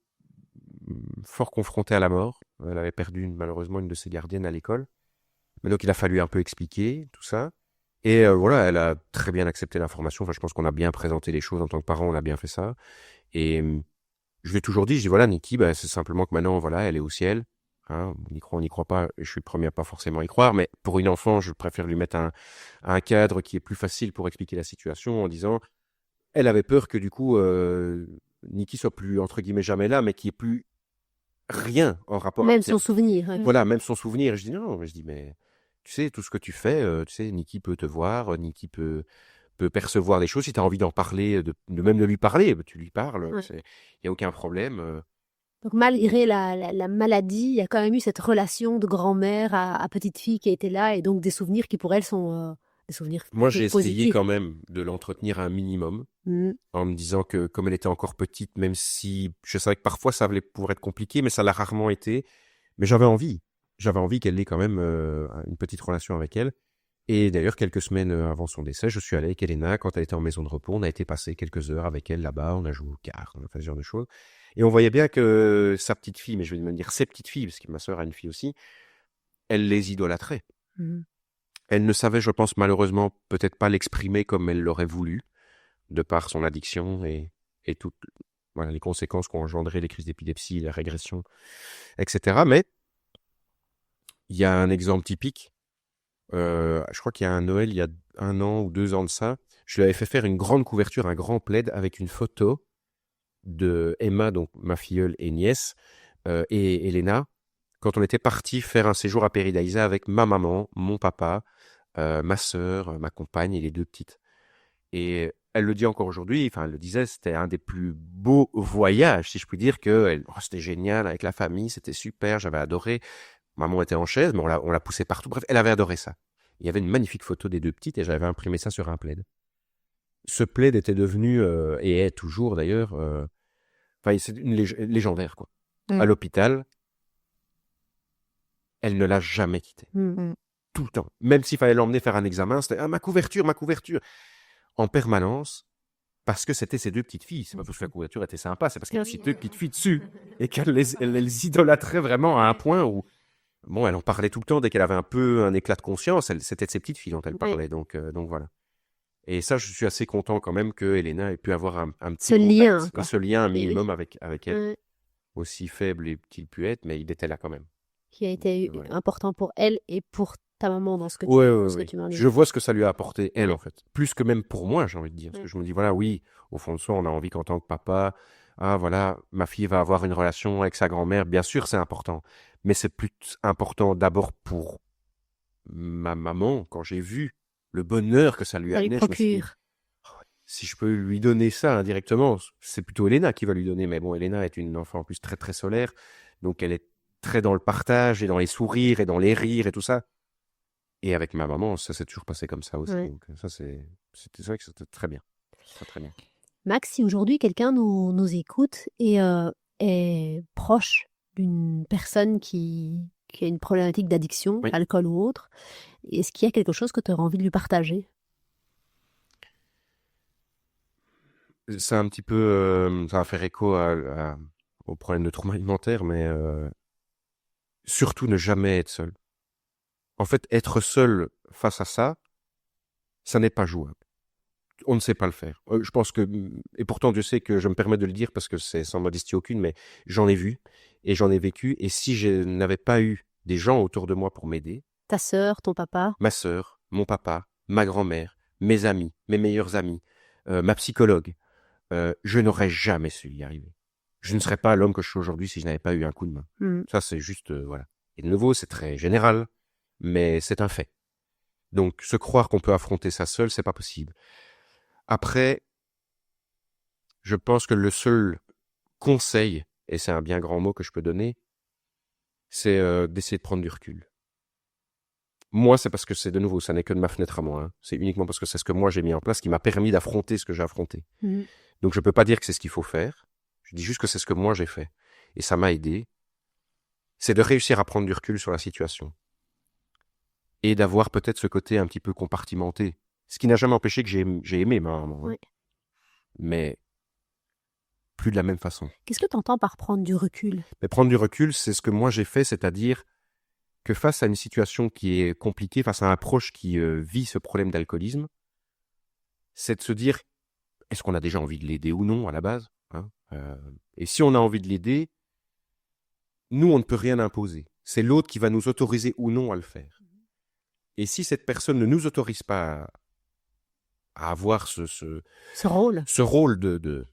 Speaker 2: fort confrontée à la mort. Elle avait perdu malheureusement une de ses gardiennes à l'école. Mais donc il a fallu un peu expliquer tout ça. Et voilà, elle a très bien accepté l'information. Enfin, je pense qu'on a bien présenté les choses en tant que parents, on a bien fait ça. Et je lui ai toujours dit, je dis voilà, Niki, c'est simplement que maintenant, voilà, elle est au ciel. Hein, on n'y croit pas. Je suis le premier à pas forcément y croire, mais pour une enfant, je préfère lui mettre un cadre qui est plus facile pour expliquer la situation en disant, elle avait peur que du coup, Niki soit plus entre guillemets jamais là, mais qu'il n'y ait plus rien en rapport.
Speaker 3: Même son souvenir. Ouais.
Speaker 2: Voilà, même son souvenir. Et je dis non, mais je dis mais tu sais tout ce que tu fais, tu sais, Niki peut te voir, Niki peut percevoir des choses. Si tu as envie d'en parler, même de lui parler, tu lui parles.
Speaker 3: Ouais.
Speaker 2: Il y a aucun problème.
Speaker 3: Donc malgré la maladie, il y a quand même eu cette relation de grand-mère à petite fille qui a été là et donc des souvenirs qui pour elle sont des souvenirs
Speaker 2: Moi, j'ai essayé
Speaker 3: positifs.
Speaker 2: quand même de l'entretenir un minimum, en me disant que comme elle était encore petite, même si je savais que parfois ça allait pouvoir être compliqué, mais ça l'a rarement été, mais j'avais envie. J'avais envie qu'elle ait quand même une petite relation avec elle. Et d'ailleurs, quelques semaines avant son décès, je suis allé avec Elena, quand elle était en maison de repos, on a été passer quelques heures avec elle là-bas, on a joué aux cartes, on a fait ce genre de choses. Et on voyait bien que sa petite fille, mais je vais me dire ses petites filles, parce que ma sœur a une fille aussi, elle les idolâtrait. Elle ne savait, je pense, malheureusement, peut-être pas l'exprimer comme elle l'aurait voulu, de par son addiction et toutes voilà, les conséquences qu'ont engendré les crises d'épilepsie, la régression, etc. Mais il y a un exemple typique. Je crois qu'il y a un Noël, il y a 1 an ou 2 ans de ça, je lui avais fait faire une grande couverture, un grand plaid avec une photo de Emma, donc ma filleule et nièce, et Elena, quand on était partis faire un séjour à Peridaïsa avec ma maman, mon papa, ma sœur, ma compagne et les 2 petites. Et elle le dit encore aujourd'hui, enfin elle le disait, c'était un des plus beaux voyages, si je puis dire, c'était génial avec la famille, c'était super, j'avais adoré. Maman était en chaise, mais on l'a poussée partout. Bref, elle avait adoré ça. Il y avait une magnifique photo des 2 petites et j'avais imprimé ça sur un plaid. Ce plaid était devenu, et est toujours d'ailleurs, c'est une légendaire, quoi. À l'hôpital, elle ne l'a jamais quitté. Tout le temps. Même s'il fallait l'emmener faire un examen, c'était ma couverture. En permanence, parce que c'était ses 2 petites filles. C'est pas parce que la couverture était sympa, c'est parce qu'il y avait ces 2 petites filles dessus et qu'elle les idolâtrait vraiment à un point où, bon, elle en parlait tout le temps dès qu'elle avait un peu un éclat de conscience. C'était de ses petites filles dont elle parlait, donc voilà. Et ça, je suis assez content quand même que Elena ait pu avoir un petit
Speaker 3: Ce
Speaker 2: contact,
Speaker 3: lien, quoi.
Speaker 2: ce lien un
Speaker 3: Oui, oui.
Speaker 2: minimum avec elle, aussi faible qu'il pu être, mais il était là quand même.
Speaker 3: Qui a été
Speaker 2: Voilà.
Speaker 3: important pour elle et pour ta maman dans ce que tu m'as dit.
Speaker 2: Je vois ce que ça lui a apporté, elle, en fait. Plus que même pour moi, j'ai envie de dire. Parce que je me dis, voilà, oui, au fond de soi, on a envie qu'en tant que papa, voilà, ma fille va avoir une relation avec sa grand-mère. Bien sûr, c'est important. Mais c'est plus important d'abord pour ma maman, quand j'ai vu le bonheur que ça lui
Speaker 3: Ça lui
Speaker 2: amenait, je me suis dit,
Speaker 3: procure.
Speaker 2: si je peux lui donner ça indirectement, c'est plutôt Elena qui va lui donner. Mais bon, Elena est une enfant en plus très, très solaire. Donc, elle est très dans le partage et dans les sourires et dans les rires et tout ça. Et avec ma maman, ça s'est toujours passé comme ça aussi.
Speaker 3: Ouais.
Speaker 2: Donc, c'est vrai que c'était très bien. Très, très bien.
Speaker 3: Max, si aujourd'hui quelqu'un nous écoute et est proche d'une personne qui a une problématique d'addiction,
Speaker 2: Oui.
Speaker 3: alcool ou autre, est-ce qu'il y a quelque chose que tu aurais envie de lui partager?
Speaker 2: C'est un petit peu, ça va faire écho au problème de trouble alimentaire, mais surtout ne jamais être seul. En fait, être seul face à ça, ça n'est pas jouable. On ne sait pas le faire. Je pense que, et pourtant Dieu sait que je me permets de le dire parce que c'est sans modestie aucune, mais j'en ai vu et j'en ai vécu. Et si je n'avais pas eu des gens autour de moi pour m'aider,
Speaker 3: Ta sœur, ton papa?
Speaker 2: ma sœur, mon papa, ma grand-mère, mes amis, mes meilleurs amis, ma psychologue, je n'aurais jamais su y arriver. Je ne serais pas l'homme que je suis aujourd'hui si je n'avais pas eu un coup de main. Ça, c'est juste, voilà. Et de nouveau, c'est très général, mais c'est un fait. Donc, se croire qu'on peut affronter ça seul, c'est pas possible. Après, je pense que le seul conseil, et c'est un bien grand mot que je peux donner, c'est d'essayer de prendre du recul. Moi, c'est parce que c'est de nouveau, ça n'est que de ma fenêtre à moi. Hein. C'est uniquement parce que c'est ce que moi j'ai mis en place qui m'a permis d'affronter ce que j'ai affronté. Donc je peux pas dire que c'est ce qu'il faut faire. Je dis juste que c'est ce que moi j'ai fait. Et ça m'a aidé. C'est de réussir à prendre du recul sur la situation. et d'avoir peut-être ce côté un petit peu compartimenté. Ce qui n'a jamais empêché que j'ai aimé ma maman, hein.
Speaker 3: Oui.
Speaker 2: Mais plus de la même façon.
Speaker 3: Qu'est-ce que tu entends par prendre du recul?
Speaker 2: Mais prendre du recul, c'est ce que moi j'ai fait, c'est-à-dire que face à une situation qui est compliquée, face à un proche qui vit ce problème d'alcoolisme, c'est de se dire, est-ce qu'on a déjà envie de l'aider ou non à la base, hein? Et si on a envie de l'aider, nous, on ne peut rien imposer. C'est l'autre qui va nous autoriser ou non à le faire. Et si cette personne ne nous autorise pas à avoir
Speaker 3: Ce rôle.
Speaker 2: ce rôle de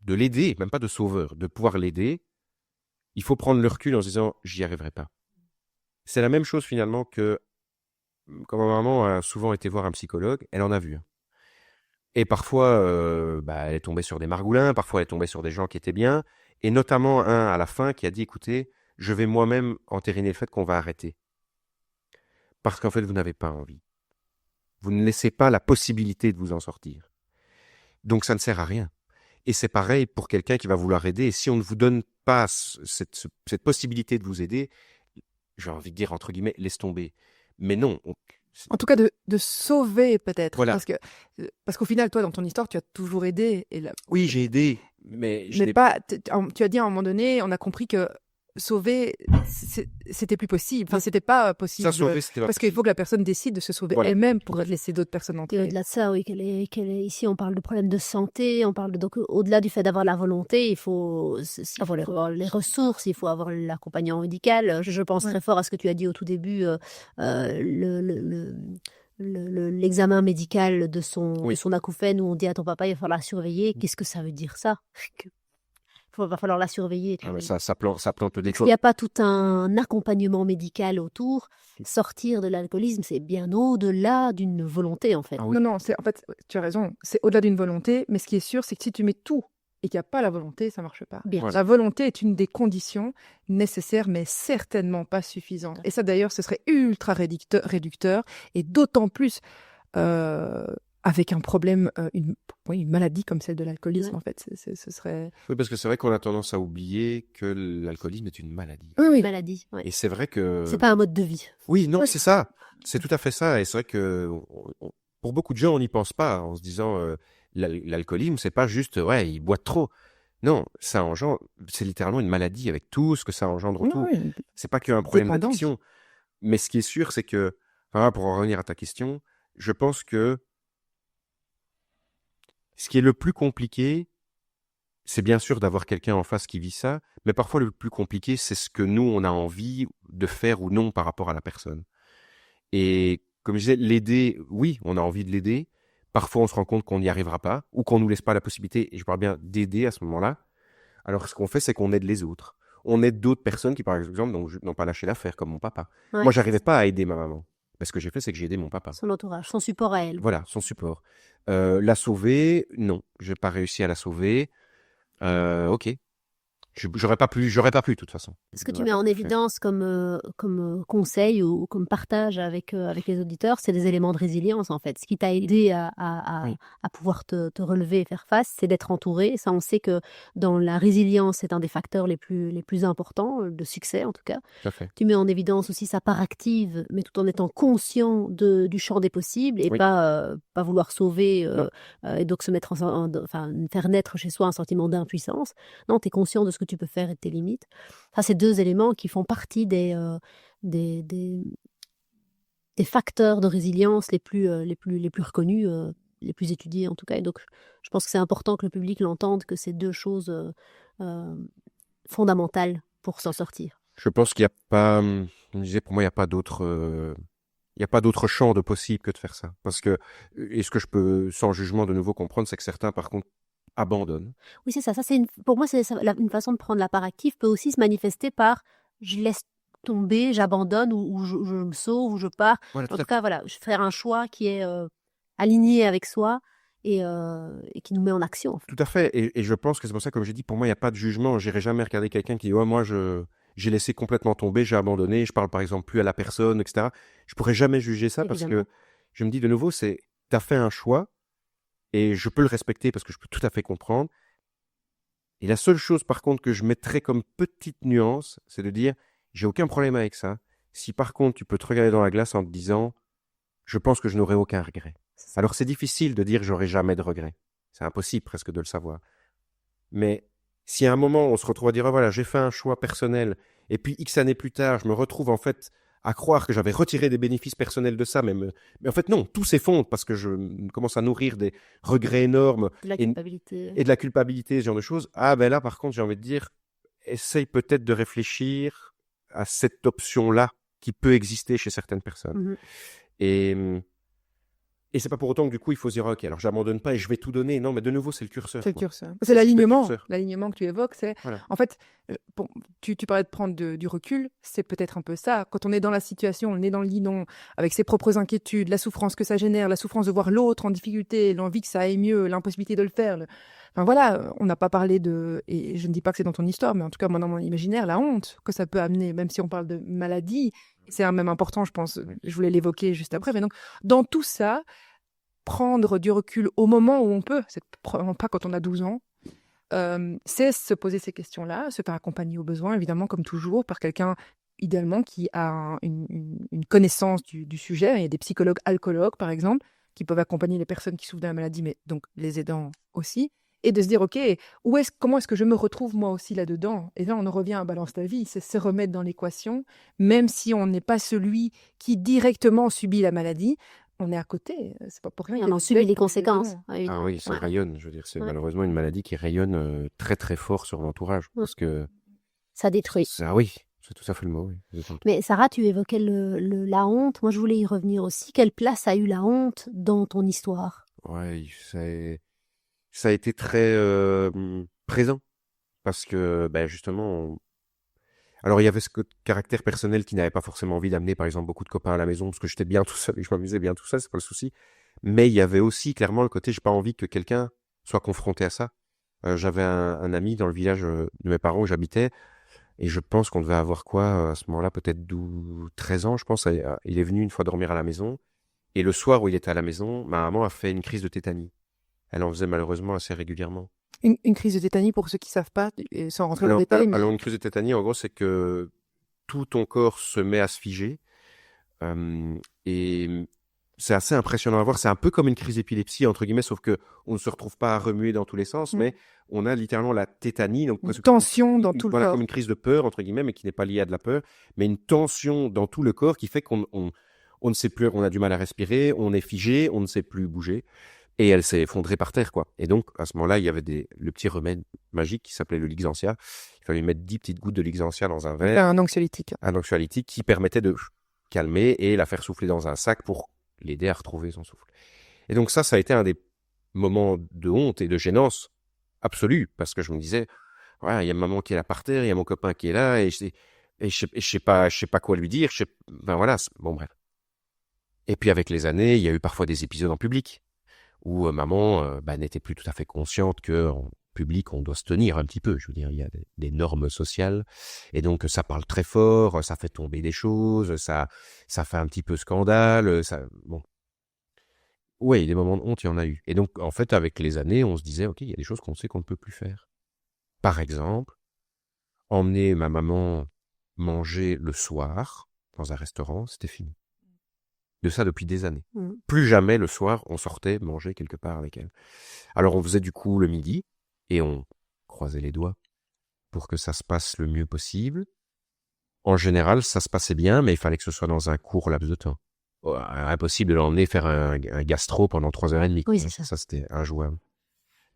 Speaker 2: l'aider, même pas de sauveur, de pouvoir l'aider, il faut prendre le recul en se disant, j'y arriverai pas. C'est la même chose finalement que quand ma maman a souvent été voir un psychologue, elle en a vu, hein. Et parfois, elle est tombée sur des margoulins, parfois elle est tombée sur des gens qui étaient bien, et notamment un à la fin qui a dit, écoutez, je vais moi-même entériner le fait qu'on va arrêter. Parce qu'en fait, vous n'avez pas envie. Vous ne laissez pas la possibilité de vous en sortir. Donc ça ne sert à rien. Et c'est pareil pour quelqu'un qui va vouloir aider. Et si on ne vous donne pas cette possibilité de vous aider, j'ai envie de dire, entre guillemets, laisse tomber. Mais non.
Speaker 1: En tout cas, de sauver peut-être.
Speaker 2: Voilà.
Speaker 1: Parce qu'au final, toi, dans ton histoire, tu as toujours aidé.
Speaker 2: Oui, j'ai aidé, mais je
Speaker 1: Mais
Speaker 2: n'ai
Speaker 1: pas. Tu as dit à un moment donné, on a compris que sauver, c'était plus possible. Enfin, c'était pas possible.
Speaker 2: Ça, sauver, c'était pas
Speaker 1: Parce qu'il faut que la personne décide de se sauver
Speaker 2: Voilà.
Speaker 1: elle-même pour laisser d'autres personnes
Speaker 3: Et
Speaker 1: entrer.
Speaker 3: au-delà de ça, oui, ici on parle de problèmes de santé, on parle donc au-delà du fait d'avoir la volonté, il faut avoir les ressources, il faut avoir l'accompagnement médical. Je pense
Speaker 1: Ouais.
Speaker 3: très fort à ce que tu as dit au tout début, l'examen médical de son acouphène où on dit à ton papa il va falloir la surveiller. Qu'est-ce que ça veut dire ça? Il va falloir la surveiller.
Speaker 2: Ah, mais ça plante le
Speaker 3: Il
Speaker 2: décor.
Speaker 3: n'y a pas tout un accompagnement médical autour. Sortir de l'alcoolisme, c'est bien au-delà d'une volonté, en fait.
Speaker 2: Ah oui.
Speaker 1: Non, en fait, tu as raison. C'est au-delà d'une volonté. Mais ce qui est sûr, c'est que si tu mets tout et qu'il n'y a pas la volonté, ça marche pas.
Speaker 3: Bien.
Speaker 2: Voilà.
Speaker 1: La volonté est une des conditions nécessaires, mais certainement pas suffisante. Et ça, d'ailleurs, ce serait ultra réducteur, et d'autant plus avec un problème, une maladie comme celle de l'alcoolisme,
Speaker 3: Ouais.
Speaker 1: en fait. Ce serait...
Speaker 2: Oui, parce que c'est vrai qu'on a tendance à oublier que l'alcoolisme est une maladie.
Speaker 1: Oui.
Speaker 3: Maladie. Ouais.
Speaker 2: Et c'est vrai que...
Speaker 3: C'est pas un mode de vie.
Speaker 2: Oui, non,
Speaker 3: Ouais.
Speaker 2: c'est ça. C'est tout à fait ça. Et c'est vrai que pour beaucoup de gens, on n'y pense pas en se disant l'alcoolisme, c'est pas juste, ouais, ils boivent trop. Non, ça engendre, c'est littéralement une maladie avec tout ce que ça engendre autour.
Speaker 1: Oui.
Speaker 2: C'est pas qu'un problème
Speaker 1: Dépendance.
Speaker 2: d'addiction. Mais ce qui est sûr, c'est que, enfin, pour en revenir à ta question, je pense que ce qui est le plus compliqué, c'est bien sûr d'avoir quelqu'un en face qui vit ça, mais parfois le plus compliqué, c'est ce que nous, on a envie de faire ou non par rapport à la personne. Et comme je disais, l'aider, oui, on a envie de l'aider. Parfois, on se rend compte qu'on n'y arrivera pas ou qu'on nous laisse pas la possibilité, et je parle bien d'aider à ce moment-là. Alors, ce qu'on fait, c'est qu'on aide les autres. On aide d'autres personnes qui, par exemple, n'ont pas lâché l'affaire, comme mon papa.
Speaker 3: Ouais.
Speaker 2: Moi, j'arrivais pas à aider ma maman. Mais ce que j'ai fait, c'est que j'ai aidé mon papa.
Speaker 3: Son entourage, son support à elle.
Speaker 2: Voilà, son support. La sauver, non. J'ai pas réussi à la sauver. Ok. J'aurais pas pu, de toute façon.
Speaker 3: Ce que tu mets en évidence comme conseil ou comme partage avec les auditeurs, c'est des éléments de résilience, en fait. Ce qui t'a aidé à pouvoir te relever et faire face, c'est d'être entouré. Et ça, on sait que dans la résilience, c'est un des facteurs les plus importants, de succès en tout cas.
Speaker 2: Tout à fait.
Speaker 3: Tu mets en évidence aussi sa part active, mais tout en étant conscient du champ des possibles et
Speaker 2: Oui.
Speaker 3: pas vouloir sauver et donc se mettre faire naître chez soi un sentiment d'impuissance. Non, tu es conscient de ce que tu peux faire et de tes limites. Ça, c'est deux éléments qui font partie des facteurs de résilience les plus reconnus, les plus étudiés en tout cas. Et donc, je pense que c'est important que le public l'entende, que c'est deux choses fondamentales pour s'en sortir.
Speaker 2: Je pense qu'il n'y a pas, comme je disais, pour moi, il n'y a pas d'autre champ de possible que de faire ça. Parce que, et ce que je peux, sans jugement de nouveau comprendre, c'est que certains, par contre, abandonnent.
Speaker 3: Oui, c'est ça. Pour moi, une façon de prendre la part active peut aussi se manifester par je laisse tomber, j'abandonne ou je me sauve ou je pars.
Speaker 2: Voilà,
Speaker 3: En tout cas, voilà, je faire un choix qui est aligné avec soi et qui nous met en action. En fait.
Speaker 2: Tout à fait. Et je pense que c'est pour ça, comme j'ai dit, pour moi, il n'y a pas de jugement. J'irai jamais regarder quelqu'un qui dit, ouais, moi, j'ai laissé complètement tomber, j'ai abandonné, je parle par exemple plus à la personne, etc. Je pourrais jamais juger ça parce
Speaker 3: Évidemment.
Speaker 2: que je me dis de nouveau, tu as fait un choix et je peux le respecter parce que je peux tout à fait comprendre. Et la seule chose, par contre, que je mettrais comme petite nuance, c'est de dire, j'ai aucun problème avec ça. Si par contre, tu peux te regarder dans la glace en te disant, je pense que je n'aurai aucun regret. Alors, c'est difficile de dire j'aurai jamais de regret. C'est impossible presque de le savoir. Mais si à un moment, on se retrouve à dire, oh, voilà, j'ai fait un choix personnel, et puis X années plus tard, je me retrouve en fait à croire que j'avais retiré des bénéfices personnels de ça, mais en fait, non, tout s'effondre parce que je commence à nourrir des regrets énormes
Speaker 3: De la culpabilité.
Speaker 2: et de la culpabilité, ce genre de choses. Ah, ben là, par contre, j'ai envie de dire, essaye peut-être de réfléchir à cette option-là qui peut exister chez certaines personnes. Et c'est pas pour autant que du coup, il faut se dire, ok, alors j'abandonne pas et je vais tout donner. Non, mais de nouveau, c'est le curseur.
Speaker 1: C'est le
Speaker 2: quoi.
Speaker 1: curseur. C'est l'alignement.
Speaker 2: curseur.
Speaker 1: L'alignement que tu évoques, c'est
Speaker 2: Voilà.
Speaker 1: en fait, bon, tu parlais de prendre du recul, c'est peut-être un peu ça. Quand on est dans la situation, on est dans le guidon, avec ses propres inquiétudes, la souffrance que ça génère, la souffrance de voir l'autre en difficulté, l'envie que ça aille mieux, l'impossibilité de le faire. Enfin voilà, on n'a pas parlé de, et je ne dis pas que c'est dans ton histoire, mais en tout cas, moi, dans mon imaginaire, la honte que ça peut amener, même si on parle de maladie, c'est même important, je pense. Je voulais l'évoquer juste après. Mais donc, dans tout ça, prendre du recul au moment où on peut, c'est probablement pas quand on a 12 ans, c'est se poser ces questions-là, se faire accompagner au besoin, évidemment, comme toujours, par quelqu'un, idéalement, qui a une connaissance du sujet. Il y a des psychologues alcoologues, par exemple, qui peuvent accompagner les personnes qui souffrent de la maladie, mais donc les aidants aussi, et de se dire, OK, comment est-ce que je me retrouve moi aussi là-dedans? Et là, on en revient à Balance ta vie, c'est se remettre dans l'équation, même si on n'est pas celui qui directement subit la maladie, on est à côté, c'est pas pour rien.
Speaker 3: On en subit les conséquences.
Speaker 2: Ah oui, ça
Speaker 3: Ouais.
Speaker 2: rayonne. Je veux dire, c'est
Speaker 3: Ouais.
Speaker 2: malheureusement une maladie qui rayonne très très fort sur l'entourage. Parce que
Speaker 3: Ça détruit.
Speaker 2: ça, oui, c'est tout à fait le mot. Oui.
Speaker 3: Mais Sarah, tu évoquais la honte. Moi, je voulais y revenir aussi. Quelle place a eu la honte dans ton histoire?
Speaker 2: Ouais, ça a été très présent. Parce que, ben, justement, alors il y avait ce caractère personnel qui n'avait pas forcément envie d'amener, par exemple, beaucoup de copains à la maison, parce que j'étais bien tout seul et je m'amusais bien tout seul, c'est pas le souci. Mais il y avait aussi clairement le côté, j'ai pas envie que quelqu'un soit confronté à ça. J'avais un ami dans le village de mes parents où j'habitais, et je pense qu'on devait avoir quoi, à ce moment-là, peut-être 13 ans, je pense. Il est venu une fois dormir à la maison, et le soir où il était à la maison, ma maman a fait une crise de tétanie. Elle en faisait malheureusement assez régulièrement.
Speaker 1: Une crise de tétanie, pour ceux qui savent pas, et sans rentrer dans le
Speaker 2: Alors,
Speaker 1: détail, mais
Speaker 2: alors une crise de tétanie, en gros, c'est que tout ton corps se met à se figer. Et c'est assez impressionnant à voir. C'est un peu comme une crise d'épilepsie, entre guillemets, sauf que on ne se retrouve pas à remuer dans tous les sens, mais on a littéralement la tétanie. Donc,
Speaker 1: une tension dans tout le
Speaker 2: voilà,
Speaker 1: corps.
Speaker 2: comme une crise de peur, entre guillemets, mais qui n'est pas liée à de la peur, mais une tension dans tout le corps qui fait qu'on ne sait plus, on a du mal à respirer, on est figé, on ne sait plus bouger. Et elle s'est effondrée par terre, quoi. Et donc, à ce moment-là, il y avait le petit remède magique qui s'appelait le Lixantia. Il fallait mettre 10 petites gouttes de Lixantia dans un verre.
Speaker 1: Un anxiolytique.
Speaker 2: Un anxiolytique qui permettait de calmer et la faire souffler dans un sac pour l'aider à retrouver son souffle. Et donc ça a été un des moments de honte et de gênance absolue, parce que je me disais, voilà, il y a maman qui est là par terre, il y a mon copain qui est là, et je sais pas quoi lui dire. Ben voilà, bon bref. Et puis avec les années, il y a eu parfois des épisodes en public où maman n'était plus tout à fait consciente que en public on doit se tenir un petit peu. Je veux dire, il y a des normes sociales, et donc ça parle très fort, ça fait tomber des choses, ça fait un petit peu scandale, bon. Oui, des moments de honte, il y en a eu. Et donc en fait, avec les années, on se disait, ok, il y a des choses qu'on sait qu'on ne peut plus faire. Par exemple, emmener ma maman manger le soir dans un restaurant, c'était fini. De ça depuis des années. Plus jamais le soir, on sortait manger quelque part avec elle. Alors on faisait du coup le midi, et on croisait les doigts pour que ça se passe le mieux possible. En général, ça se passait bien, mais il fallait que ce soit dans un court laps de temps. Impossible de l'emmener faire un gastro pendant 3h30.
Speaker 3: Oui, c'est ça.
Speaker 2: Ça, c'était injouable.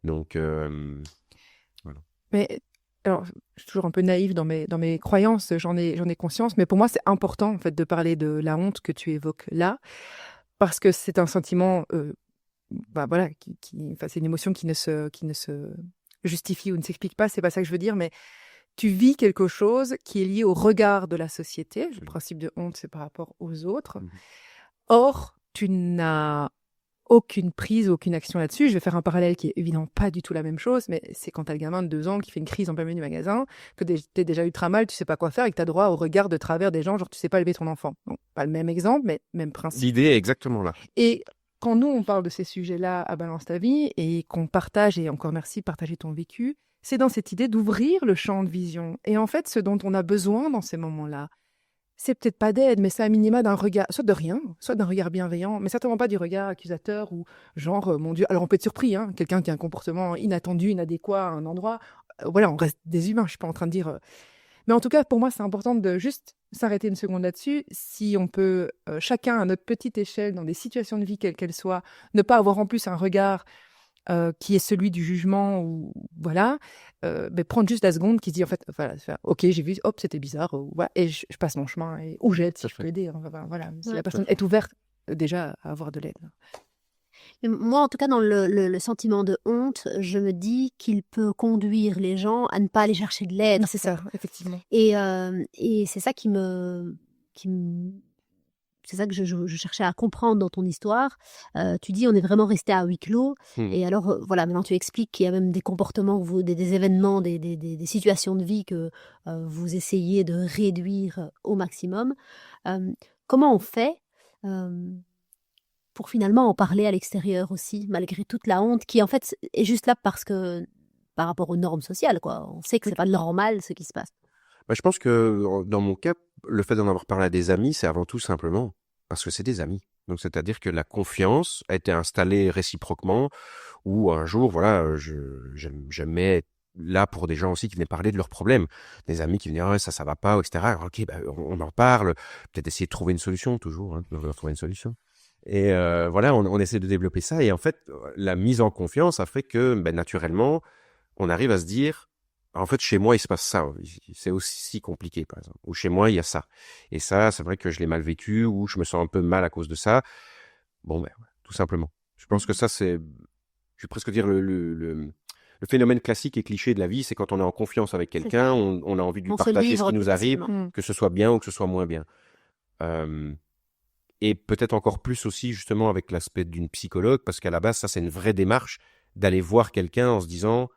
Speaker 2: Donc, voilà.
Speaker 1: Mais alors, je suis toujours un peu naïve dans mes croyances, j'en ai conscience, mais pour moi, c'est important en fait de parler de la honte que tu évoques là, parce que c'est un sentiment, voilà, c'est une émotion qui ne se justifie ou ne s'explique pas. C'est pas ça que je veux dire, mais tu vis quelque chose qui est lié au regard de la société. Le principe de honte, c'est par rapport aux autres. Or, tu n'as aucune prise, aucune action là-dessus. Je vais faire un parallèle qui est évidemment pas du tout la même chose, mais c'est quand t'as le gamin de 2 ans qui fait une crise en plein milieu du magasin, que t'es déjà ultra mal, tu sais pas quoi faire, et que t'as droit au regard de travers des gens, genre tu sais pas élever ton enfant. Bon, pas le même exemple, mais même principe.
Speaker 2: L'idée est exactement là.
Speaker 1: Et quand nous, on parle de ces sujets-là à Balance ta vie, et qu'on partage, et encore merci de partager ton vécu, c'est dans cette idée d'ouvrir le champ de vision. Et en fait, ce dont on a besoin dans ces moments-là, c'est peut-être pas d'aide, mais c'est à minima d'un regard, soit de rien, soit d'un regard bienveillant, mais certainement pas du regard accusateur ou genre, mon Dieu. Alors on peut être surpris, hein, quelqu'un qui a un comportement inattendu, inadéquat à un endroit. Voilà, on reste des humains, je suis pas en train de dire. Mais en tout cas, pour moi, c'est important de juste s'arrêter une seconde là-dessus. Si on peut, chacun à notre petite échelle, dans des situations de vie quelles qu'elles soient, ne pas avoir en plus un regard qui est celui du jugement ou voilà, mais prendre juste la seconde qui se dit en fait, voilà, ok, j'ai vu, hop, c'était bizarre, voilà, et je passe mon chemin, ou j'aide si je peux aider, hein, voilà, si
Speaker 3: Ouais.
Speaker 1: la personne est ouverte déjà à avoir de l'aide.
Speaker 3: Mais moi, en tout cas, dans le sentiment de honte, je me dis qu'il peut conduire les gens à ne pas aller chercher de l'aide.
Speaker 1: C'est ça, effectivement.
Speaker 3: Et c'est ça c'est ça que je cherchais à comprendre dans ton histoire. Tu dis on est vraiment resté à huis clos. Et alors, voilà, maintenant tu expliques qu'il y a même des comportements, des événements, des situations de vie que vous essayez de réduire au maximum. Comment on fait pour finalement en parler à l'extérieur aussi, malgré toute la honte qui en fait est juste là parce que par rapport aux normes sociales, quoi. On sait que c'est pas normal ce qui se passe.
Speaker 2: Bah, je pense que dans mon cas, le fait d'en avoir parlé à des amis, c'est avant tout simplement parce que c'est des amis. Donc, c'est-à-dire que la confiance a été installée réciproquement, où un jour, voilà, j'aimais être là pour des gens aussi qui venaient parler de leurs problèmes. Des amis qui venaient, ah, ça va pas, etc. Alors, ok, bah, on en parle, peut-être essayer de trouver une solution, toujours, hein, de trouver une solution. Et voilà, on essaie de développer ça. Et en fait, la mise en confiance a fait que, ben, naturellement, on arrive à se dire, en fait, chez moi, il se passe ça. C'est aussi compliqué, par exemple. Ou chez moi, il y a ça. Et ça, c'est vrai que je l'ai mal vécu, ou je me sens un peu mal à cause de ça. Bon, ben, tout simplement. Je pense que ça, c'est, je vais presque dire, le phénomène classique et cliché de la vie, c'est quand on est en confiance avec quelqu'un, on a envie de lui
Speaker 3: On se
Speaker 2: partager ce
Speaker 3: livre
Speaker 2: qui
Speaker 3: plus
Speaker 2: nous arrive,
Speaker 3: facilement.
Speaker 2: que ce soit bien ou que ce soit moins bien. Et peut-être encore plus aussi, justement, avec l'aspect d'une psychologue, parce qu'à la base, ça, c'est une vraie démarche d'aller voir quelqu'un en se disant,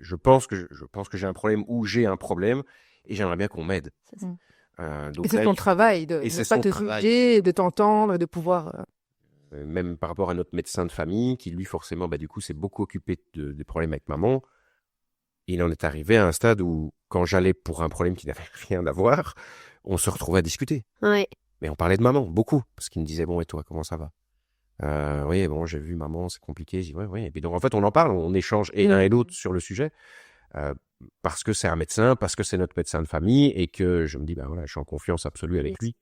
Speaker 2: je pense que j'ai un problème ou j'ai un problème et j'aimerais bien qu'on m'aide. Donc
Speaker 1: Et c'est
Speaker 2: là,
Speaker 1: ton travail de
Speaker 2: et
Speaker 1: ne
Speaker 2: c'est
Speaker 1: pas
Speaker 2: son
Speaker 1: te
Speaker 2: travail.
Speaker 1: juger, de t'entendre, de pouvoir.
Speaker 2: Même par rapport à notre médecin de famille, qui lui, forcément, bah, du coup, s'est beaucoup occupé des problèmes avec maman. Il en est arrivé à un stade où, quand j'allais pour un problème qui n'avait rien à voir, on se retrouvait à discuter.
Speaker 3: Ouais.
Speaker 2: Mais on parlait de maman, beaucoup, parce qu'il me disait, bon, et toi, comment ça va? Oui, bon, j'ai vu maman, c'est compliqué. Je dis, ouais. Et puis donc, en fait, on en parle, on échange et l'un et l'autre sur le sujet, parce que c'est un médecin, parce que c'est notre médecin de famille, et que je me dis, bah voilà, je suis en confiance absolue avec lui,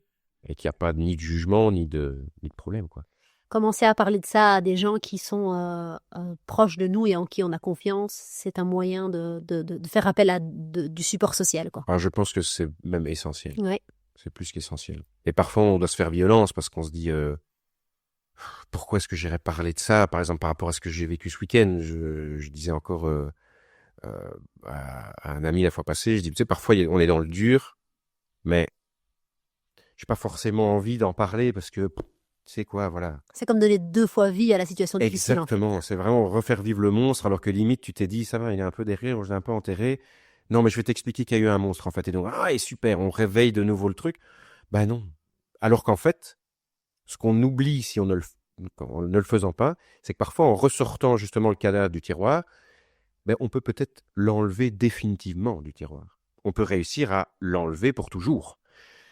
Speaker 2: et qu'il n'y a pas ni de jugement, ni de problème, quoi.
Speaker 3: Commencer à parler de ça à des gens qui sont proches de nous et en qui on a confiance, c'est un moyen de faire appel à du support social, quoi.
Speaker 2: Alors, je pense que c'est même essentiel.
Speaker 3: Ouais.
Speaker 2: C'est plus qu'essentiel. Et parfois, on doit se faire violence parce qu'on se dit, pourquoi est-ce que j'irais parler de ça? Par exemple, par rapport à ce que j'ai vécu ce week-end, je disais encore à un ami la fois passée, je dis, tu sais, parfois, on est dans le dur, mais j'ai pas forcément envie d'en parler parce que, tu sais quoi, voilà.
Speaker 3: C'est comme donner 2 fois vie à la situation difficile, en fait.
Speaker 2: Exactement, c'est vraiment refaire vivre le monstre, alors que limite, tu t'es dit, ça va, il est un peu derrière, je l'ai un peu enterré. Non, mais je vais t'expliquer qu'il y a eu un monstre, en fait. Et donc, ah, et super, on réveille de nouveau le truc. Ben non. Alors qu'en fait, ce qu'on oublie si en ne le faisant pas, c'est que parfois, en ressortant justement le cadavre du tiroir, ben, on peut peut-être l'enlever définitivement du tiroir. On peut réussir à l'enlever pour toujours.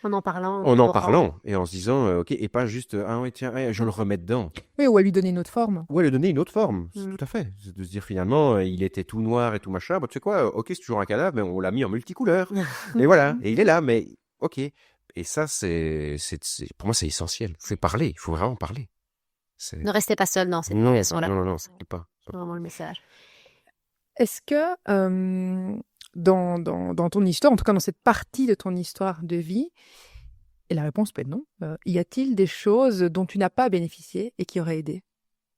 Speaker 3: En en parlant.
Speaker 2: En en parlant et en se disant, ok, et pas juste, ah oui, tiens, je le remets dedans.
Speaker 1: Oui, ou à lui donner une autre forme.
Speaker 2: Ouais, lui donner une autre forme, tout à fait. C'est de se dire finalement, il était tout noir et tout machin, bah, tu sais quoi, ok, c'est toujours un cadavre, mais on l'a mis en multicouleur. Et voilà, et il est là, mais ok. Et ça, pour moi, c'est essentiel. Il faut parler, il faut vraiment parler.
Speaker 3: Ne restez pas seul dans cette
Speaker 2: Non,
Speaker 3: situation-là.
Speaker 2: non, c'est pas.
Speaker 3: C'est vraiment le message.
Speaker 1: Est-ce que dans ton histoire, en tout cas dans cette partie de ton histoire de vie, et la réponse peut être non, y a-t-il des choses dont tu n'as pas bénéficié et qui auraient aidé?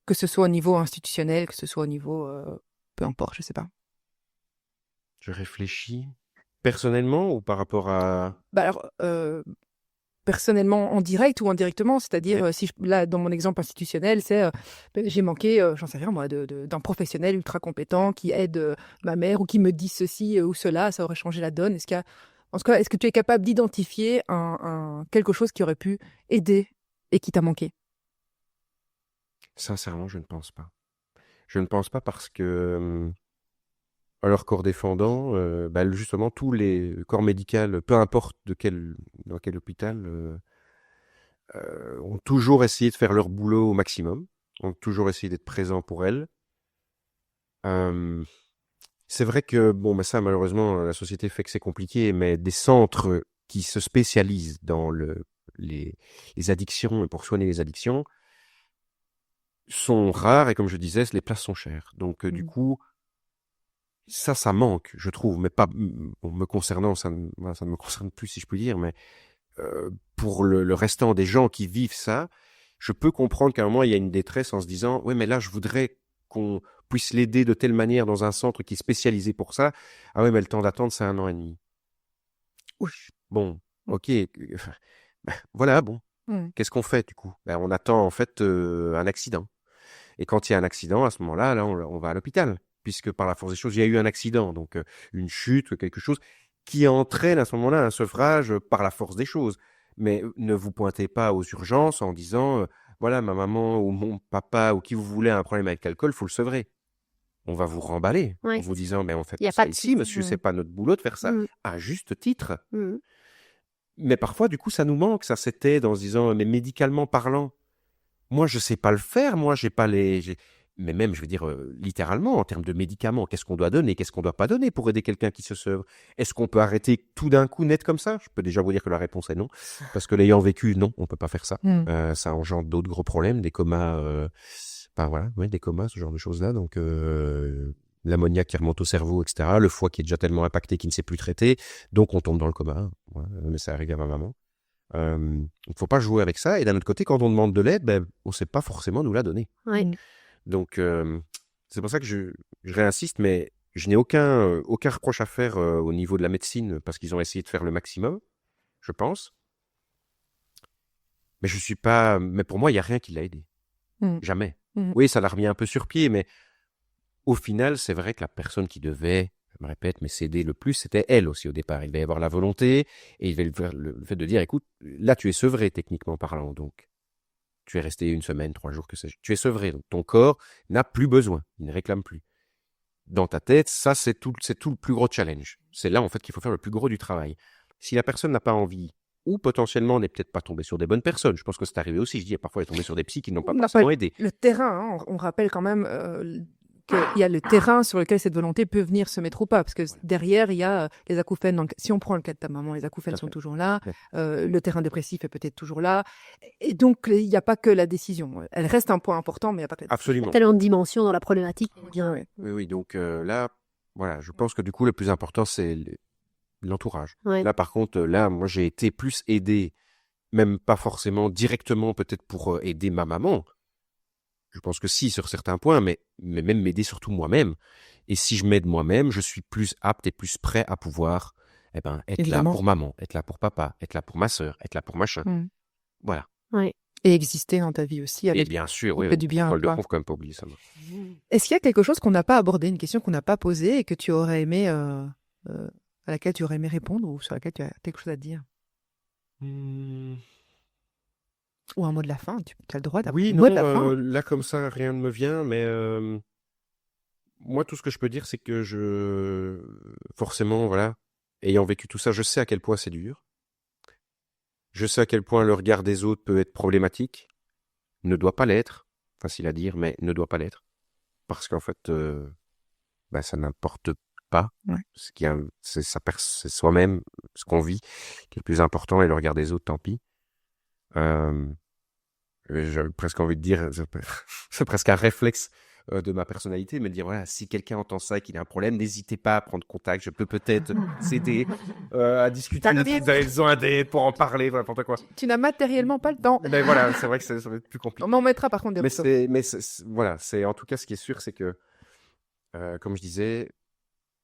Speaker 1: Que ce soit au niveau institutionnel, que ce soit au niveau... peu importe, je sais pas.
Speaker 2: Je réfléchis. Personnellement ou par rapport à...
Speaker 1: Bah alors, personnellement en direct ou indirectement, c'est-à-dire si là dans mon exemple institutionnel, c'est j'ai manqué, j'en sais rien moi, d'un professionnel ultra compétent qui aide ma mère ou qui me dit ceci ou cela, ça aurait changé la donne. En tout cas, est-ce que tu es capable d'identifier quelque chose qui aurait pu aider et qui t'a manqué?
Speaker 2: Sincèrement, je ne pense pas. Je ne pense pas parce que à leur corps défendant, justement, tous les corps médicaux, peu importe dans quel hôpital, ont toujours essayé de faire leur boulot au maximum, ont toujours essayé d'être présents pour elles. Euh, c'est vrai que, ça, malheureusement, la société fait que c'est compliqué, mais des centres qui se spécialisent dans les addictions et pour soigner les addictions sont rares et comme je disais, les places sont chères. Donc, du coup, ça manque, je trouve, mais pas me concernant, ça ne me concerne plus, si je puis dire, mais pour le restant des gens qui vivent ça, je peux comprendre qu'à un moment, il y a une détresse en se disant « Oui, mais là, je voudrais qu'on puisse l'aider de telle manière dans un centre qui est spécialisé pour ça. Ah oui, mais le temps d'attente, c'est 1 an et demi. » Oui, bon, ok. Voilà, bon. Qu'est-ce qu'on fait, du coup? On attend, en fait, un accident. Et quand il y a un accident, à ce moment-là, on va à l'hôpital, puisque par la force des choses, il y a eu un accident, donc une chute, quelque chose qui entraîne à ce moment-là un sevrage par la force des choses. Mais ne vous pointez pas aux urgences en disant voilà, ma maman ou mon papa ou qui vous voulez a un problème avec l'alcool, faut le sevrer. On va vous remballer en vous disant mais en fait, ça ici, monsieur, c'est pas notre boulot de faire ça, à juste titre. Mais parfois, du coup, ça nous manque, ça s'aide en se disant mais médicalement parlant, moi, je sais pas le faire, moi, j'ai pas mais même, je veux dire, littéralement, en termes de médicaments, qu'est-ce qu'on doit donner, qu'est-ce qu'on doit pas donner pour aider quelqu'un qui se sevre? Est-ce qu'on peut arrêter tout d'un coup net comme ça? Je peux déjà vous dire que la réponse est non. Parce que l'ayant vécu, non, on peut pas faire ça. Ça engendre d'autres gros problèmes, des comas, des comas, ce genre de choses-là. Donc, l'ammoniac qui remonte au cerveau, etc. Le foie qui est déjà tellement impacté qu'il ne sait plus traiter. Donc, on tombe dans le coma. Voilà. Mais ça arrive à ma maman. Il ne faut pas jouer avec ça. Et d'un autre côté, quand on demande de l'aide, on ne sait pas forcément nous la donner. Donc, c'est pour ça que je réinsiste, mais je n'ai aucun reproche à faire au niveau de la médecine parce qu'ils ont essayé de faire le maximum, je pense. Mais je suis pas. Mais pour moi, il n'y a rien qui l'a aidé. Jamais. Oui, ça l'a remis un peu sur pied, mais au final, c'est vrai que la personne qui devait, je me répète, mais s'aider le plus, c'était elle aussi au départ. Il devait y avoir la volonté et il devait le fait de dire, écoute, là, tu es sevré techniquement parlant, donc tu es resté 1 semaine, 3 jours, que sais-je. Tu es sevré, donc ton corps n'a plus besoin, il ne réclame plus. Dans ta tête, ça, c'est tout le plus gros challenge. C'est là, en fait, qu'il faut faire le plus gros du travail. Si la personne n'a pas envie, ou potentiellement n'est peut-être pas tombée sur des bonnes personnes, je pense que c'est arrivé aussi, je dis, parfois elle est tombée sur des psys qui n'ont pas forcément aidé.
Speaker 1: Le terrain, on rappelle quand même qu'il y a le terrain sur lequel cette volonté peut venir se mettre ou pas, parce que derrière, il y a les acouphènes. Si on prend le cas de ta maman, les acouphènes sont toujours là, le terrain dépressif est peut-être toujours là, et donc il n'y a pas que la décision. Elle reste un point important, mais il n'y a pas que la décision.
Speaker 2: Absolument.
Speaker 3: Il y a tellement de dimensions dans la problématique.
Speaker 2: Oui, donc là, voilà, je pense que du coup, le plus important, c'est l'entourage. Là, par contre, moi, j'ai été plus aidé, même pas forcément directement, peut-être pour aider ma maman. Je pense que si, sur certains points, mais même m'aider surtout moi-même. Et si je m'aide moi-même, je suis plus apte et plus prêt à pouvoir être là pour maman, être là pour papa, être là pour ma sœur, être là pour machin. Voilà.
Speaker 1: Et exister dans ta vie aussi.
Speaker 2: Et bien sûr, oui.
Speaker 1: Du bien.
Speaker 2: Paul de Conf, quand même pas oublier ça.
Speaker 1: Est-ce qu'il y a quelque chose qu'on n'a pas abordé, une question qu'on n'a pas posée et que tu aurais aimé, à laquelle tu aurais aimé répondre ou sur laquelle tu as quelque chose à dire? Ou un mot de la fin, tu as le droit d'avoir un mot de la fin.
Speaker 2: Là, comme ça, rien ne me vient, mais moi, tout ce que je peux dire, c'est que forcément, voilà, ayant vécu tout ça, je sais à quel point c'est dur. Je sais à quel point le regard des autres peut être problématique. Ne doit pas l'être. Facile à dire, mais ne doit pas l'être. Parce qu'en fait, ça n'importe pas. C'est soi-même, ce qu'on vit, qui est le plus important, et le regard des autres, tant pis. J'avais presque envie de dire, c'est presque un réflexe de ma personnalité, me dire voilà, si quelqu'un entend ça et qu'il a un problème, n'hésitez pas à prendre contact, je peux peut-être s'aider à discuter si vous avez besoin d'aide pour en parler, n'importe quoi.
Speaker 1: Tu n'as matériellement pas le temps.
Speaker 2: Mais voilà, c'est vrai que ça va être plus compliqué.
Speaker 1: On en mettra par contre des
Speaker 2: ressources. Voilà, c'est en tout cas ce qui est sûr, c'est que comme je disais,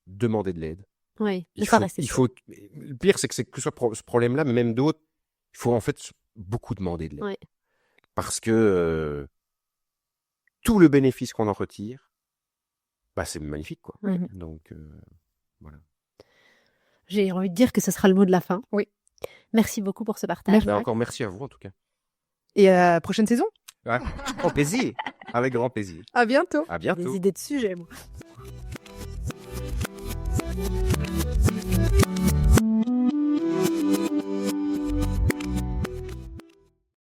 Speaker 2: demander de l'aide.
Speaker 3: Oui,
Speaker 2: il faut. Le pire, c'est que ce soit ce problème-là, mais même d'autres, il faut en fait beaucoup demander de l'aide.
Speaker 3: Ouais.
Speaker 2: Parce que tout le bénéfice qu'on en retire, c'est magnifique, quoi. Donc, voilà.
Speaker 3: J'ai envie de dire que ce sera le mot de la fin.
Speaker 1: Oui.
Speaker 3: Merci beaucoup pour ce partage.
Speaker 2: Encore merci à vous, en tout cas.
Speaker 1: Et à la prochaine saison.
Speaker 2: Ouais. Au plaisir. Avec grand plaisir.
Speaker 1: À bientôt.
Speaker 2: À bientôt.
Speaker 3: Des idées de sujets, moi.